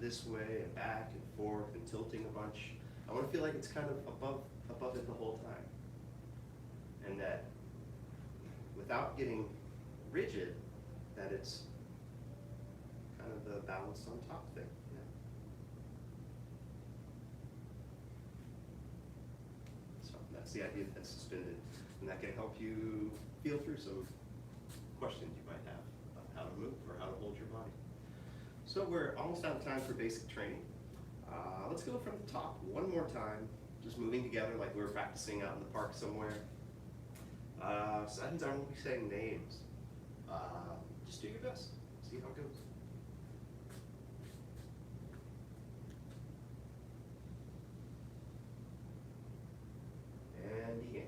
back and forth and tilting a bunch. I want to feel like it's kind of above it the whole time. And that without getting rigid, that it's kind of the balance on top thing. Yeah. So that's the idea that's suspended. And that can help you feel through some questions you might have about how to move or how to hold your body. So we're almost out of time for basic training. Let's go from the top one more time. just moving together like we were practicing out in the park somewhere. So that means I won't be saying names. Just do your best. See how it goes. And begin.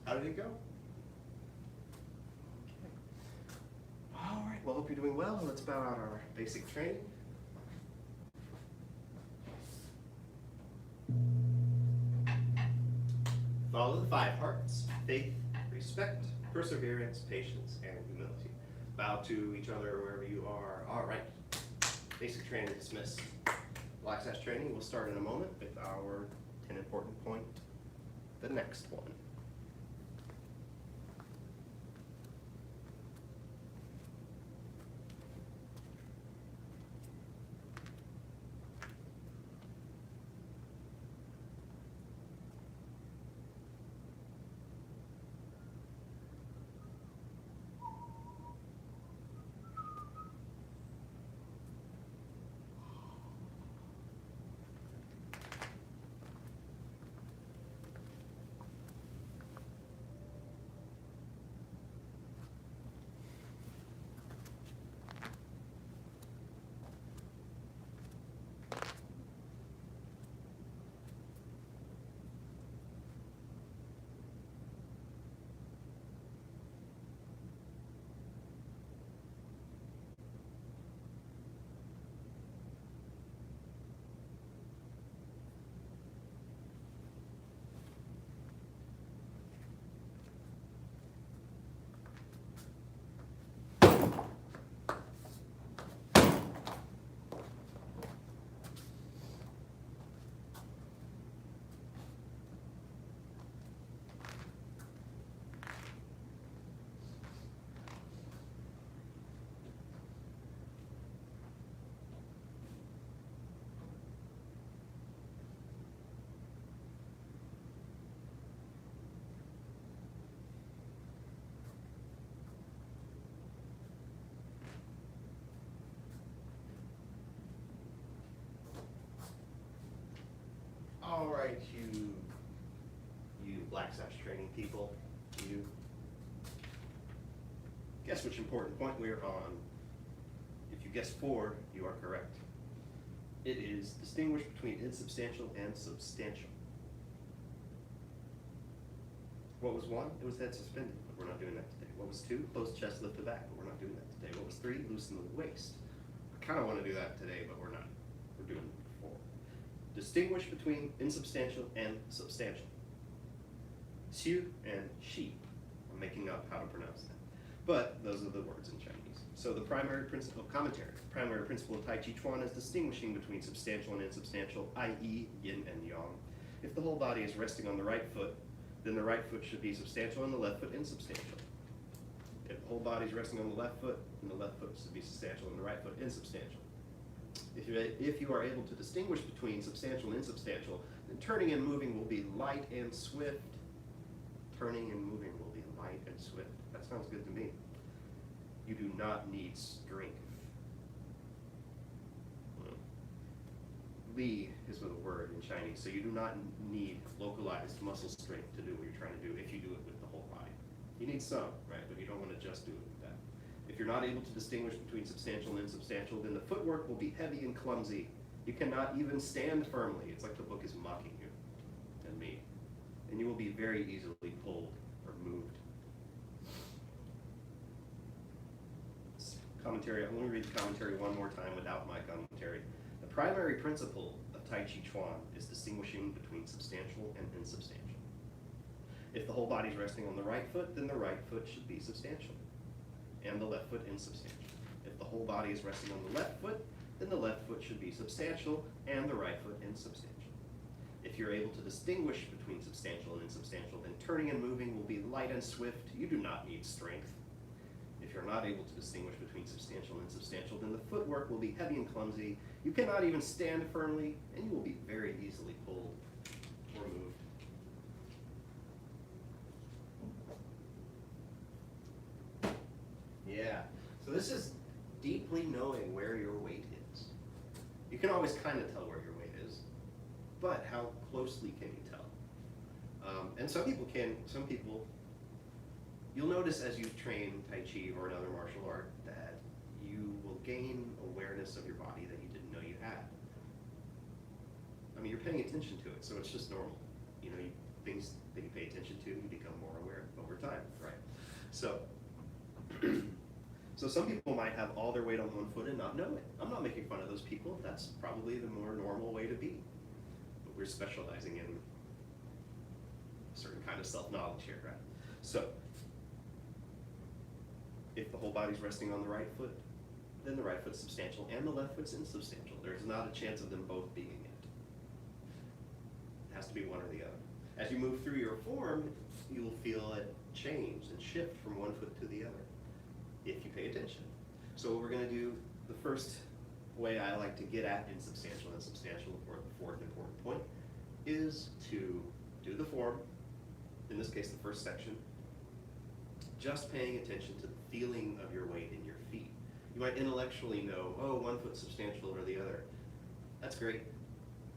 How did it go? Okay. All right, well, hope you're doing well. Let's bow out our basic training. Follow the 5 hearts: faith, respect, perseverance, patience, and humility. Bow to each other wherever you are. All right. Basic training dismissed. Black Sash training will start in a moment with our 10 important point, the next one. All right, you Black Sash training people, you. Guess which important point we're on. If you guess 4, you are correct. It is distinguish between insubstantial and substantial. What was 1? It was head suspended, but we're not doing that today. What was 2? Close chest, lift the back, but we're not doing that today. What was 3? Loosen the waist. I kind of want to do that today, but we're not. We're doing 4. Distinguish between insubstantial and substantial. Xiu and Shi. I'm making up how to pronounce that. But those are the words in Chinese. So the primary principle of commentary, the primary principle of Tai Chi Chuan is distinguishing between substantial and insubstantial, i.e. yin and yang. If the whole body is resting on the right foot, then the right foot should be substantial and the left foot insubstantial. If the whole body is resting on the left foot, then the left foot should be substantial and the right foot insubstantial. If you are able to distinguish between substantial and insubstantial, And turning and moving will be light and swift. Turning and moving will be light and swift. That sounds good to me. You do not need strength. Li is with a word in Chinese, so you do not need localized muscle strength to do what you're trying to do if you do it with the whole body. You need some, right, but you don't want to just do it with that. If you're not able to distinguish between substantial and insubstantial, then the footwork will be heavy and clumsy. You cannot even stand firmly. It's like the book is mocking you and me. And you will be very easily pulled or moved. Commentary, I'm going to read the commentary one more time without my commentary. The primary principle of Tai Chi Chuan is distinguishing between substantial and insubstantial. If the whole body is resting on the right foot, then the right foot should be substantial, and the left foot insubstantial. If the whole body is resting on the left foot, then the left foot should be substantial, and the right foot insubstantial. If you're able to distinguish between substantial and insubstantial, then turning and moving will be light and swift. You do not need strength. If you're not able to distinguish between substantial and insubstantial, then the footwork will be heavy and clumsy. You cannot even stand firmly, and you will be very easily pulled or moved. Yeah, so this is deeply knowing where your weight is. You can always kind of tell where your weight is, but how closely can you tell? And some people, you'll notice as you train Tai Chi or another martial art that you will gain awareness of your body that you didn't know you had. I mean, you're paying attention to it, so it's just normal. You know, things that you pay attention to, you become more aware over time, right? So, so some people might have all their weight on one foot and not know it. I'm not making fun of those people. That's probably the more normal way to be. But we're specializing in a certain kind of self-knowledge here, right? So, if the whole body's resting on the right foot, then the right foot's substantial and the left foot's insubstantial. There's not a chance of them both being it. It has to be one or the other. As you move through your form, you'll feel it change and shift from one foot to the other, if you pay attention. So what we're going to do, the first way I like to get at insubstantial and substantial, or the fourth important point, is to do the form, in this case the first section, just paying attention to the feeling of your weight in your feet. You might intellectually know, oh, one foot's substantial or the other. That's great.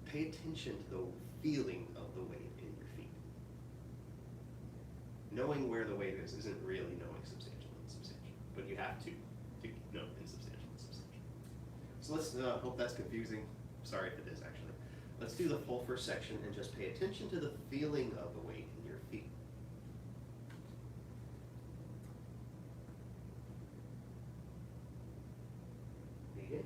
Pay attention to the feeling of the weight in your feet. Knowing where the weight is isn't really knowing substantial and insubstantial, but you have to know insubstantial and substantial. So let's, hope that's confusing. Sorry if it is actually. Let's do the full first section and just pay attention to the feeling of the weight in your feet. Begin.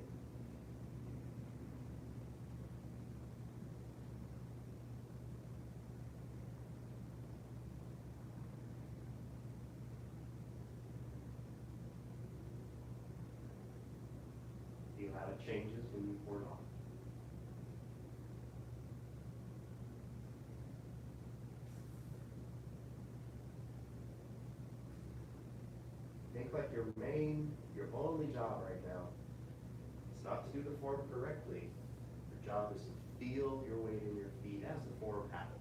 Feel how it changes when you pour it off. Think like your only job right now is not to do the form correctly. Your job is to feel your weight in your feet as the form happens.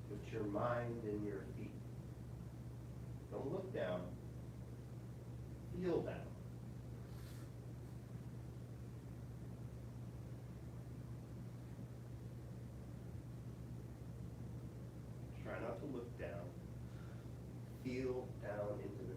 Put your mind in your feet. Don't look down. Feel down. Try not to look down. Feel down into the feet.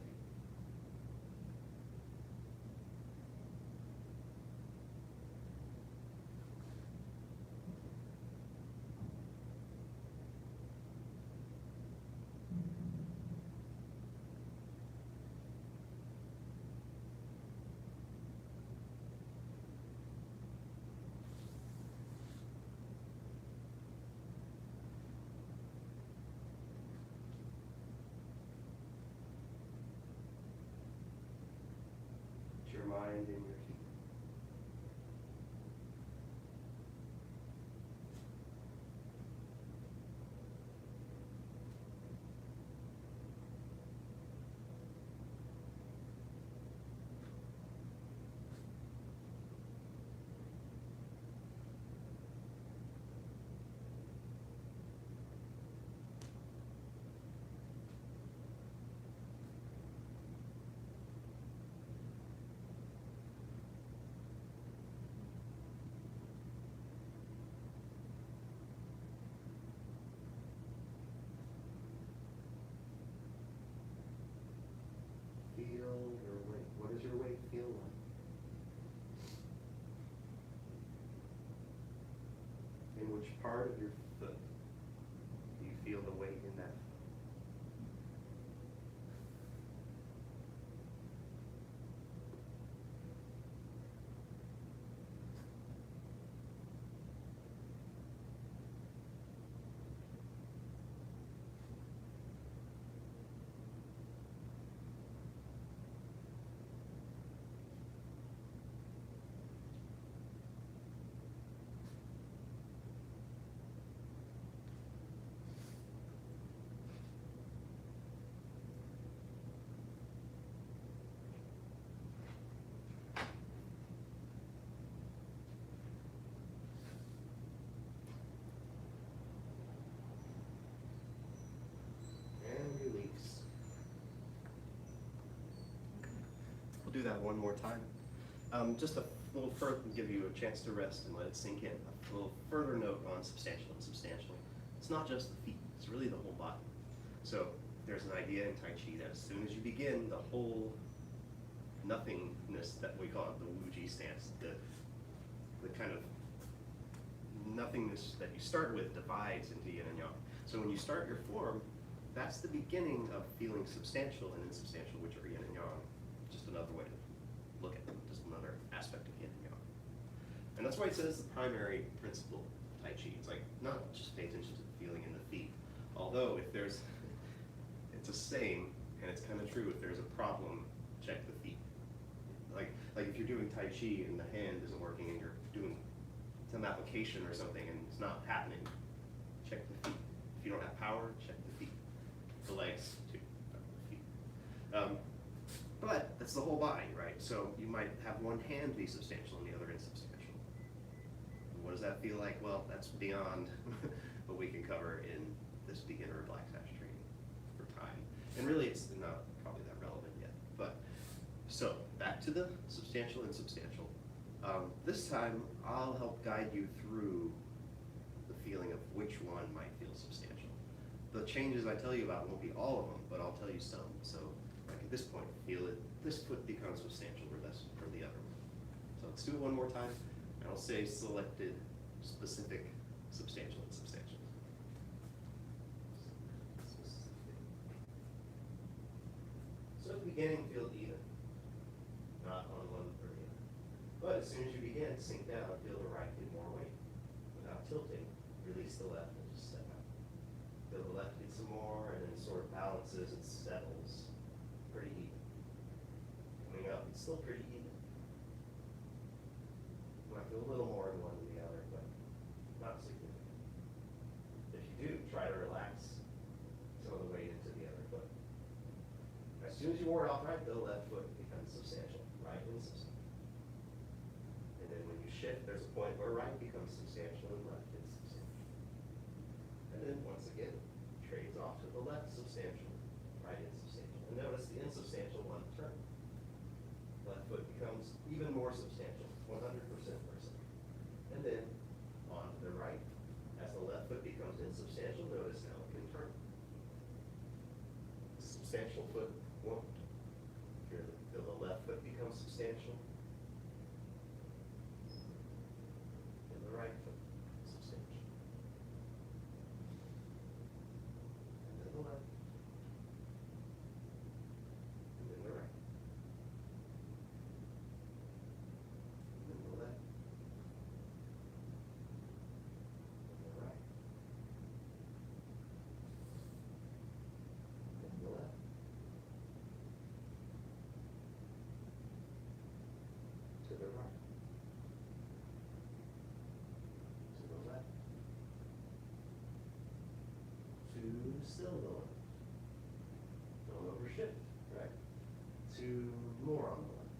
Put your mind in your feet. part of your foot? Do you feel the weight in that? And release. We'll do that one more time. Just a little further, give you a chance to rest and let it sink in. A little further note on substantial and substantial. It's not just the feet, it's really the whole body. So there's an idea in Tai Chi that as soon as you begin, the whole nothingness that we call it, the Wuji stance, the kind of nothingness that you start with divides into yin and yang. So when you start your form, that's the beginning of feeling substantial and insubstantial, which are yin and yang. Just another way to look at them, just another aspect of yin and yang. And that's why it says the primary principle of Tai Chi. It's like, not just pay attention to the feeling in the feet. Although if there's, it's a saying, and it's kind of true, if there's a problem, check the feet. Like if you're doing Tai Chi and the hand isn't working and you're doing some application or something and it's not happening, check the feet. If you don't have power, check the feet. The legs too, not the feet. But that's the whole body, right? So you might have one hand be substantial and the other insubstantial. What does that feel like? Well, that's beyond what we can cover in this beginner black sash training for time. And really it's not probably that relevant yet. But so back to the substantial and substantial. This time I'll help guide you through the feeling of which one might feel substantial. The changes I tell you about won't be all of them, but I'll tell you some. So like at this point, feel it, this foot becomes substantial or less from the other one. So let's do it one more time, and I'll say selected, specific, substantial, and substantial. So at the beginning, feel even, not on one or the other. But as soon as you begin, sink down, feel the right get more weight. Without tilting, release the left and just step out. Feel the left get some more, and then sort of balances and settles pretty even. Coming up, it's still pretty even. You might feel a little more in one than the other, but not significant. If you do, try to relax some of the weight into the other foot. As soon as you wore it off right, the left foot becomes substantial, right insubstantial. And then when you shift, there's a point where right becomes substantial and left insubstantial. And then once again, trades off to the left substantial, right insubstantial. And notice the insubstantial one turn. Left foot becomes even more substantial, 100% per second. And then on to the right, as the left foot becomes insubstantial, notice now it can turn. Substantial foot won't. Feel the left foot becomes substantial. And the right foot substantial. And then the left. And then the right. And then the left. And the right. And the left. To the right. To the left. To still the left. Don't overshift, right? To more on the left.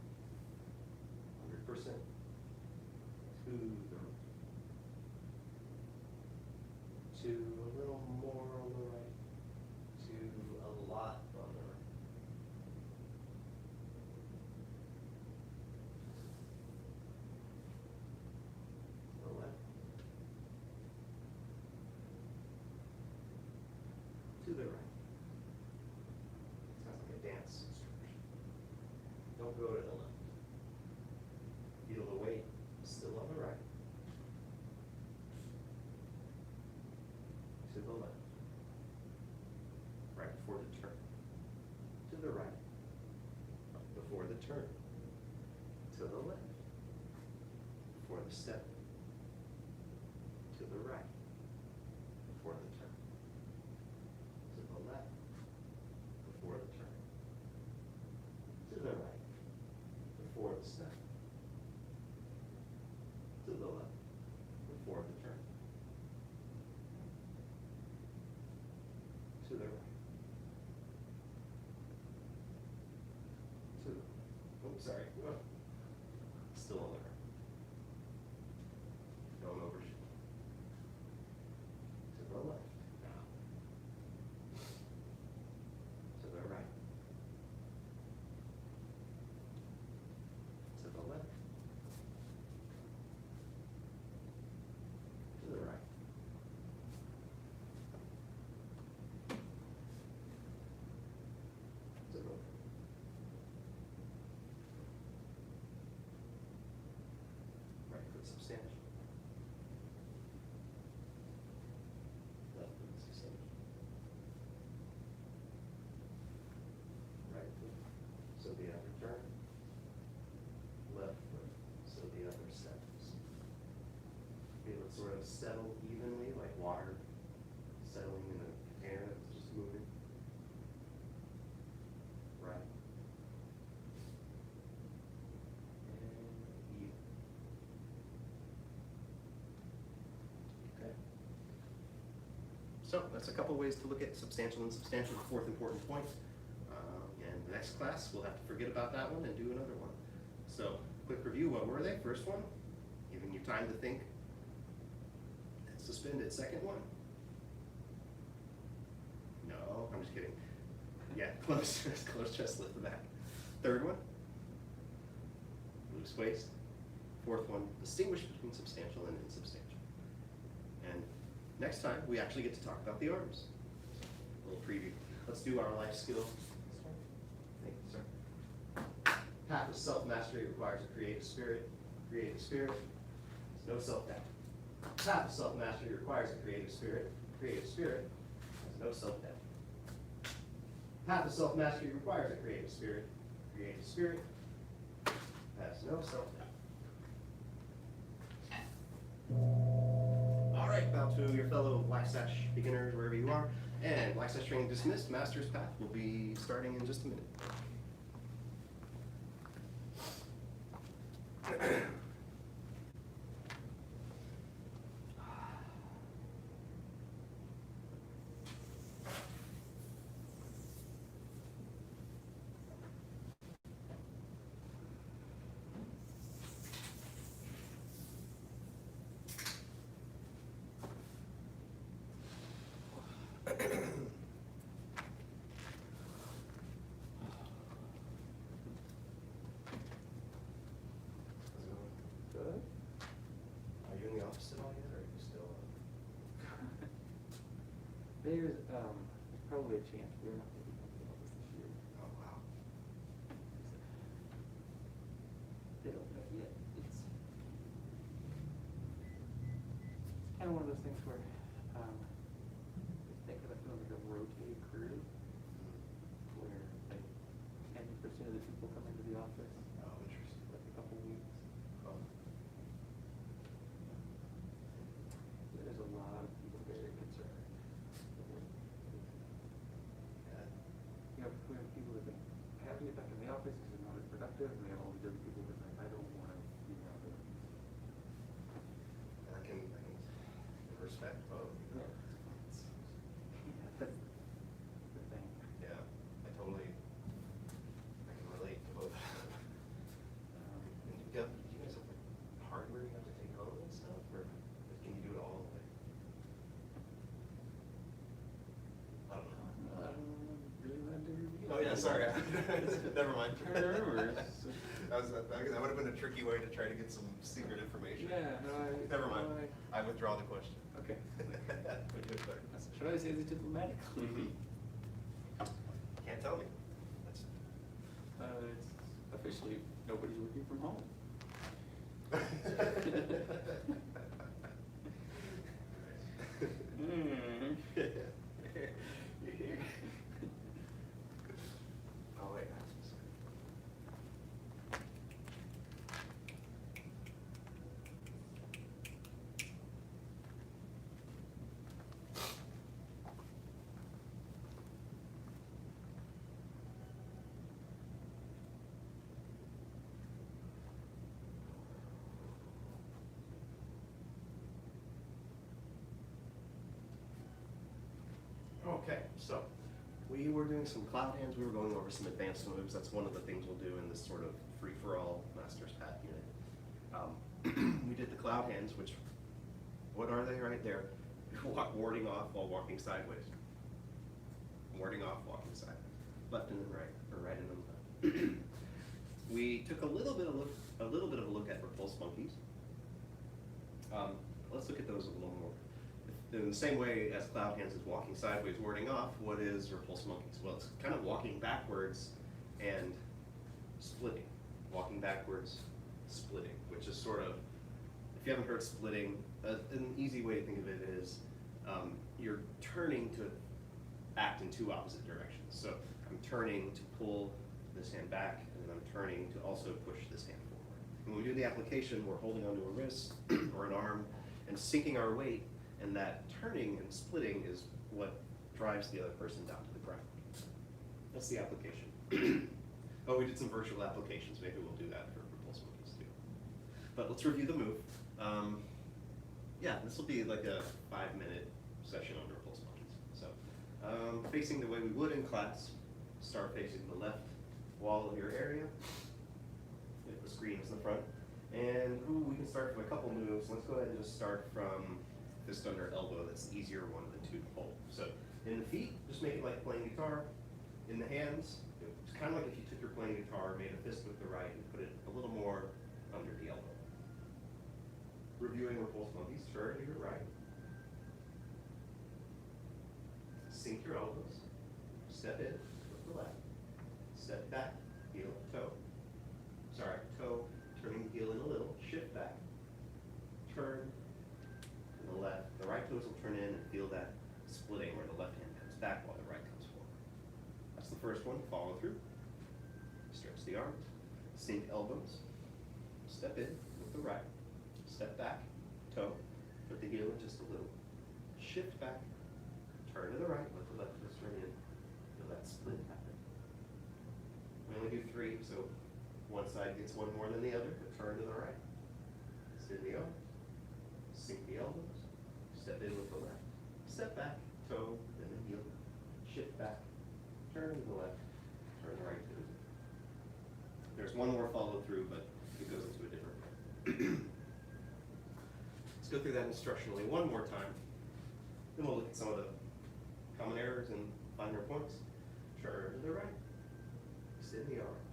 100%. To the right. To a little more on the right. To a lot on the right. The left. To the right. Sounds like a dance instruction. Don't go to the left. Feel the weight still on the right. before the turn. To the right. Before the turn. To the left. Before the step. To the right. Before the turn. To the left. Before the turn. To the right. Before the step. To the left. Before the turn. To the right. To the, oh, sorry. Still on the right. Don't overshoot. To the left now. To the right. To the left. To the right. To the left. Right foot substantial. Left foot substantial. Right foot, so the other turn. Left foot, so the other steps. Feel it sort of settle evenly, like water settling in a container that's just moving. Right. And even. Okay. So that's a couple ways to look at substantial and insubstantial, the fourth important point. And the next class, we'll have to forget about that one and do another one. So, quick review, what were they? First one, giving you time to think. And suspended. Second one. No, I'm just kidding. Yeah, close chest, lift the back. Third one, loose waist. Fourth one, distinguish between substantial and insubstantial. And next time, we actually get to talk about the arms. A little preview. Let's do our life skill. Thank you, sir. Path of self-mastery requires a creative spirit. Creative spirit is no self-doubt. Path of self-mastery requires a creative spirit. Creative spirit has no self-doubt. Path of self-mastery requires a creative spirit. Creative spirit has no self-doubt. All right, bow to your fellow Black Sash beginners wherever you are. And Black Sash training dismissed. Master's Path will be starting in just a minute. Good. Are you in the office at all yet, or are you still? There's probably a chance we're not going to be coming to the office this year. Oh, wow. They don't know yet. It's kind of one of those things where think of it like a rotating crew, where like 90% of the people come into the office Oh, interesting. like a couple weeks. Oh. There's a lot of people very concerned. Yeah. You know, we have people that have been happy to get back in the office because they're not as productive, and we have all these other people that are like, I don't want to be around them. And I can respect both. Yeah. That's the thing. Yeah, I can relate to both. And you guys have like hardware you have to take home and stuff, or can you do it all? Like, I don't know. Really want to review. Oh yeah, sorry. Never mind. Rumors. That would have been a tricky way to try to get some secret information. Yeah, no, Never mind. I withdraw the question. Okay. Would do it better. Should I say this diplomatically? Can't tell me. That's It's officially nobody's working from home. Okay, so we were doing some cloud hands. We were going over some advanced moves. That's one of the things we'll do in this sort of free-for-all master's path unit. We did the cloud hands, which, what are they right there? Warding off while walking sideways. Warding off, walking sideways. Left and then right, or right and then left. We took a little bit of a look at repulse monkeys. Let's look at those a little more. In the same way as cloud hands is walking sideways, warding off, what is repulse monkeys? Well, it's kind of walking backwards and splitting. Walking backwards, splitting, which is sort of, if you haven't heard splitting, an easy way to think of it is you're turning to act in two opposite directions. So I'm turning to pull this hand back, and then I'm turning to also push this hand forward. When we do the application, we're holding onto a wrist or an arm and sinking our weight, and that turning and splitting is what drives the other person down to the ground. That's the application. Oh, we did some virtual applications. Maybe we'll do that for repulse monkeys too. But let's review the move. Yeah, this will be like a 5-minute session on repulse monkeys. So, facing the way we would in class, start facing the left wall of your area. If the screen is in the front. And we can start from a couple moves. Let's go ahead and just start from fist under elbow. That's the easier one of the two to hold. So in the feet, just make it like playing guitar. In the hands, it's kind of like if you took your playing guitar, made a fist with the right, and put it a little more under the elbow. Reviewing repulse monkeys, turn to your right. Sink your elbows. Step in with the left. Step back, heel, toe. Sorry, toe, turning the heel in a little. Shift back. Turn to the left. The right toes will turn in and feel that splitting where the left hand comes back while the right comes forward. That's the first one. Follow through. Stretch the arms. Sink elbows. Step in with the right. Step back. Toe. Put the heel in just a little. Shift back. Turn to the right. Let the left toes turn in. Feel that split happen. We only do 3, so one side gets one more than the other, but turn to the right. Extend the arms. Sink the elbows. Step in with the left. Step back, toe, then the heel. Shift back. Turn to the left. Turn the right toes in. There's one more follow through, but it goes into a different way. Let's go through that instructionally one more time. Then we'll look at some of the common errors and finer points. Turn to the right. Extend the arms.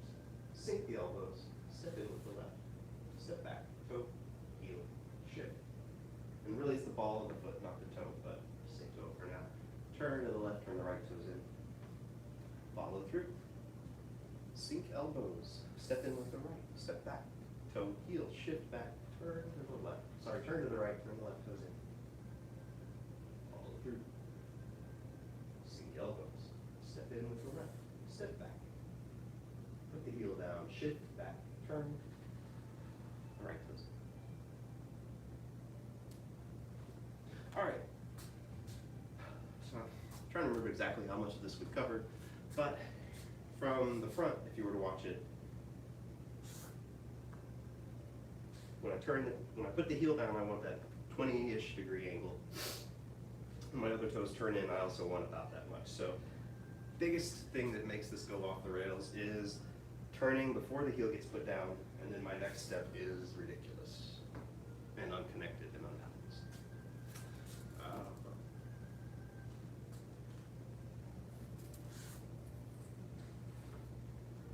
Sink the elbows. Step in with the left. Step back. Toe. Heel. Shift. And really it's the ball of the foot, not the toe, but say toe for now. Turn to the left, turn the right toes in. Follow through. Sink elbows. Step in with the right. Step back. Toe. Heel. Shift back. Turn to the left. Sorry, turn to the right, turn the left toes in. Follow through. Sink elbows. Step in with the left. Step back. Put the heel down, shift back, turn, the right toes. All right. So I'm trying to remember exactly how much of this we've covered, but from the front, if you were to watch it, when I put the heel down, I want that 20-ish degree angle. And my other toes turn in, I also want about that much. So biggest thing that makes this go off the rails is turning before the heel gets put down, and then my next step is ridiculous and unconnected and unbalanced.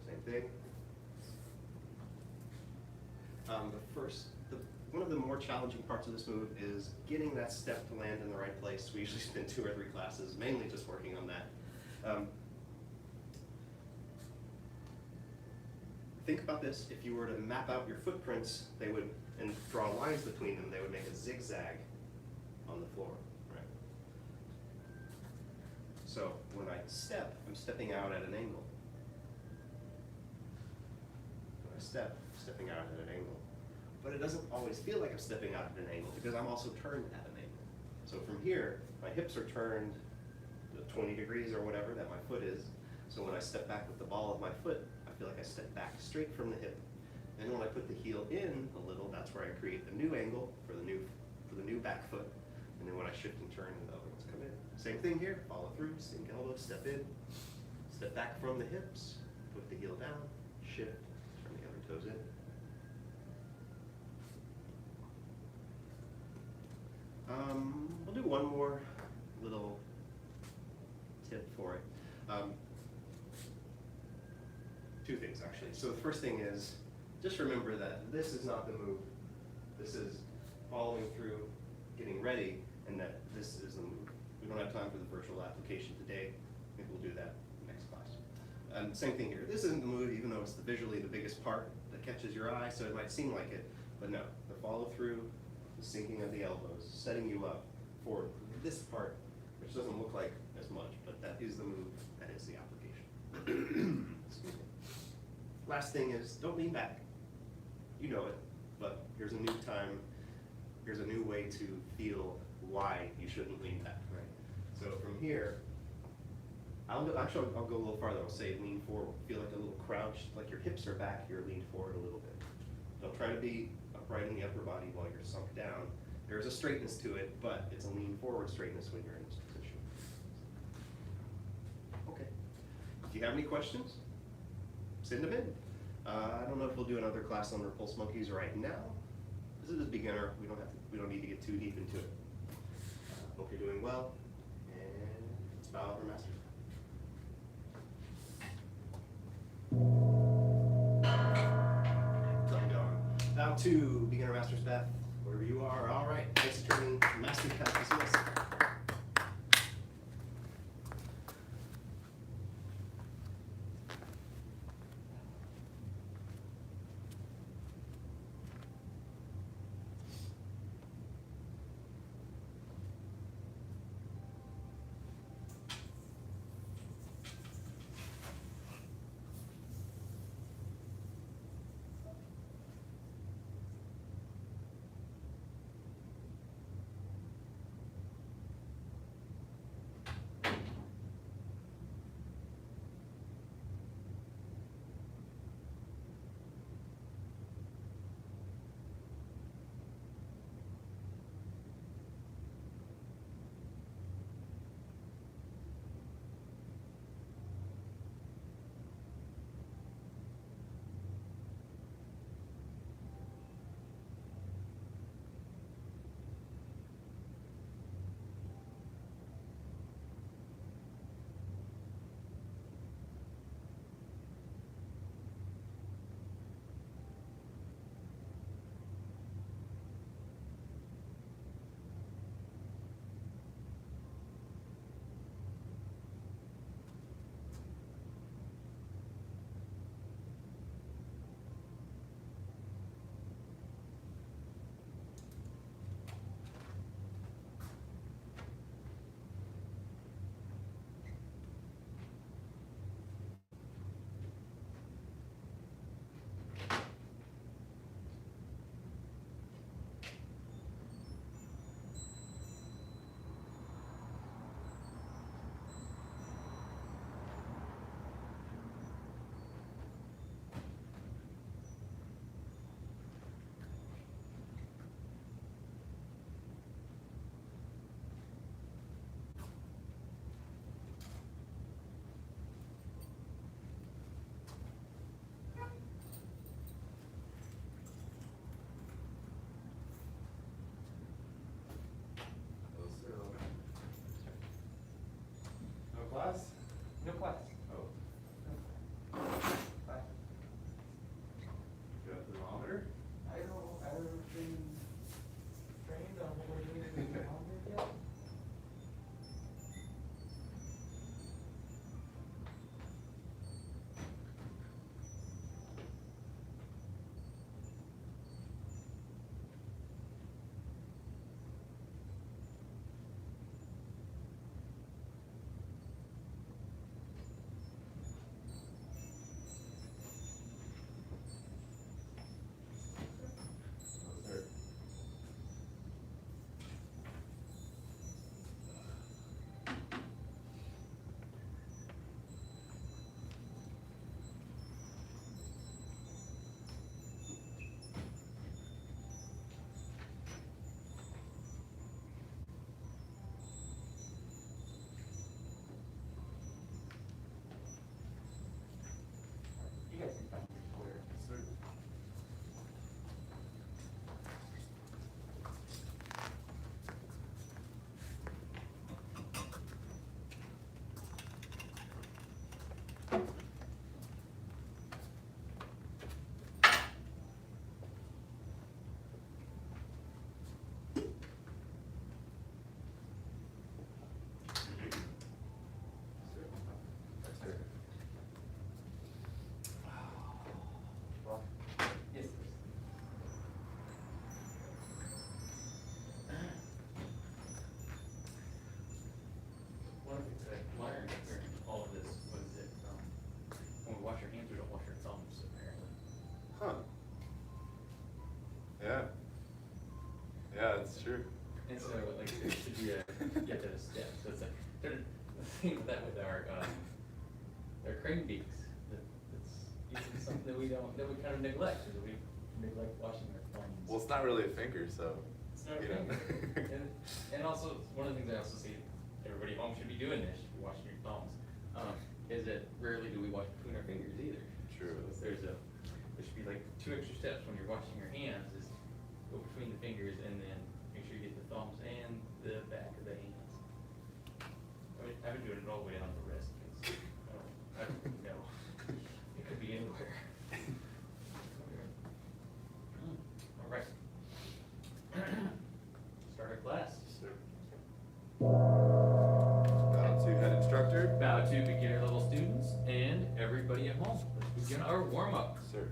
Same thing. One of the more challenging parts of this move is getting that step to land in the right place. We usually spend 2 or 3 classes mainly just working on that. Think about this. If you were to map out your footprints, and draw lines between them, they would make a zigzag on the floor, right? So when I step, I'm stepping out at an angle. When I step, I'm stepping out at an angle. But it doesn't always feel like I'm stepping out at an angle because I'm also turned at an angle. So from here, my hips are turned 20 degrees or whatever that my foot is. So when I step back with the ball of my foot, I feel like I step back straight from the hip. And when I put the heel in a little, that's where I create the new angle for the new back foot. And then when I shift and turn, the other ones come in. Same thing here, follow through, sink elbow, step in, step back from the hips, put the heel down, shift, turn the other toes in. We'll do one more little tip for it. Two things actually. So the first thing is, just remember that this is not the move. This is following through, getting ready, and that this is the move. We don't have time for the virtual application today. Maybe we'll do that next class. Same thing here. This isn't the move, even though it's visually the biggest part that catches your eye, so it might seem like it, but no. The follow through, the sinking of the elbows, setting you up for this part, which doesn't look like as much, but that is the move, that is the application. Excuse me. Last thing is, don't lean back. You know it, but here's a new time, here's a new way to feel why you shouldn't lean back, right? So from here, I'll go a little farther. I'll say lean forward. Feel like a little crouch, like your hips are back, you're leaned forward a little bit. Don't try to be upright in the upper body while you're sunk down. There's a straightness to it, but it's a lean forward straightness when you're in this position. Okay. If you have any questions, send them in. I don't know if we'll do another class on repulse monkeys right now. This is a beginner. We don't need to get too deep into it. Hope you're doing well, and let's bow out our masters. Come down. Bow to beginner masters Beth, wherever you are. All right. Thanks for turning master path dismissed. Class? No class. Oh. Bye. You have a thermometer? I don't, I haven't been trained on what we're doing in the thermometer yet. same with that with our crane beaks. That's usually something that we kind of neglect, is we neglect washing our thumbs. Well, it's not really a finger, so. It's not a you know. finger. And also, one of the things I also see, everybody at home should be doing this, should be washing your thumbs, is that rarely do we wash between our fingers either. True. So there should be like 2 extra steps when you're washing your hands, is go between the fingers and then make sure you get the thumbs and the back of the hands. I've been doing it all the way down the wrist, 'cause I don't really know. It could be anywhere. All right. Start our class. Bow to head instructor. Bow to beginner level students and everybody at home. Let's begin our warm up. Sir.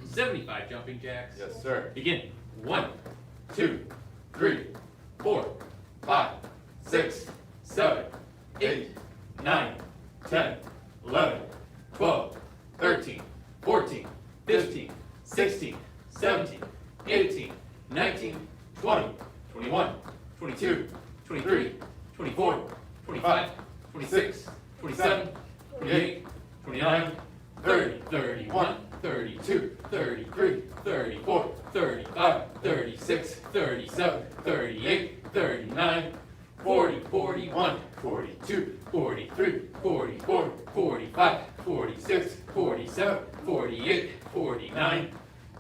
75 jumping jacks. Yes, sir. Begin. 1, 2, 3, 4, 5, 6, 7, 8, 9, 10, 11, 12, 13, 14, 15, 16, 17, 18, 19, 20, 21, 22, 23, 24, 25, 26, 27, 28, 29, 30, 31, 32, 33, 34, 35, 36, 37, 38, 39, 40, 41, 42, 43, 44, 45, 46, 47, 48, 49,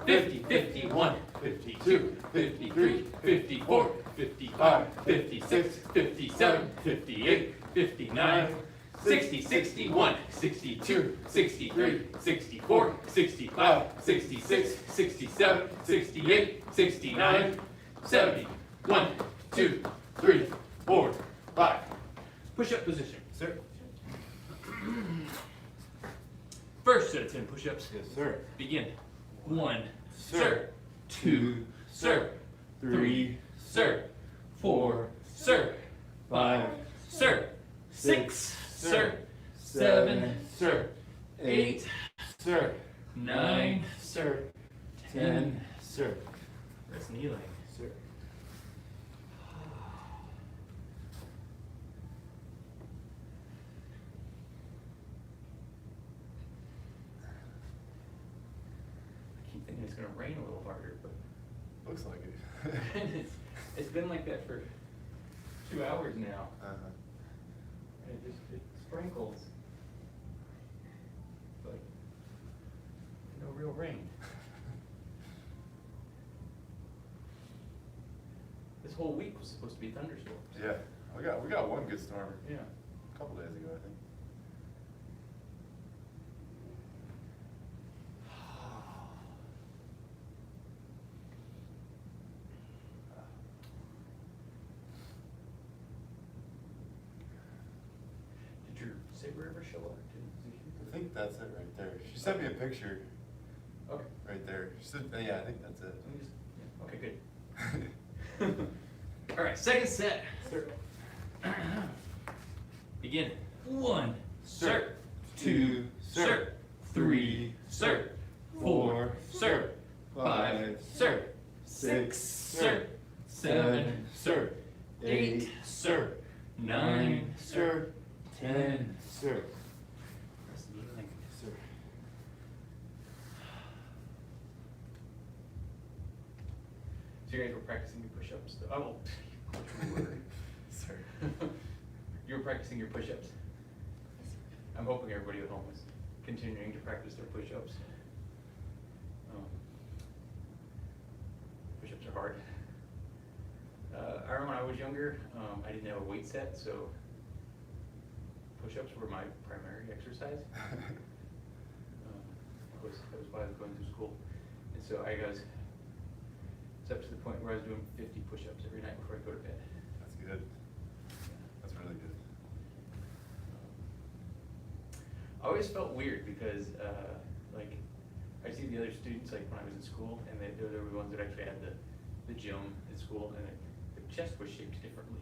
50, 51, 52, 53, 54, 55, 56, 57, 58, 59, 60, 61, 62, 63, 64, 65, 66, 67, 68, 69, 70, 1, 2, 3, 4, 5. Push-up position. Sir. First set of 10 push-ups. Yes, sir. Begin. 1, Sir. sir. 2, sir. 3, sir. 4, sir. 5, sir. 6, sir. 7, sir. 8, Sir. 9, Sir. 10, sir. That's kneeling. Sir. I keep thinking it's gonna rain a little harder, but Looks like it. it's been like that for 2 hours now. And it sprinkles. But no real rain. This whole week was supposed to be thunderstorms. Yeah, we got one good storm Yeah. a couple days ago, I think. Did your saber ever show up? I think that's it right there. She sent me a picture Okay. right there. She said, yeah, I think that's it. Let me just, yeah, okay, good. All right, second set. Sir. Begin. 1, sir. 2, Two, sir. sir. 3, sir. 4, sir. 5, sir. 6, sir. 7, sir. 8, sir. 9, sir. 10, sir. That's kneeling. Sir. So you guys were practicing your push-ups? I will. Sir. You were practicing your push-ups? I'm hoping everybody at home is continuing to practice their push-ups. Push-ups are hard. I remember when I was younger, I didn't have a weight set, so push-ups were my primary exercise. That was why I was going through school. And so it's up to the point where I was doing 50 push-ups every night before I go to bed. That's good. That's really good. I always felt weird because, like, I see the other students, like, when I was in school, and they were the ones that actually had the gym at school, and the chest was shaped differently.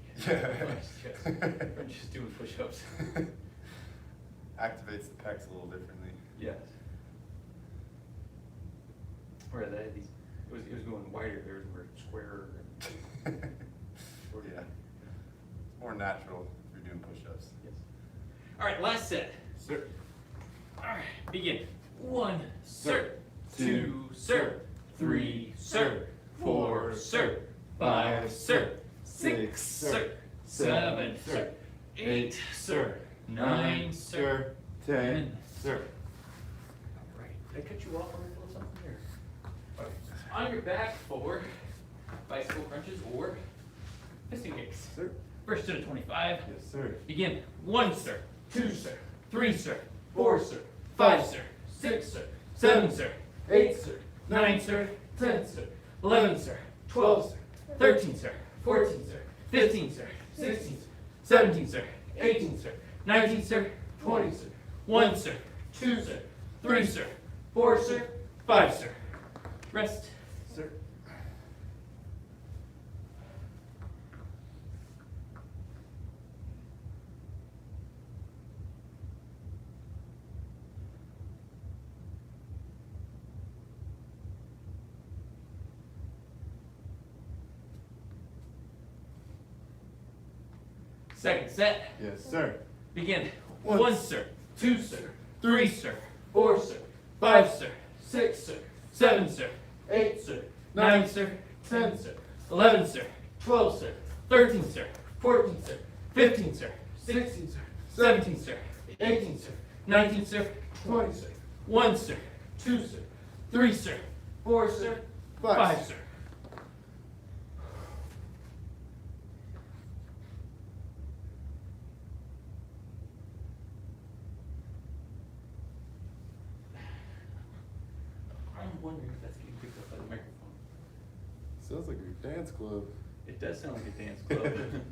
From just doing push-ups. Activates the pecs a little differently. Yes. Whereas I had these, it was going wider, theirs were squarer and shorter. Yeah. It's more natural if you're doing push-ups. Yes. All right, last set. Sir. All right, begin. 1, sir. 2, sir. 3, sir. 4, sir. 5, sir. 6, sir. 7, sir. 8, sir. 9, sir. 10, sir. All right, did I cut you off on a little something here? Okay. On your back for bicycle crunches or fisting kicks. Sir. First to the 25. Yes, sir. Begin. 1, sir. 2, sir. 3, sir. 4, sir. 5, sir. 6, sir. 7, sir. 8, sir. 9, sir. 10, sir. 11, sir. 12, sir. 13, sir. 14, sir. 15, sir. 16, sir. 17, sir. 18, sir. 19, sir. 20, sir. 1, sir. 2, sir. 3, sir. 4, sir. 5, sir. Rest. Sir. Second set. Yes, sir. Begin. One. 1, sir. 2, sir. 3, sir. 4, sir. 5, sir. 6, sir. 7, sir. 8, sir. 9, sir. 10, sir. 11, sir. 12, sir. 13, sir. 14, sir. 15, sir. 16, sir. 17, sir. 18, sir. 19, sir. 20, sir. 1, sir. 2, sir. 3, sir. 4, sir. 5, sir. I'm wondering if that's getting picked up by the microphone. Sounds like a dance club. It does sound like a dance club.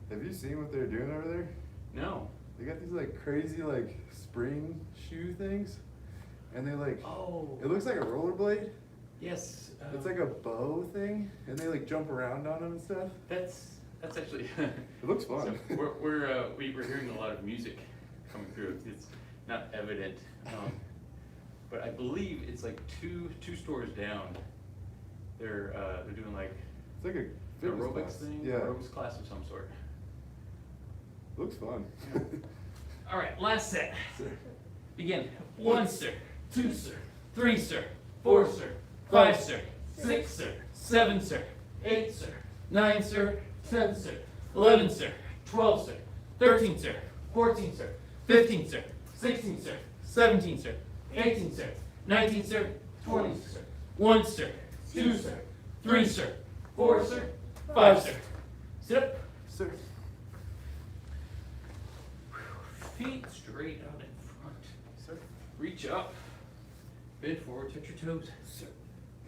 Have you seen what they're doing over there? No. They got these like crazy like spring shoe things, and they like, Oh. it looks like a rollerblade. Yes. It's like a bow thing, and they like jump around on them and stuff. That's actually. It looks fun. So we're hearing a lot of music coming through. It's not evident, but I believe it's like two stores down. They're doing like It's like a an fitness aerobics class. thing, Yeah, aerobics class of some sort. looks fun. All right, last set. Sir. Begin. 1, sir. 2, sir. 3, sir. 4, sir. 5, sir. 6, sir. 7, sir. 8, sir. 9, sir. 10, sir. 11, sir. 12, sir. 13, sir. 14, sir. 15, sir. 16, sir. 17, sir. 18, sir. 19, sir. 20, sir. 1, sir. 2, sir. 3, sir. 4, sir. 5, sir. Sit up. Sir. Feet straight out in front. Sir. Reach up. Bend forward, touch your toes. Sir.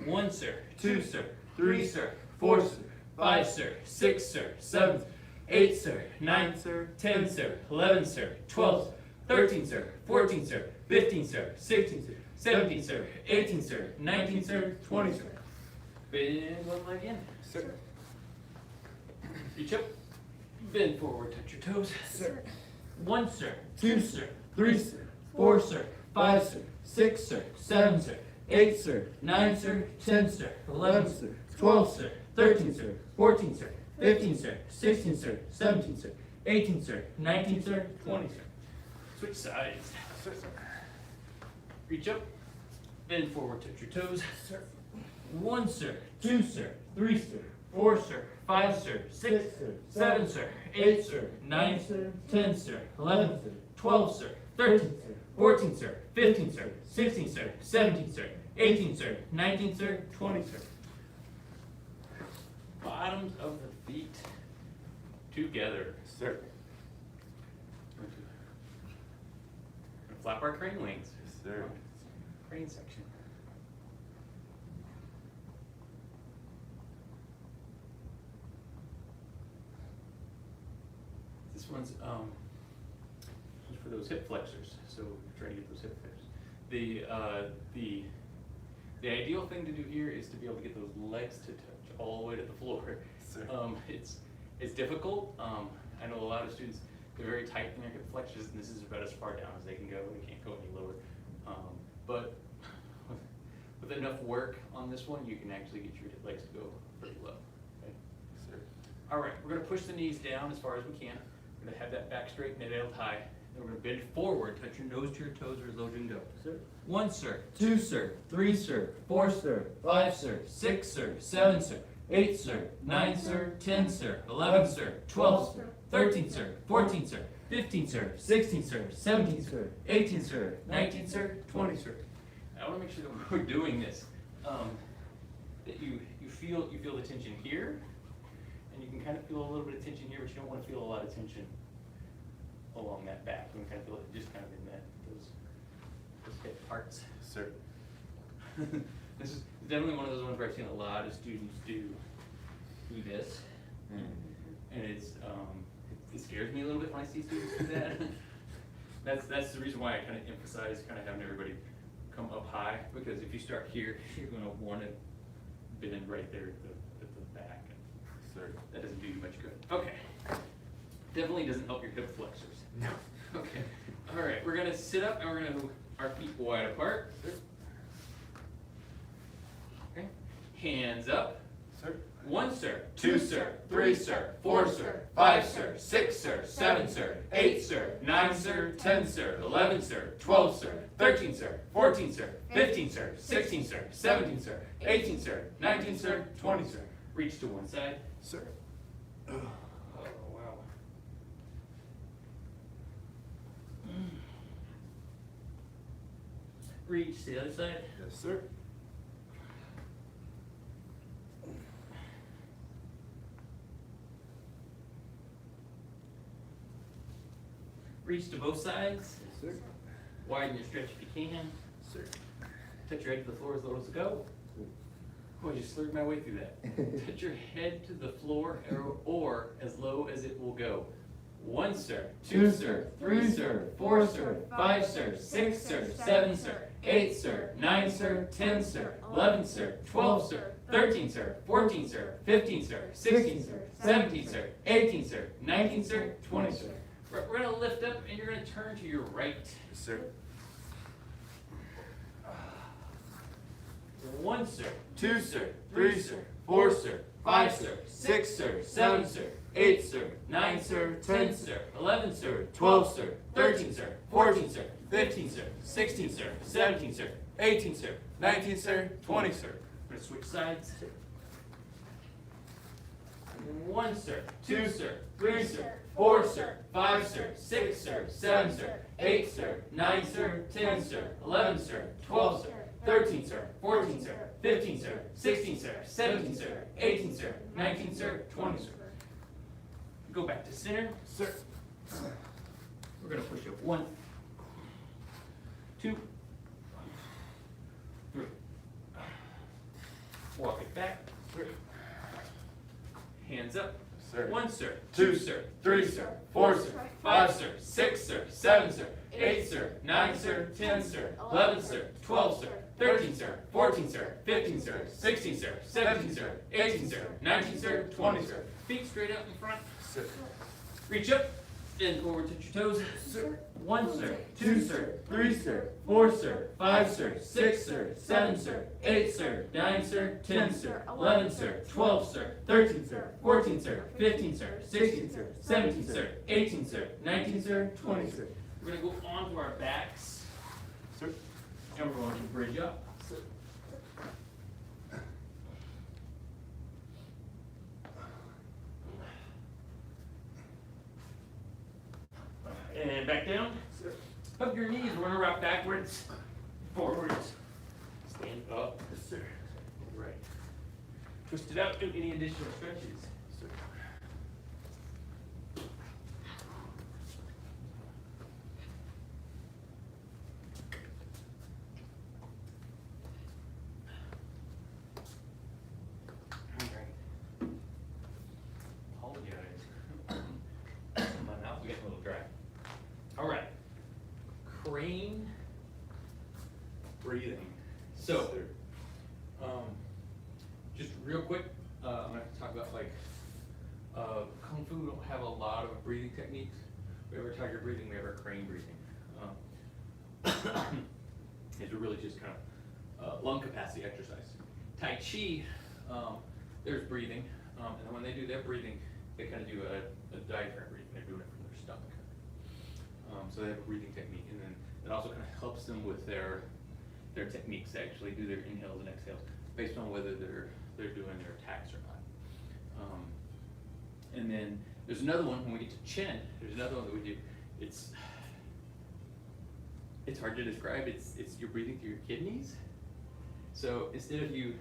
1, sir. 2, sir. 3, sir. 4, sir. 5, sir. 6, sir. 7, 8, sir. 9, sir. 10, sir. 11, sir. 12, 13, sir. 14, sir. 15, sir. 16, sir. 17, sir. 18, sir. 19, sir. 20, sir. Bend one leg in. Sir. Reach up. Bend forward, touch your toes. Sir. 1, sir. 2, sir. 3, sir. 4, sir. 5, sir. 6, sir. 7, sir. 8, sir. 9, sir. 10, sir. 11, sir. 12, sir. 13, sir. 14, sir. 15, sir. 16, sir. 17, sir. 18, sir. 19, sir. 20, sir. Switch sides. Sir. Sir. Reach up. Bend forward, touch your toes. Sir. 1, sir. 2, sir. 3, sir. 4, sir. 5, sir. 6, sir. 7, sir. 8, sir. 9, sir. 10, sir. 11, sir. 12, sir. 13, sir. 14, sir. 15, sir. 16, sir. 17, sir. 18, sir. 19, sir. 20, sir. Bottoms of the feet together. Sir. Flap our crane wings. Yes, sir. Crane section. This one's for those hip flexors. So we're trying to get those hip flexors. The ideal thing to do here is to be able to get those legs to touch all the way to the floor. Sir. It's difficult. I know a lot of students, they're very tight in their hip flexors, and this is about as far down as they can go. They can't go any lower. But with enough work on this one, you can actually get your legs to go pretty low. Okay? Sir. All right, we're gonna push the knees down as far as we can. We're gonna have that back straight, mid held high. Then we're gonna bend forward, touch your nose to your toes or as low as you can go. Sir. 1, sir. 2, sir. 3, sir. 4, sir. 5, sir. 6, sir. 7, sir. 8, sir. 9, sir. 10, sir. 11, sir. 12, sir. 13, sir. 14, sir. 15, sir. 16, sir. 17, sir. 18, sir. 19, sir. 20, sir. I wanna make sure that we're doing this, that you feel the tension here, and you can kind of feel a little bit of tension here, but you don't wanna feel a lot of tension along that back. You can kind of feel it just kind of in those hip parts. Sir. This is definitely one of those ones where I've seen a lot of students do this, and it's it scares me a little bit when I see students do that. That's the reason why I kind of emphasize kind of having everybody come up high, because if you start here, you're going to want to bend right there at the back. Sir. That doesn't do you much good. Okay. Definitely doesn't help your hip flexors. No. Okay. All right. We're gonna sit up and we're gonna our feet wide apart. Okay. Hands up. Sir. 1, sir. 2, sir. 3, sir. 4, sir. 5, sir. 6, sir. 7, sir. 8, sir. 9, sir. 10, sir. 11, sir. 12, sir. 13, sir. 14, sir. 15, sir. 16, sir. 17, sir. 18, sir. 19, sir. 20, sir. Reach to one side. Sir. Oh, wow. Reach to the other side. Yes, sir. Reach to both sides. Yes, sir. Widen your stretch if you can. Sir. Touch your head to the floor as low as it go. Oh, I just slurred my way through that. Touch your head to the floor or as low as it will go. 1, sir. 2, sir. 3, sir. 4, sir. 5, sir. 6, sir. 7, sir. 8, sir. 9, sir. 10, sir. 11, sir. 12, sir. 13, sir. 14, sir. 15, sir. 16, sir. 17, sir. 18, sir. 19, sir. 20, sir. We're gonna lift up and you're gonna turn to your right. Yes, sir. 1, sir. 2, sir. 3, sir. 4, sir. 5, sir. 6, sir. 7, sir. 8, sir. 9, sir. 10, sir. 11, sir. 12, sir. 13, sir. 14, sir. 15, sir. 16, sir. 17, sir. 18, sir. 19, sir. 20, sir. We're gonna switch sides. 1, sir. 2, sir. 3, sir. 4, sir. 5, sir. 6, sir. 7, sir. 8, sir. 9, sir. 10, sir. 11, sir. 12, sir. 13, sir. 14, sir. 15, sir. 16, sir. 17, sir. 18, sir. 19, sir. 20, sir. Go back to center. Sir. We're gonna push up 1, 2, 3. Walk it back. Sir. Hands up. Sir. 1, sir. 2, sir. 3, sir. 4, sir. 5, sir. 6, sir. 7, sir. 8, sir. 9, sir. 10, sir. 11, sir. 12, sir. 13, sir. 14, sir. 15, sir. 16, sir. 17, sir. 18, sir. 19, sir. 20, sir. Feet straight up in front. Sir. Reach up. Bend forward, touch your toes. Sir. 1, sir. 2, sir. 3, sir. 4, sir. 5, sir. 6, sir. 7, sir. 8, sir. 9, sir. 10, sir. 11, sir. 12, sir. 13, sir. 14, sir. 15, sir. 16, sir. 17, sir. 18, sir. 19, sir. 20, sir. We're gonna go onto our backs. Sir. And we're going to bridge up. Sir. And back down. Sir. Up your knees, we're gonna rock backwards, forwards. Stand up. Yes, sir. Right. Twist it out, do any additional stretches. Sir. Apologize. My mouth is getting a little dry. All right. Crane breathing. So, Sir. just real quick, I'm gonna talk about like, Kung Fu don't have a lot of breathing techniques. We have our tiger breathing, we have our crane breathing. These are really just kind of lung capacity exercise. Tai Chi, there's breathing, and then when they do their breathing, they kind of do a diaphragm breathing. They're doing it from their So they have a breathing technique, and then it also kind of helps them with their techniques to actually do their inhales and exhales based on whether they're doing their attacks or not. And then there's another one when we get to chin. There's another one that we do. It's hard to describe. It's you're breathing through your kidneys. So instead of you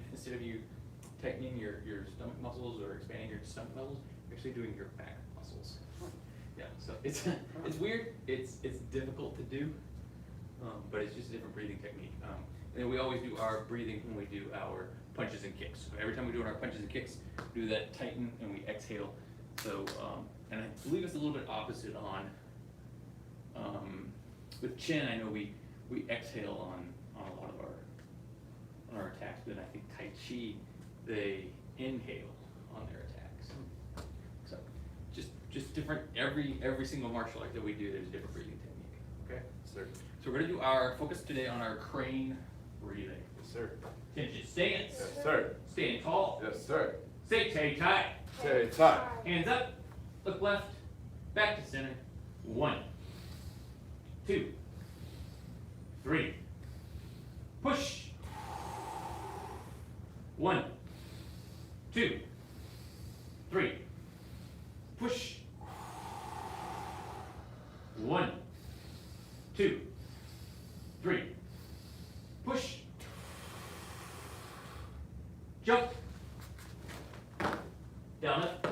tightening your stomach muscles or expanding your stomach muscles, you're actually doing your back muscles. Yeah. So it's weird. It's difficult to do, but it's just a different breathing technique. And then we always do our breathing when we do our punches and kicks. So every time we do our punches and kicks, we do that tighten and we exhale. So and I believe it's a little bit opposite on with chin. I know we exhale on a lot of our attacks, but I think Tai Chi they inhale on their attacks. So just different. Every single martial art that we do, there's a different breathing technique. Okay. Sir. So we're gonna do our focus today on our crane breathing. Yes, sir. Attention stance. Yes, sir. Stand tall. Yes, sir. Say Tai Tai. Tay tie. Hands up. Look left. Back to center. 1, 2, 3. Push. 1, 2, 3. Push. 1, 2, 3. Push. Jump. Down up.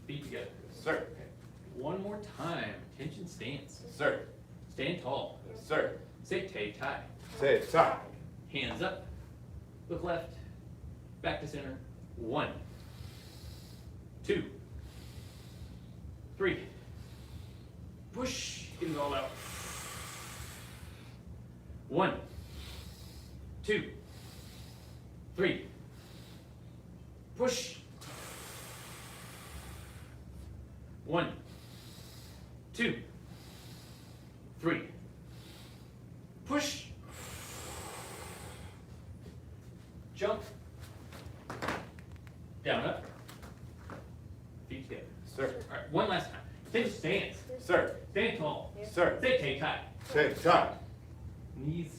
Feet together. Sir. Okay. One more time. Attention stance. Sir. Stand tall. Yes, sir. Say Tai Tai. Tay tie. Hands up. Look left. Back to center. 1, 2, 3. Push. Get it all out. 1, 2, 3. Push. 1, 2, 3. Push. Jump. Down, up. Feet together. Sir. All right, one last time. Attention stance. Sir. Stand tall. Sir. Say Tai Tai. Tay tie. Knees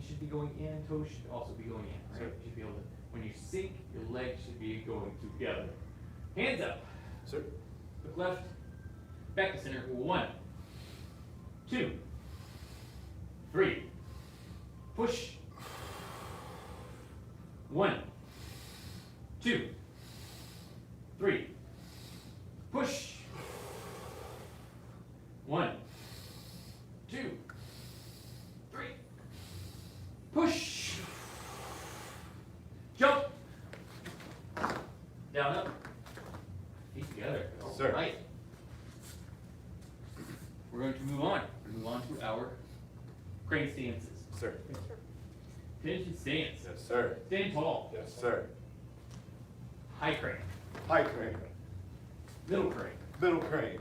should be going in, toes should also be going in, right? Sir. You should be able to, when you sink, your legs should be going together. Hands up. Sir. Look left. Back to center. 1, 2, 3. Push. 1, 2, 3. Push. 1, 2, 3. Push. Jump. Down, up. Feet together. Sir. Right. We're going to move on. Move on to our crane stances. Sir. Attention stance. Yes, sir. Stand tall. Yes, sir. High crane. High crane. Middle crane. Middle crane.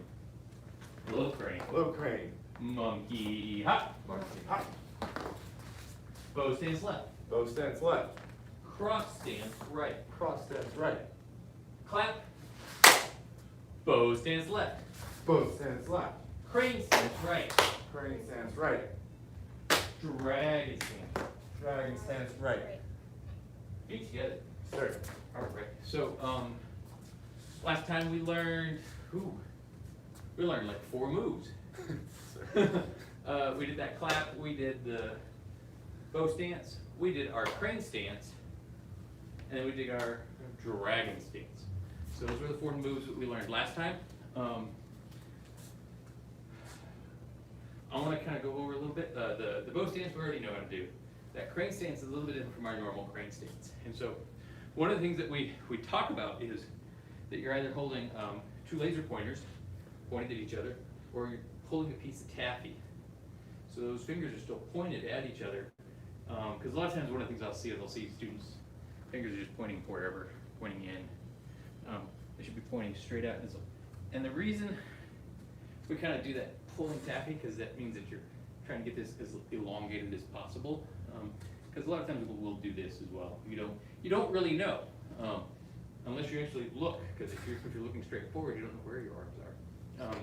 Low crane. Low crane. Monkey hop. Hop. Bow stands left. Bow stands left. Cross stands right. Cross stands right. Clap. Bow stands left. Bow stands left. Crane stands right. Crane stands right. Dragon stands. Dragon stands right. Feet together. Sir. All right. So, last time we learned, we learned like 4 moves. We did that clap, we did the bow stance, we did our crane stance, and then we did our dragon stance. So those were the 4 moves that we learned last time. I want to kind of go over a little bit. The bow stance we already know how to do. That crane stance is a little bit different from our normal crane stance. And so one of the things that we talk about is that you're either holding 2 laser pointers pointed at each other, or you're pulling a piece of taffy. So those fingers are still pointed at each other. Because a lot of times one of the things I'll see students, fingers are just pointing wherever, pointing in. They should be pointing straight out. And the reason we kind of do that pulling taffy, because that means that you're trying to get this as elongated as possible. Because a lot of times people will do this as well. You don't really know unless you actually look. Because if you're looking straight forward, you don't know where your arms are.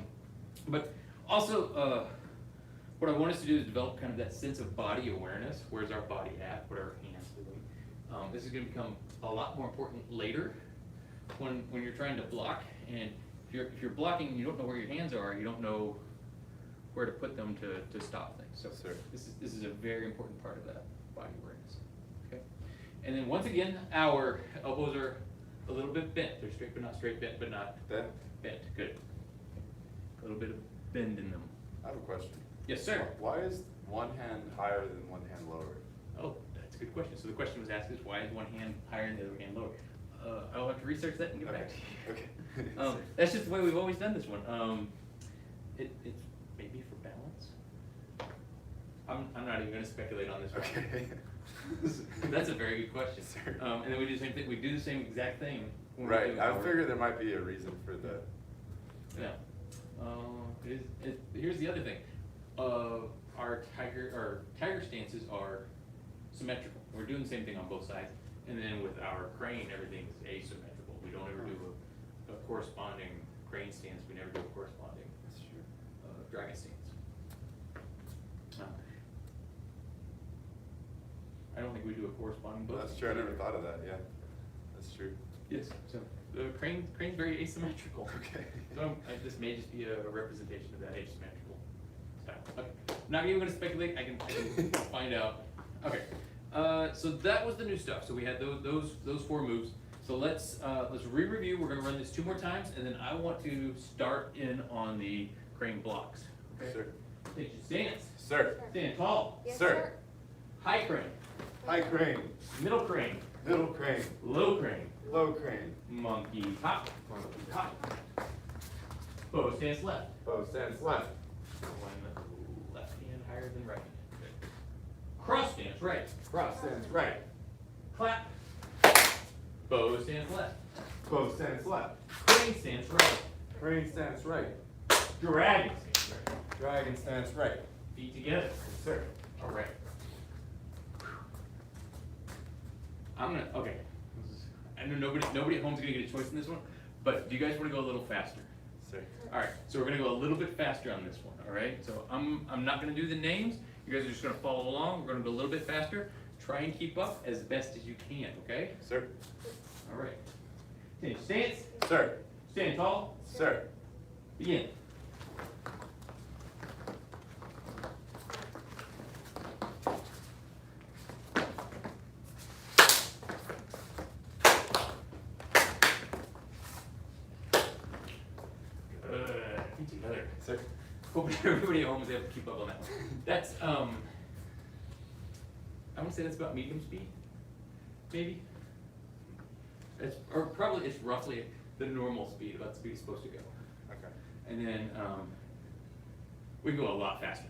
But Also, what I want us to do is develop kind of that sense of body awareness. Where's our body at? What are our hands doing? This is going to become a lot more important later when you're trying to block. And if you're blocking and you don't know where your hands are, you don't know where to put them to stop things. So Sir. this is a very important part of that body awareness. Okay. And then once again, our elbows are a little bit bent. They're straight but not straight, bent but not Ben, bent. Good. A little bit of bend in them. I have a question. Yes, sir. Why is one hand higher than one hand lower? Oh, that's a good question. So the question was asked is why is one hand higher and the other hand lower? I'll have to research that and get back to you. Okay. That's just the way we've always done this one. It's maybe for balance. I'm not even going to speculate on this one. Okay. That's a very good question. Sir. And then we do the same thing. We do the same exact thing. When we Right, do I our- figured there might be a reason for the. Yeah. Here's the other thing. Our tiger stances are symmetrical. We're doing the same thing on both sides. And then with our crane, everything's asymmetrical. We don't ever do a corresponding crane stance. We never do a corresponding That's true. dragon stance. I don't think we do a corresponding both. That's true, I never thought of that, yeah. That's true. Yes. So the crane's very asymmetrical. Okay. So this may just be a representation of that asymmetrical style. Okay. I'm not even going to speculate. I can find out. Okay. So that was the new stuff. So we had those 4 moves. So let's re-review. We're going to run this 2 more times, and then I want to start in on the crane blocks. Okay. Sir. Take your stance. Sir. Stand tall. Yes, Sir. High crane. High crane. Middle crane. Middle crane. Low crane. Low crane. Monkey hop. Monkey hop. Bow stance left. Bow stance left. One left hand higher than right hand. Good. Cross stance right. Cross stance right. Clap. Bow stance left. Bow stance left. Crane stance right. Crane stance right. Dragon stance right. Dragon stance right. Feet together. Yes, sir. All right. Okay. I know nobody at home's gonna get a choice in this one, but do you guys want to go a little faster? Sir. All right, so we're gonna go a little bit faster on this one. All right, so I'm not gonna do the names. You guys are just gonna follow along. We're gonna go a little bit faster. Try and keep up as best as you can. Okay. Sir. All right. Change stance. Sir. Stand tall. Sir. Begin. Feet together. Sir. Hope everybody at home was able to keep up on that. That's I want to say that's about medium speed, maybe. It's roughly the normal speed, about the speed it's supposed to go. Okay. And then we can go a lot faster.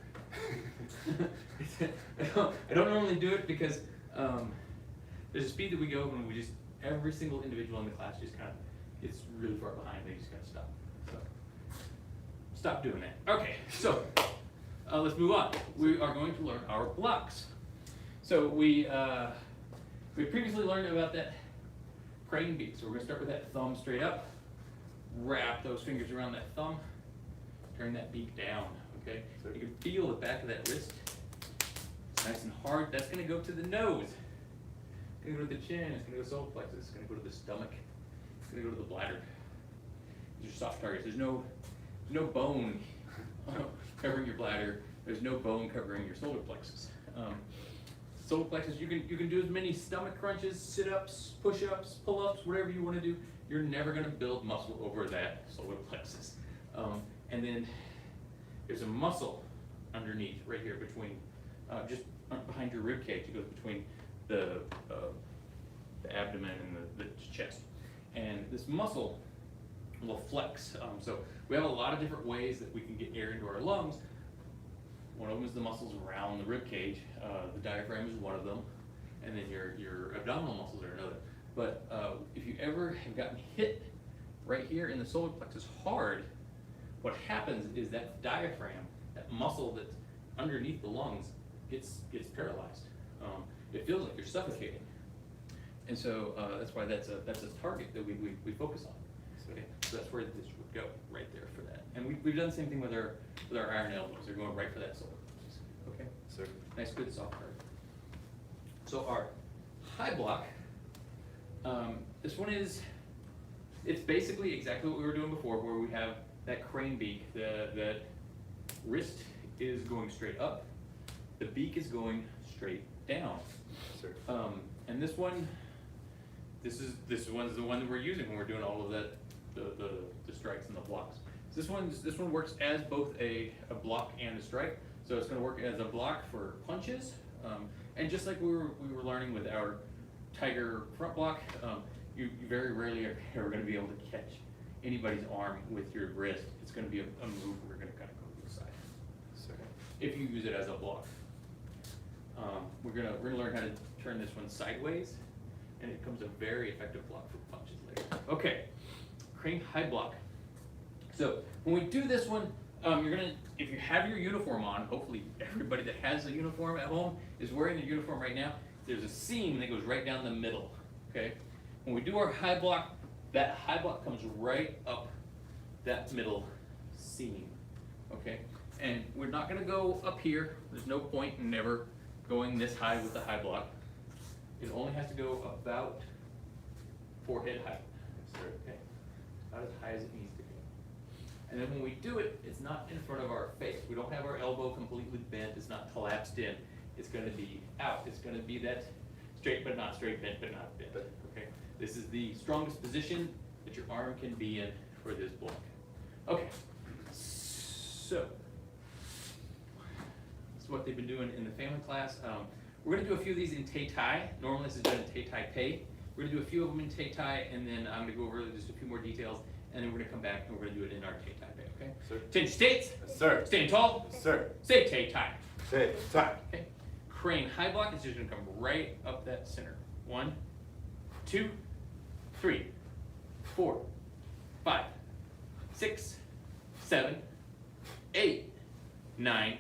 I don't normally do it because there's a speed that we go when we just every single individual in the class just kind of gets really far behind. They just gotta stop. So stop doing that. Okay, so let's move on. We are going to learn our blocks. So we previously learned about that crane beat. So we're gonna start with that thumb straight up. Wrap those fingers around that thumb. Turn that beak down. Okay. Sure. You can feel the back of that wrist. It's nice and hard. That's gonna go to the nose. It's gonna go to the chin. It's gonna go to the solar plexus. It's gonna go to the stomach. It's gonna go to the bladder. These are soft targets. There's no bone covering your bladder. There's no bone covering your solar plexus. Solar plexus, you can do as many stomach crunches, sit-ups, push-ups, pull-ups, whatever you want to do. You're never going to build muscle over that solar plexus. And then there's a muscle underneath, right here, between just behind your rib cage. It goes between the abdomen and the chest. And this muscle will flex. So we have a lot of different ways that we can get air into our lungs. One of them is the muscles around the rib cage. The diaphragm is one of them, and then your abdominal muscles are another. But if you ever have gotten hit right here in the solar plexus hard, what happens is that diaphragm, that muscle that's underneath the lungs, gets paralyzed. It feels like you're suffocating, and so that's why that's a target that we focus on. Okay, so that's where this would go right there for that. And we've done the same thing with our with our iron elbows. They're going right for that sole. Okay? Sir. Nice, good, soft hard. So our high block, this one is, it's basically exactly what we were doing before, where we have that crane beak. The wrist is going straight up, the beak is going straight down. Sir. And this one, this one's the one that we're using when we're doing all of that, the strikes and the blocks. So this one works as both a block and a strike. So it's going to work as a block for punches, and just like we were learning with our tiger front block, you very rarely are ever going to be able to catch anybody's arm with your wrist. It's going to be a move where we're going to kind of go to the side. Sir. If you use it as a block. We're gonna learn how to turn this one sideways, and it becomes a very effective block for punches later. Okay, crane high block. So when we do this one, if you have your uniform on, hopefully everybody that has a uniform at home is wearing their uniform right now. There's a seam that goes right down the middle. Okay, when we do our high block, that high block comes right up that middle seam. Okay, and we're not gonna go up here. There's no point in never going this high with the high block. It only has to go about forehead height. Sir. Okay, about as high as it needs to go. And then when we do it, it's not in front of our face. We don't have our elbow completely bent. It's not collapsed in. It's going to be out. It's going to be that straight but not straight, bent but not bent. Okay, this is the strongest position that your arm can be in for this block. Okay, so that's what they've been doing in the family class. We're going to do a few of these in Tai. Normally this is done in Tai. We're going to do a few of them in Tai, and then I'm going to go over just a few more details, and then we're going to come back and we're going to do it in our Tai, okay? Sir. Attention states. Yes, sir. Stand tall. Yes, sir. Say Tai. Say, time. Okay. Crane high block is just going to come right up that center. 1, 2, 3, 4, 5, 6, 7, 8, 9,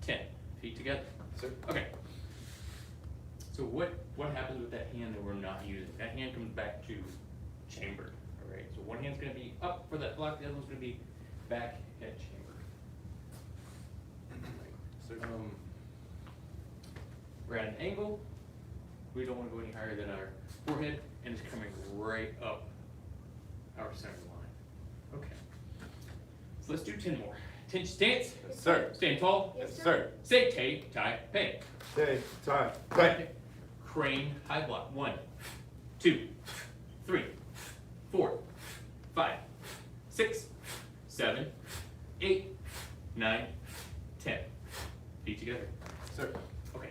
10. Feet together. Sir. Okay. So what happens with that hand that we're not using? That hand comes back to chamber. All right. So one hand's going to be up for that block. The other one's going to be back at chamber. Sir. We're at an angle. We don't want to go any higher than our forehead, and it's coming right up our center line. Okay. So let's do 10 more. Attention stance. Yes, sir. Stand tall. Yes, sir. Say Tai. Pay. Say, time. Right. Crane high block. 1, 2, 3, 4, 5, 6, 7, 8, 9, 10. Feet together. Sir. Okay.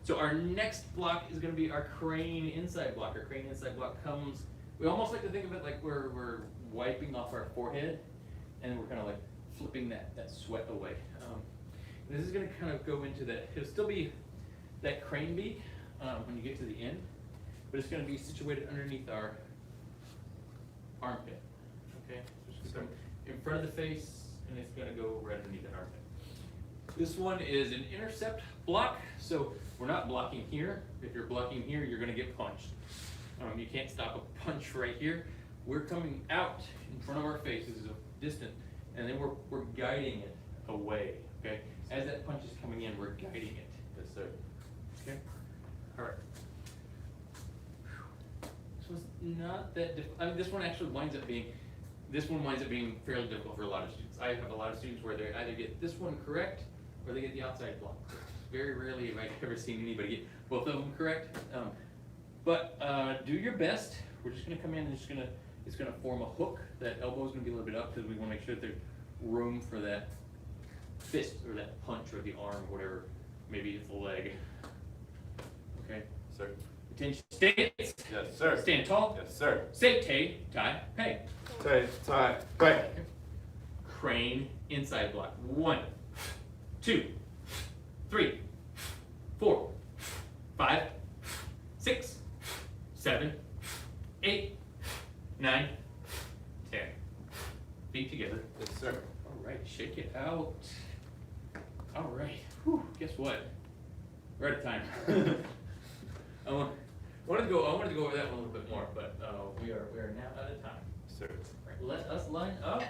So our next block is going to be our crane inside block. Our crane inside block comes, we almost like to think of it like we're wiping off our forehead, and we're kind of like flipping that sweat away. This is going to kind of go into that, it'll still be that crane beak when you get to the end, but it's going to be situated underneath our armpit. Okay? So it's going to come in front of the face, and it's going to go right underneath that armpit. This one is an intercept block, so we're not blocking here. If you're blocking here, you're going to get punched. You can't stop a punch right here. We're coming out in front of our face. This is a distant, and then we're guiding it away. Okay, as that punch is coming in, we're guiding it. Yes, sir. Okay, all right. So it's not that difficult. I mean, this one actually winds up being fairly difficult for a lot of students. I have a lot of students where they either get this one correct or they get the outside block. Very rarely have I ever seen anybody get both of them correct. But do your best. We're just going to come in and it's going to form a hook. That elbow is going to be a little bit up because we want to make sure that there's room for that fist or that punch or the arm, whatever. Maybe it's the leg. Okay. Sir. Attention stance. Yes, sir. Stand tall. Yes, sir. Say Tai, pay. Say, time. Right. Crane inside block. 1, 2, 3, 4, 5, 6, 7, 8, 9, 10. Feet together. Yes, sir. All right, shake it out. All right. Whew, guess what? We're out of time. I wanted to go over that one a little bit more, but we are now out of time. Sir. All right, let us line up.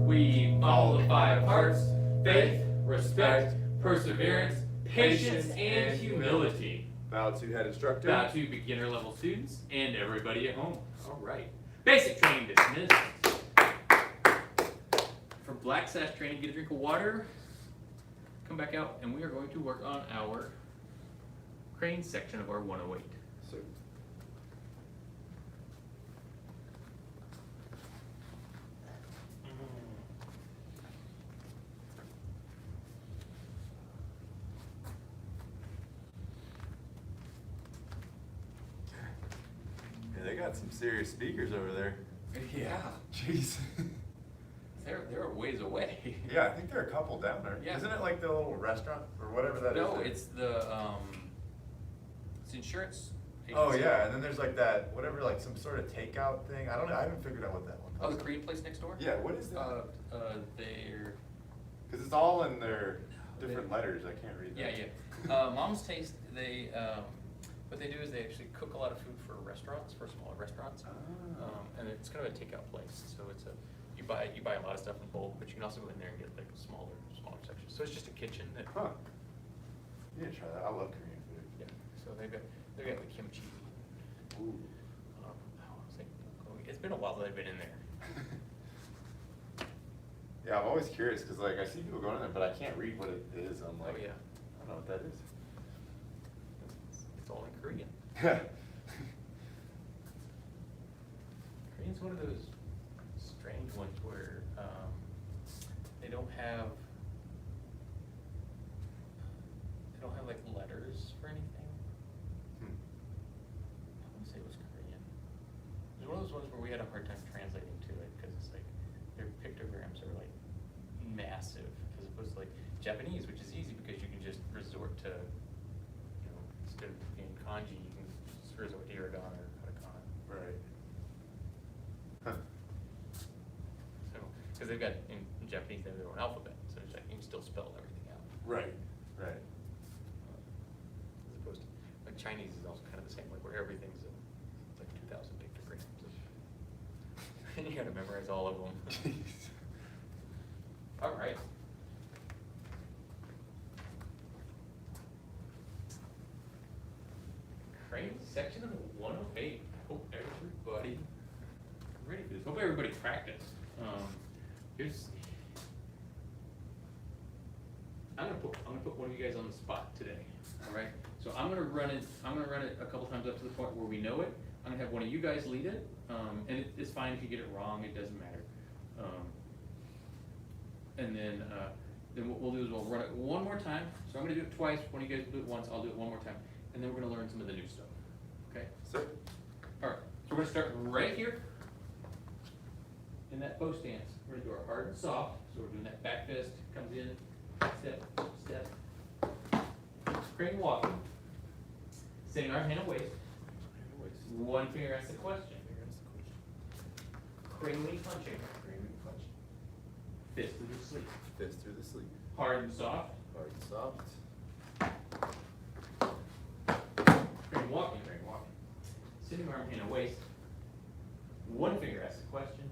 We follow the 5 hearts: faith, respect, perseverance, patience, and humility. Bow to head instructor. Bow to beginner level students and everybody at home. All right. Basic training dismissed. For black sash training, get a drink of water. Come back out, and we are going to work on our crane section of our 108. So, yeah, they got some serious speakers over there. Yeah. Jeez. They're a ways away. Yeah, I think there are a couple down there. Yeah. Isn't it like the little restaurant or whatever that is? No, there? it's it's insurance. Oh agency. yeah, and then there's like that whatever, like some sort of takeout thing. I don't know. I haven't figured out what that one. Oh, the is. Korean place next door? Yeah, what is that? They're, Because it's all in their different letters. I can't read yeah, that. yeah. Mom's Taste, they, what they do is they actually cook a lot of food for restaurants, for smaller restaurants. Ah. And it's kind of a takeout place, so it's you buy a lot of stuff in bulk, but you can also go in there and get like smaller sections. So it's just a kitchen that, Huh. You need to try that. I love Korean food. yeah, so they've got the kimchi. Ooh. It's been a while that I've been in there. Yeah, I'm always curious because like I see people going in there, but I can't read what it is. I'm like, Oh, yeah. I don't know what that is. It's all in Korean. Korean's one of those strange ones where they don't have like letters for anything. Hmm. I want to say it was Korean. It was one of those ones where we had a hard time translating to it because it's like their pictograms are like massive as opposed to like Japanese, which is easy because you can just resort to, instead of being kanji, you can just resort to hiragana or katakana. Right. Huh. So, because they've got in Japanese they have their own alphabet, so it's like you can still spell everything out. Right. Right. As opposed to like Chinese is also kind of the same way, where everything's it's like 2,000 pictograms, and you got to memorize all of them. Jeez. All right. Crane section of 108. Hope everybody ready for this. Hope everybody practiced. I'm gonna put one of you guys on the spot today. All right. So I'm gonna run it a couple times up to the point where we know it. I'm gonna have one of you guys lead it, and it's fine if you get it wrong. It doesn't matter. And then what we'll do is we'll run it one more time. So I'm gonna do it twice. One of you guys will do it once. I'll do it one more time, and then we're gonna learn some of the new stuff. Okay. Sir. All right. So we're gonna start right here in that bow stance. We're gonna do our hard and soft. So we're doing that back fist comes in, step, step, crane walking, sitting arm, hand, and waist. One finger asks the question. Crane lead punching. Fist through the sleeve. Fist through the sleeve. Hard and soft. Hard and soft. Crane walking. Sitting arm, hand, and waist. One finger asks the question.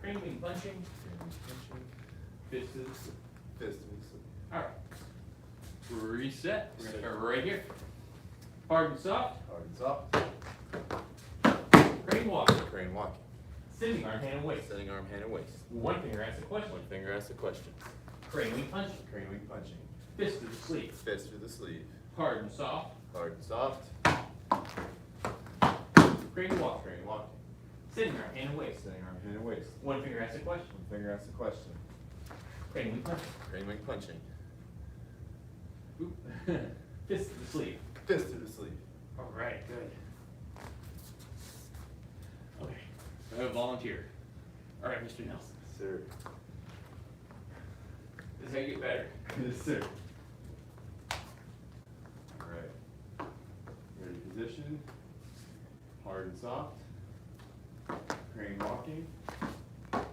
Crane lead punching. Fist through the sleeve. Fist through the sleeve. All right. Reset. We're gonna start right here. Hard and soft. Hard and soft. Crane walking. Crane walking. Sitting arm, hand, and waist. Sitting arm, hand, and waist. One finger asks the question. One finger asks the question. Crane lead punching. Crane wing punching. Fist through the sleeve. Fist through the sleeve. Hard and soft. Hard and soft. Crane walk. Crane walking. Sitting arm, hand, and waist. Sitting arm, hand, and waist. One finger asks the question. One finger asks the question. Crane lead punching. Crane wing punching. Oop. Fist through the sleeve. Fist through the sleeve. All right, good. Okay, I have a volunteer. All right, Mr. Nelson. Sir. This is how you get better. Yes, sir. All right. Ready position. Hard and soft. Crane walking. Forget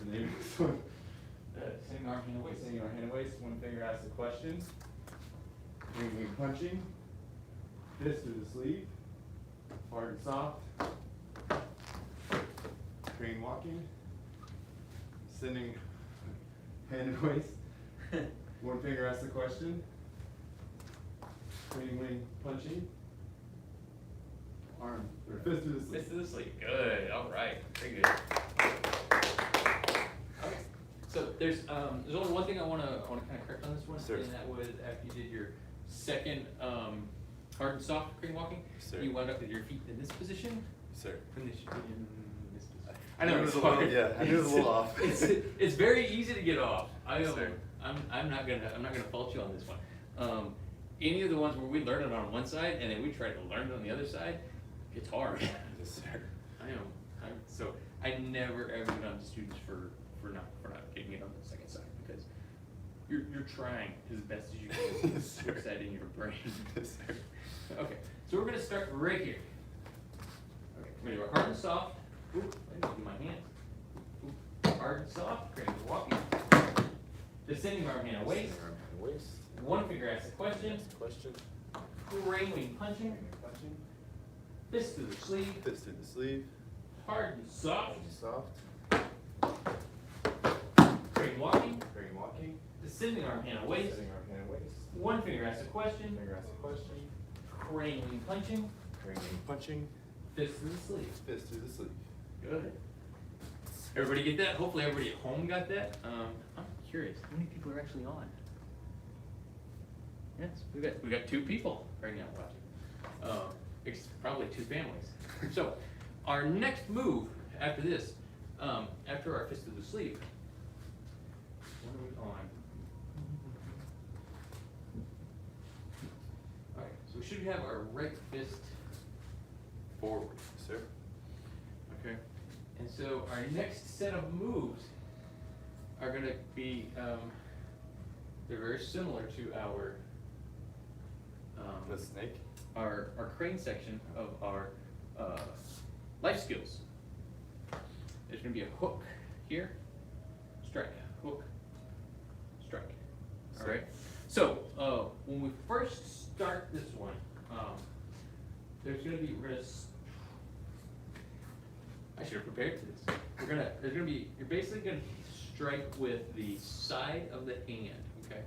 the name of this one. Sitting arm, hand, and waist. Sitting arm, hand, and waist. One finger asks the question. Crane wing punching. Fist through the sleeve. Hard and soft. crane walking, sending hand and waist, one finger asks the question, crane wing punching, arm, or fist to the sleeve. Fist to the sleeve. Good. All right. Very good. Okay. So there's only one thing I wanna kind of correct on this one, Sure. and that was after you did your second hard and soft crane walking, Sure. you wound up with your feet in this position. Sir. And they should be in this position. I knew it was a little- yeah, I knew it was a little off. It's very easy to get off. Sir. I'm not gonna fault you on this one. Any of the ones where we learn it on one side and then we try to learn it on the other side, it's hard. Yes, sir. So I never ever get on to students for not getting it on the second side, because you're trying as best as you can Yes, to sir. put that in your brain. Yes, sir. Okay, so we're gonna start right here. Okay, we're gonna do our hard and soft. Ooh, I didn't do my hands. Ooh, hard and soft, crane walking. Descending arm hand waist. Arm and waist. One finger asks a question. Next question. Crane wing punching. Punching. Fist to the sleeve. Fist to the sleeve. Hard and soft. Soft. Crane walking. Crane walking. Descending arm hand waist. Setting arm hand waist. One finger asks a question. Finger asks a question. Crane wing punching. Crane wing punching. Fist to the sleeve. Fist to the sleeve. Good. Everybody get that? Hopefully everybody at home got that. I'm curious, how many people are actually on? Yes, we got 2 people right now watching. It's probably 2 families. So, our next move after this, after our fist to the sleeve, what are we on? Alright, so we should have our right fist forward. Sir. Okay, and so our next set of moves are gonna be, they're very similar to our, The snake. our crane section of our life skills. There's gonna be a hook here, strike, hook, strike. All right. So when we first start this one, there's gonna be I should have prepared for this. You're basically gonna strike with the side of the hand. Okay.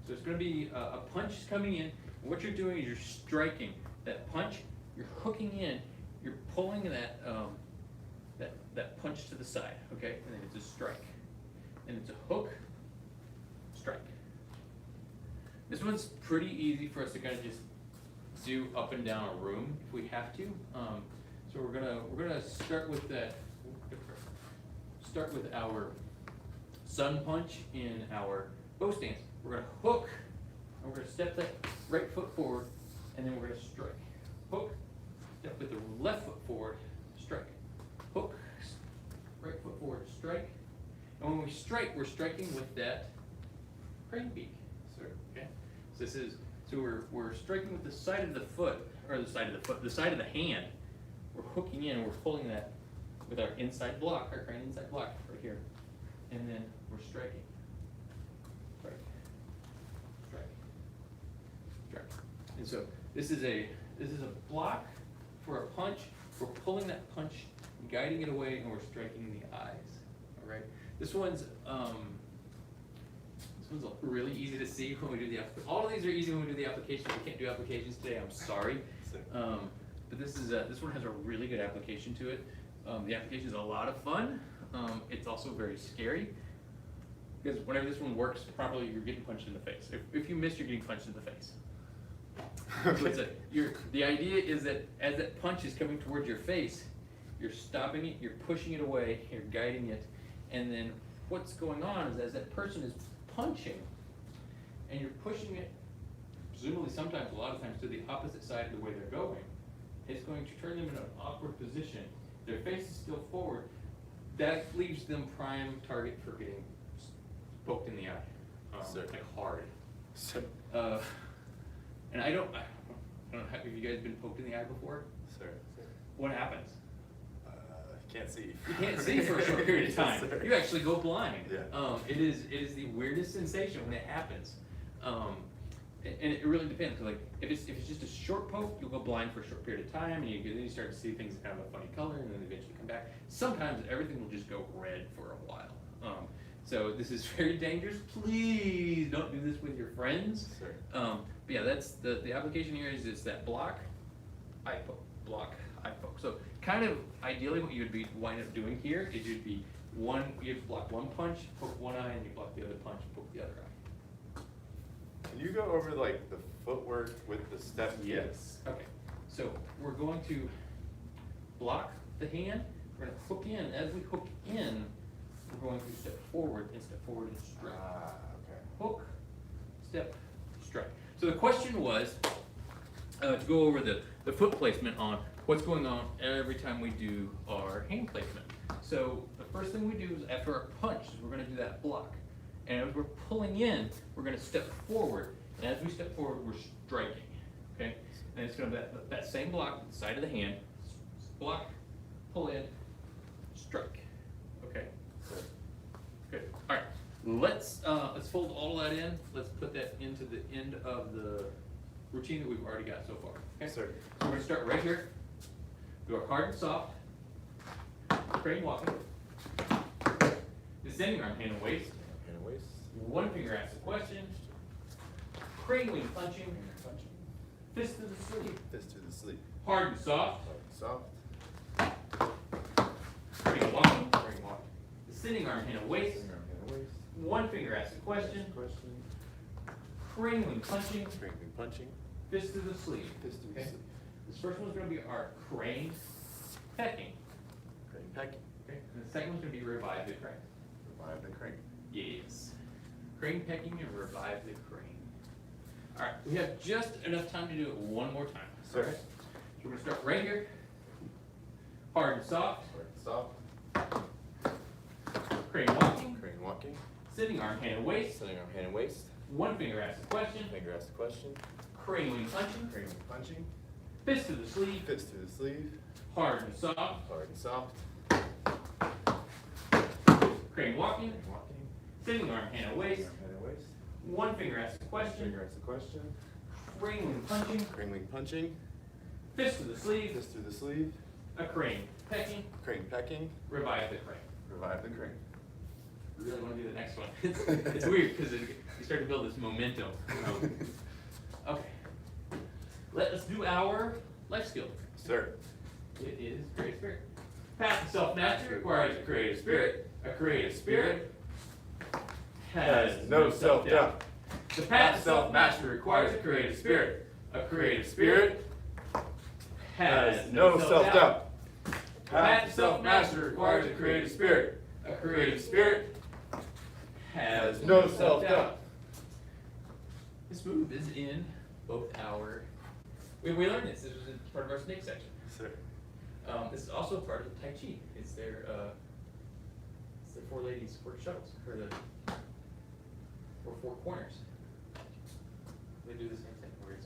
So it's gonna be a punch is coming in. What you're doing is you're striking that punch. You're hooking in. You're pulling that that punch to the side. Okay, and then it's a strike, and it's a hook, strike. This one's pretty easy for us to kind of just do up and down a room if we have to. So we're gonna start with that. Start with our sun punch in our bow stance. We're gonna hook, and we're gonna step that right foot forward, and then we're gonna strike. Hook, step with the left foot forward, strike. Hook, right foot forward, strike. And when we strike, we're striking with that crane beak. Sir. Okay. So we're striking with the side of the foot, or the side of the hand. We're hooking in, and we're pulling that with our inside block, our crane inside block, right here. And then we're striking. Strike. Strike. Strike. And so this is a block for a punch. We're pulling that punch, guiding it away, and we're striking the eyes. All right. This one's really easy to see when we do the application. All of these are easy when we do the application. We can't do applications today. I'm sorry. Sir. But this one has a really good application to it. The application is a lot of fun. It's also very scary, because whenever this one works properly, you're getting punched in the face. If you miss, you're getting punched in the face. So it's the idea is that as that punch is coming towards your face, you're stopping it, you're pushing it away, you're guiding it, and then what's going on is as that person is punching, and you're pushing it, presumably sometimes, a lot of times, to the opposite side of the way they're going, it's going to turn them in an awkward position. Their face is still forward. That leaves them prime target for getting poked in the eye, Sir. like hard. Sir. And I don't have you guys been poked in the eye before? Sir. What happens? Can't see. You can't see for a short period of time. Yes, sir. You actually go blind. Yeah. It is the weirdest sensation when it happens. And it really depends, 'cause like, if it's just a short poke, you'll go blind for a short period of time, and then you start to see things kind of a funny color, and then eventually come back. Sometimes everything will just go red for a while. So this is very dangerous. Please don't do this with your friends. Sure. But yeah, that's the application here is it's that block, eye poke, block, eye poke. So kind of ideally what you would be wind up doing here is you'd be you block one punch, poke one eye, and you block the other punch, poke the other eye. Can you go over like the footwork with the step? Yes. Okay. So we're going to block the hand. We're going to hook in. As we hook in, we're going to step forward and strike. Ah, okay. Hook, step, strike. So the question was to go over the foot placement on what's going on every time we do our hand placement. So the first thing we do is after our punch is we're going to do that block. And as we're pulling in, we're going to step forward. And as we step forward, we're striking. Okay? And it's going to be that same block at the side of the hand. Block, pull in, strike. Okay? Good. All right. Let's fold all of that in. Let's put that into the end of the routine that we've already got so far. Okay? Sir. So we're going to start right here. Do our hard and soft. Crane walking. Descending arm, hand and waist. Hand and waist. One finger asks a question. Crane wing punching. Punching. Fist to the sleeve. Fist to the sleeve. Hard and soft. Soft. Crane walking. Crane walk. Descending arm, hand and waist. Finger on hand and waist. One finger asks a question. Question. Crane wing punching. Crane wing punching. Fist to the sleeve. Fist to the Okay? sleeve. This first one's going to be our crane pecking. Crane pecking. Okay? And the second one's going to be revive the crane. Revive the crane. Yes. Crane pecking and revive the crane. All right, we have just enough time to do it one more time. Sir. Okay? So we're going to start right here. Hard and soft. Hard and soft. Crane walking. Crane walking. Sitting arm, hand and waist. Sitting on hand and waist. One finger asks a question. Finger asks the question. Crane wing punching. Crane wing punching. Fist to the sleeve. Fist to the sleeve. Hard and soft. Hard and soft. Crane walking. Crane walking. Sitting arm, hand and waist. Hand and waist. One finger asks a question. Finger asks the question. Crane wing punching. Crane wing punching. Fist to the sleeve. Fist through the sleeve. A crane pecking. Crane pecking. Revive the crane. Revive the crane. We really want to do the next one. It's weird because you start to build this momentum. Okay. Let us do our life skill. Sir. It is creative spirit. Path to self-mastery requires a creative spirit. A creative spirit has no self-doubt. The path to self-mastery requires a creative spirit. A creative spirit has no self-doubt. The path to self-mastery requires a creative spirit. A creative spirit has no self-doubt. This move is in both our. We learned this. This was part of our snake section. Sir. This is also part of the Tai Chi. It's their four ladies, four shuttles, or four corners. They do the same thing where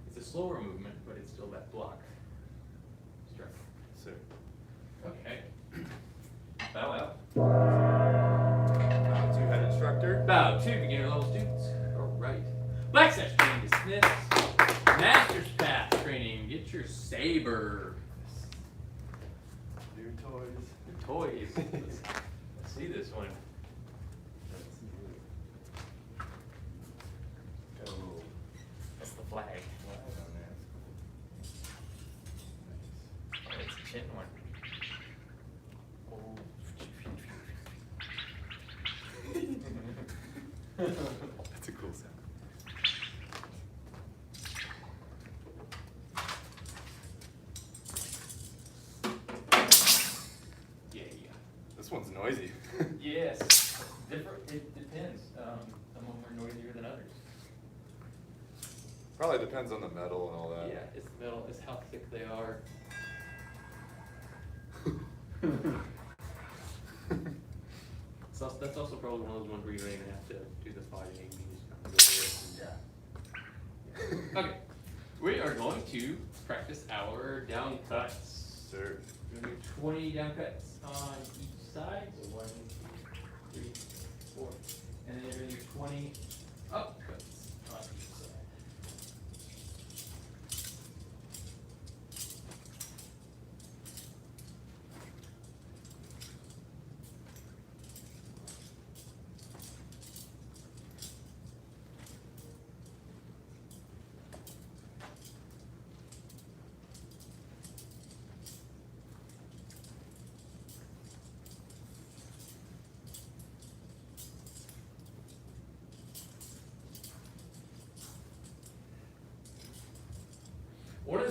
it's a slower movement, but it's still that block. Strike. Sir. Okay. Bow out. Now to head instructor. Bow to beginner level students. All right. Black section training dismissed. Master's path training. Get your saber. New toys. The toys. Let's see this one. Go. That's the flag. Oh, it's a chin one. That's a cool sound. Yeah. This one's noisy. Yes. Different. It depends. Some of them are noisier than others. Probably depends on the metal and all that. Yeah, it's the metal. It's how thick they are. So that's also probably one of those ones where you don't even have to do the fighting. You just kind of go through it. Yeah. Okay. We are going to practice our down cuts. Sir. We're going to do 20 down cuts on each side. So 1, 2, 3, 4. And then you're going to do 20 up cuts on each side.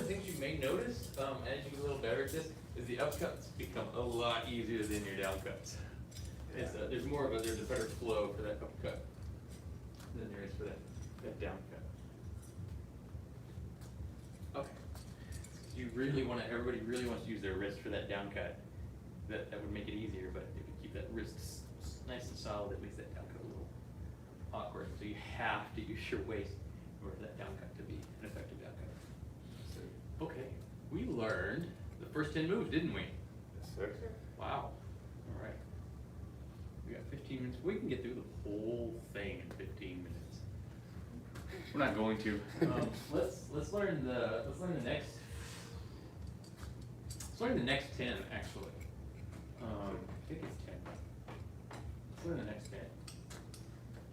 things you may notice, as you get a little better at this, is the upcuts become a lot easier than your downcuts. It's, there's a better flow for that upcut than there is for that downcut. Okay. You really wanna, everybody really wants to use their wrist for that downcut. That would make it easier, but if you keep that wrist nice and solid, it makes that downcut a little awkward. So you have to use your waist in order for that downcut to be an effective downcut. So, okay, we learned the first 10 moves, didn't we? Yes, sir. Wow. All right. We got 15 minutes. We can get through the whole thing in 15 minutes. We're not going to. Let's learn the next 10 actually. I think it's 10. Let's learn the next 10.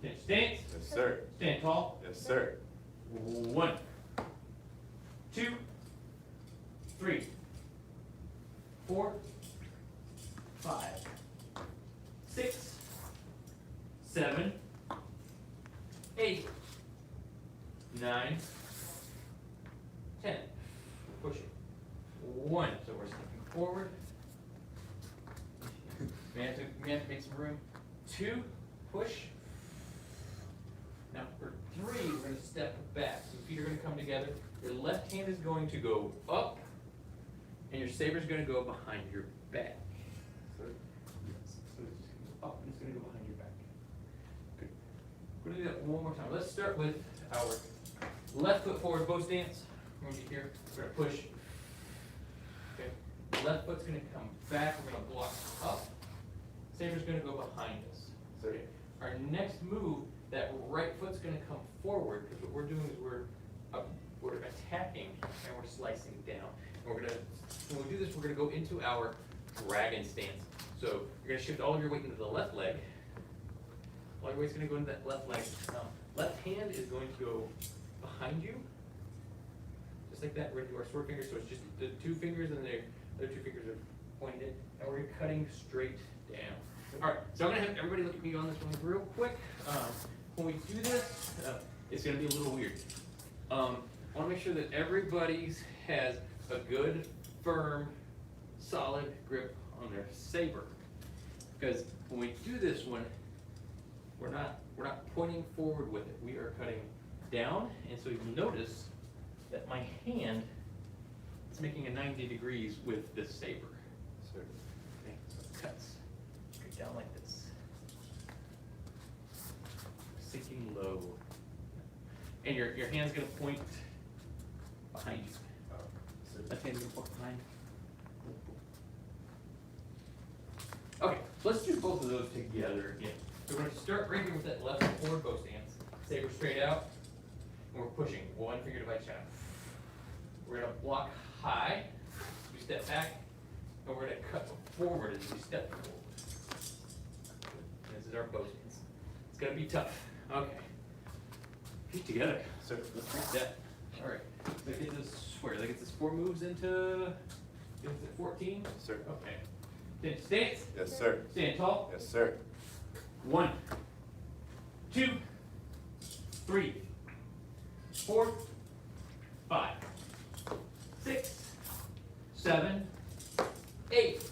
10 stance. Yes, sir. Stand tall. Yes, sir. 1, 2, 3, 4, 5, 6, 7, 8, 9, 10. Push it. 1. So we're stepping forward. We have to make some room. 2, push. Now for 3, we're going to step back. So feet are going to come together. Your left hand is going to go up, and your saber is going to go behind your back. So it's going to go up, and it's going to go behind your back. Good. We're going to do that one more time. Let's start with our left foot forward bow stance. We're going to get here. We're going to push. Okay. Left foot's going to come back. We're going to block up. Saber's going to go behind us. Okay. Our next move, that right foot's going to come forward, because what we're doing is we're attacking and we're slicing down. And we're going to, when we do this, we're going to go into our dragon stance. So you're going to shift all of your weight into the left leg. All your weight's going to go into that left leg. Left hand is going to go behind you, just like that. We're going to do our sword fingers, so it's just the 2 fingers and the other 2 fingers are pointed in, and we're cutting straight down. All right, so I'm going to have everybody look at me on this one real quick. When we do this, it's going to be a little weird. I want to make sure that everybody has a good, firm, solid grip on their saber. Because when we do this one, we're not pointing forward with it. We are cutting down, and so you'll notice that my hand is making a 90 degrees with this saber. Sir. Okay, so it cuts straight down like this. Sinking low. And your hand's gonna point behind you. Left hand's gonna point behind. Okay, so let's do both of those together again. So we're gonna start right here with that left forward bow stance. Saber straight out, and we're pushing 1 finger to right shaft. We're gonna block high, we step back, and we're gonna cut forward as we step forward. This is our bow stance. It's gonna be tough. Okay. Feet together. So let's break that. All right. So that gets us where? That gets us 4 moves into 14? Yes, sir. Okay. Then stance. Yes, sir. Stand tall. Yes, sir. 1, 2, 3, 4, 5, 6, 7, 8,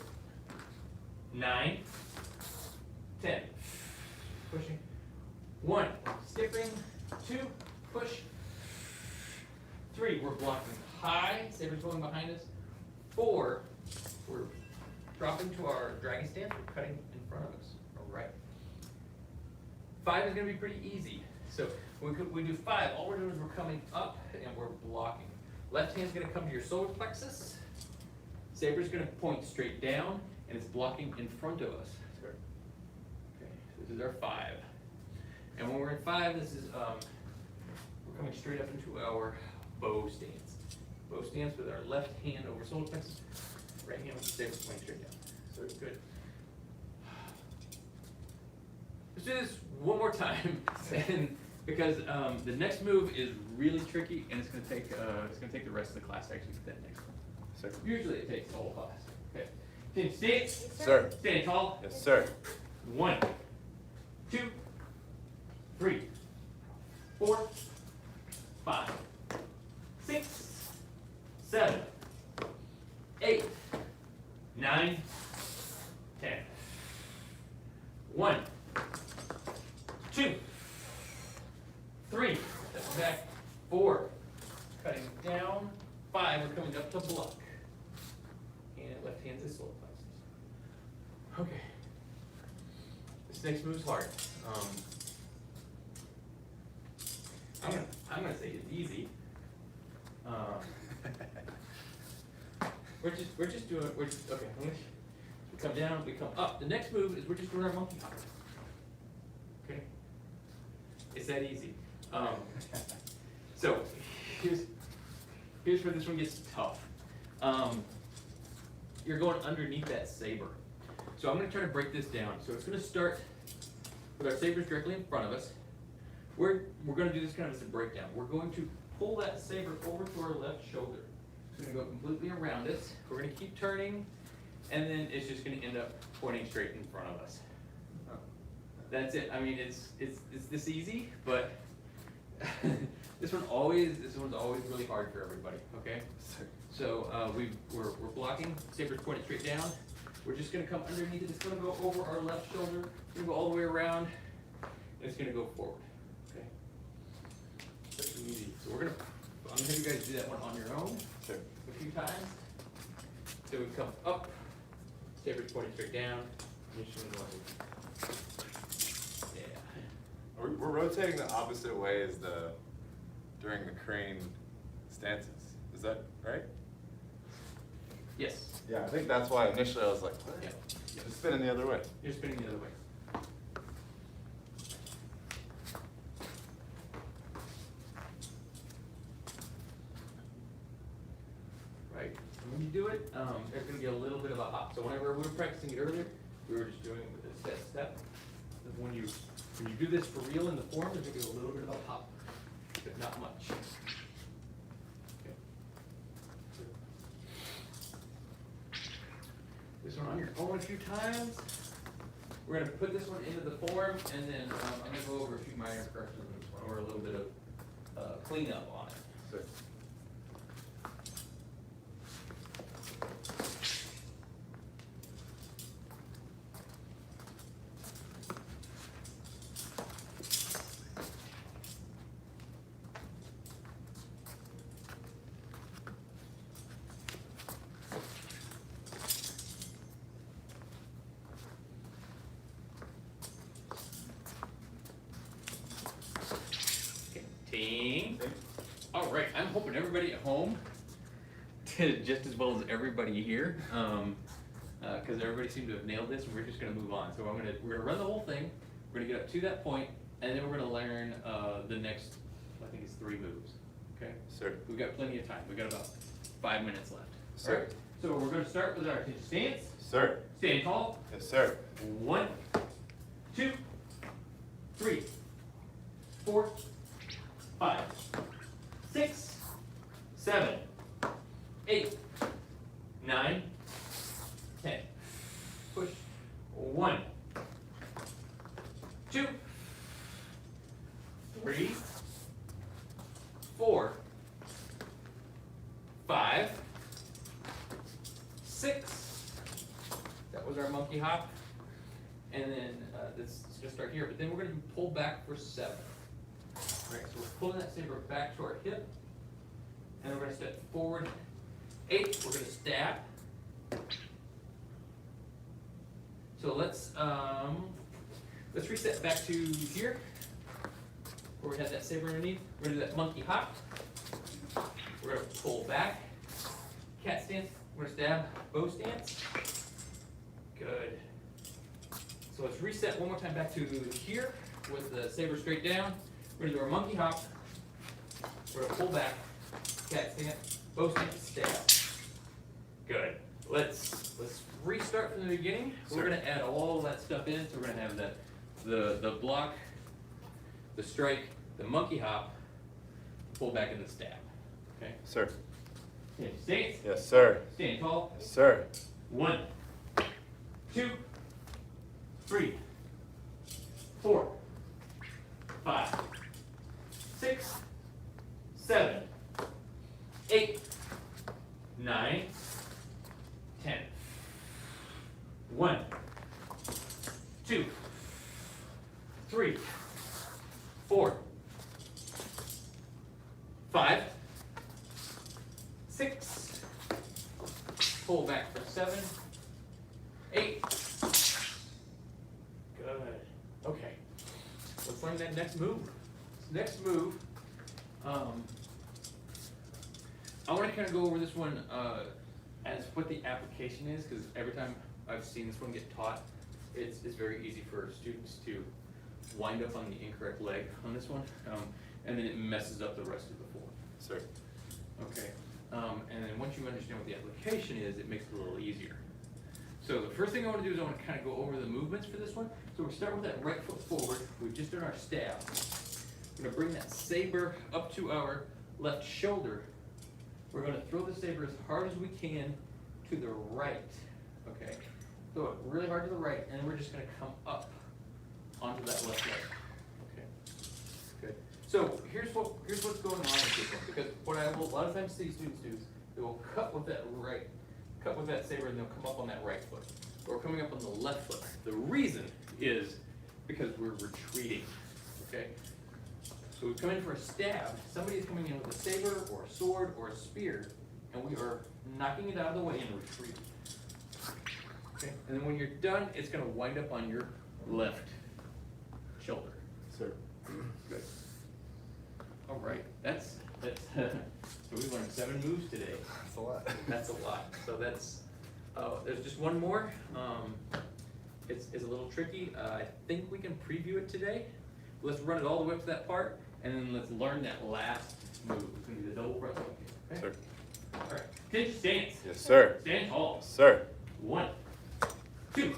9, 10. Pushing. 1, skipping. 2, push. 3, we're blocking high. Saber's going behind us. 4, we're dropping to our dragon stance. We're cutting in front of us. All right. 5 is going to be pretty easy. So when we do 5, all we're doing is we're coming up and we're blocking. Left hand's going to come to your solar plexus. Saber's going to point straight down, and it's blocking in front of us. Okay, so this is our 5. And when we're in 5, this is we're coming straight up into our bow stance. Bow stance with our left hand over solar plexus, right hand with the saber pointing straight down. So good. Let's do this one more time, and because the next move is really tricky, and it's going to take the rest of the class to actually get that next one. Sir. Usually it takes the whole class. Okay. Stand stance. Sir. Stand tall. Yes, sir. 1, 2, 3, 4, 5, 6, 7, 8, 9, 10. 1, 2, 3, step back, 4, cutting down, 5, we're coming up to block. And left hand's is slow places. Okay. This next move's hard. I'm gonna say it's easy. We're just doing, okay, we come down, we come up. The next move is we're just doing our monkey hop. Okay? It's that easy. So, here's where this one gets tough. You're going underneath that saber. So I'm gonna try to break this down. So it's gonna start with our sabers directly in front of us. We're gonna do this kind of as a breakdown. We're going to pull that saber over to our left shoulder. It's gonna go completely around us. We're gonna keep turning, and then it's just gonna end up pointing straight in front of us. That's it. I mean, it's this easy, but this one's always really hard for everybody. Okay. So we're blocking. Saber's pointed straight down. We're just gonna come underneath it. It's gonna go over our left shoulder. It's gonna go all the way around. And it's gonna go forward. Okay. That's easy. So I'm gonna have you guys do that one on your own. Sure. A few times. So we come up. Saber's pointed straight down. And you're just gonna go ahead. Yeah. We're rotating the opposite way as during the crane stances. Is that right? Yes. Yeah, I think that's why initially I was like, what? Yeah. Just spinning the other way. You're spinning the other way. Right. And when you do it, there's going to be a little bit of a hop. So whenever we were practicing it earlier, we were just doing it with a set step. When you do this for real in the form, there's going to be a little bit of a hop, but not much. Okay. This one on your own a few times. We're going to put this one into the form, and then I'm going to go over a few minor corrections on this one, or a little bit of cleanup on it. So, Team. All right, I'm hoping everybody at home did just as well as everybody here, because everybody seemed to have nailed this, and we're just gonna move on. So we're gonna run the whole thing. We're gonna get up to that point, and then we're gonna learn the next, I think it's 3 moves. Okay. sir. We've got plenty of time. We've got about 5 minutes left. Sir. All right. So we're gonna start with our attention stance. Sir. Stand tall. Yes, sir. 1, 2, 3, 4, 5, 6, 7, 8, 9, 10. Push. 1, 2, 3, 4, 5, 6. That was our monkey hop. And then this is gonna start here, but then we're gonna pull back for 7. All right, so we're pulling that saber back to our hip, and then we're gonna step forward. 8, we're gonna stab. So let's reset back to here, where we had that saber underneath. We're gonna do that monkey hop. We're gonna pull back, cat stance. We're gonna stab, bow stance. Good. So let's reset one more time back to here with the saber straight down. We're gonna do our monkey hop. We're gonna pull back, cat stance, bow stance, stab. Good. Let's restart from the beginning. We're gonna add all that stuff in. So we're gonna have the block, the strike, the monkey hop, pull back, and the stab. Okay. Sir. Stand stance. Yes, sir. Stand tall. Yes, sir. 1, 2, 3, 4, 5, 6, 7, 8, 2, 3, 4, 5, 6, pull back for 7, 8. Good. Okay. Let's learn that next move. Next move, I want to kind of go over this one as what the application is, because every time I've seen this one get taught, it's very easy for students to wind up on the incorrect leg on this one, and then it messes up the rest of the form. Sir. Okay, and then once you understand what the application is, it makes it a little easier. So the first thing I want to do is I want to kind of go over the movements for this one. So we're starting with that right foot forward. We've just done our stab. We're going to bring that saber up to our left shoulder. We're going to throw the saber as hard as we can to the right. Okay, throw it really hard to the right, and then we're just going to come up onto that left leg. Okay, good. So here's what's going on with this one, because what I will a lot of times see students do is they will cut with that saber, and they'll come up on that right foot. Or coming up on the left foot. The reason is because we're retreating. Okay? So we come in for a stab. Somebody is coming in with a saber or a sword or a spear, and we are knocking it out of the way and retreating. Okay? And then when you're done, it's going to wind up on your left shoulder. Sir. Good. All right. That's so we learned 7 moves today. That's a lot. That's a lot. So that's, there's just one more. It's a little tricky. I think we can preview it today. Let's run it all the way up to that part, and then let's learn that last move. It's gonna be the double front kick. Okay? Sir. All right. Attention stance. Yes, sir. Stand tall. Sir. 1, 2,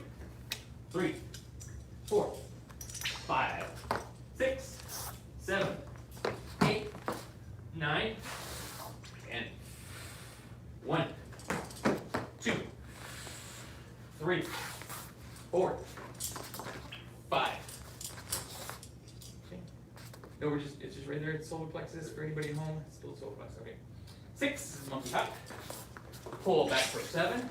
3, 4, 5, 6, 7, 8, 9, and 1, 2, 3, 4, 5. Okay. No, it's just right there at the solar plexus for anybody at home. It's still solar plexus. Okay. 6 is monkey hop. Pull back for 7.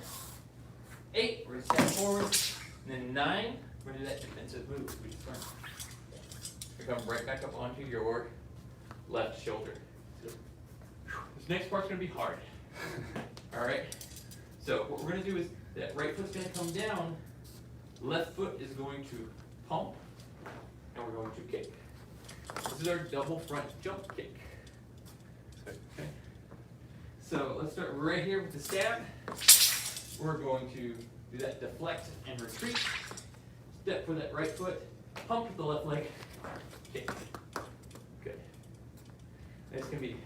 8, we're gonna step forward. And then 9, we're gonna do that defensive move we just learned. We come right back up onto your left shoulder. This next part's gonna be hard. All right. So what we're gonna do is that right foot's gonna come down, left foot is going to pump, and we're going to kick. This is our double front jump kick. Okay. So let's start right here with the stab. We're going to do that deflect and retreat. Step for that right foot, pump with the left leg, kick. Good. And it's gonna be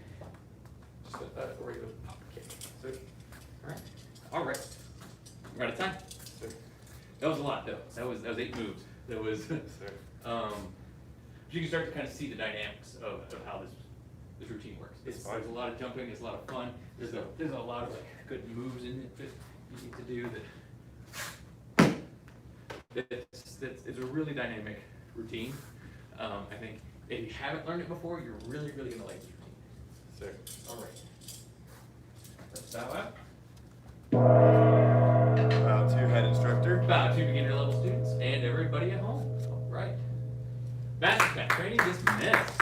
just a regular pop kick. So, all right. We're out of time. That was a lot, though. That was 8 moves. That was. You can start to kind of see the dynamics of how this routine works. There's a lot of jumping. It's a lot of fun. There's a lot of good moves in it that you need to do. It's a really dynamic routine. I think if you haven't learned it before, you're really gonna like this routine. Sir. All right. Let's bow out. Bow to head instructor. Bow to beginner level students and everybody at home. All right. Master Training dismissed.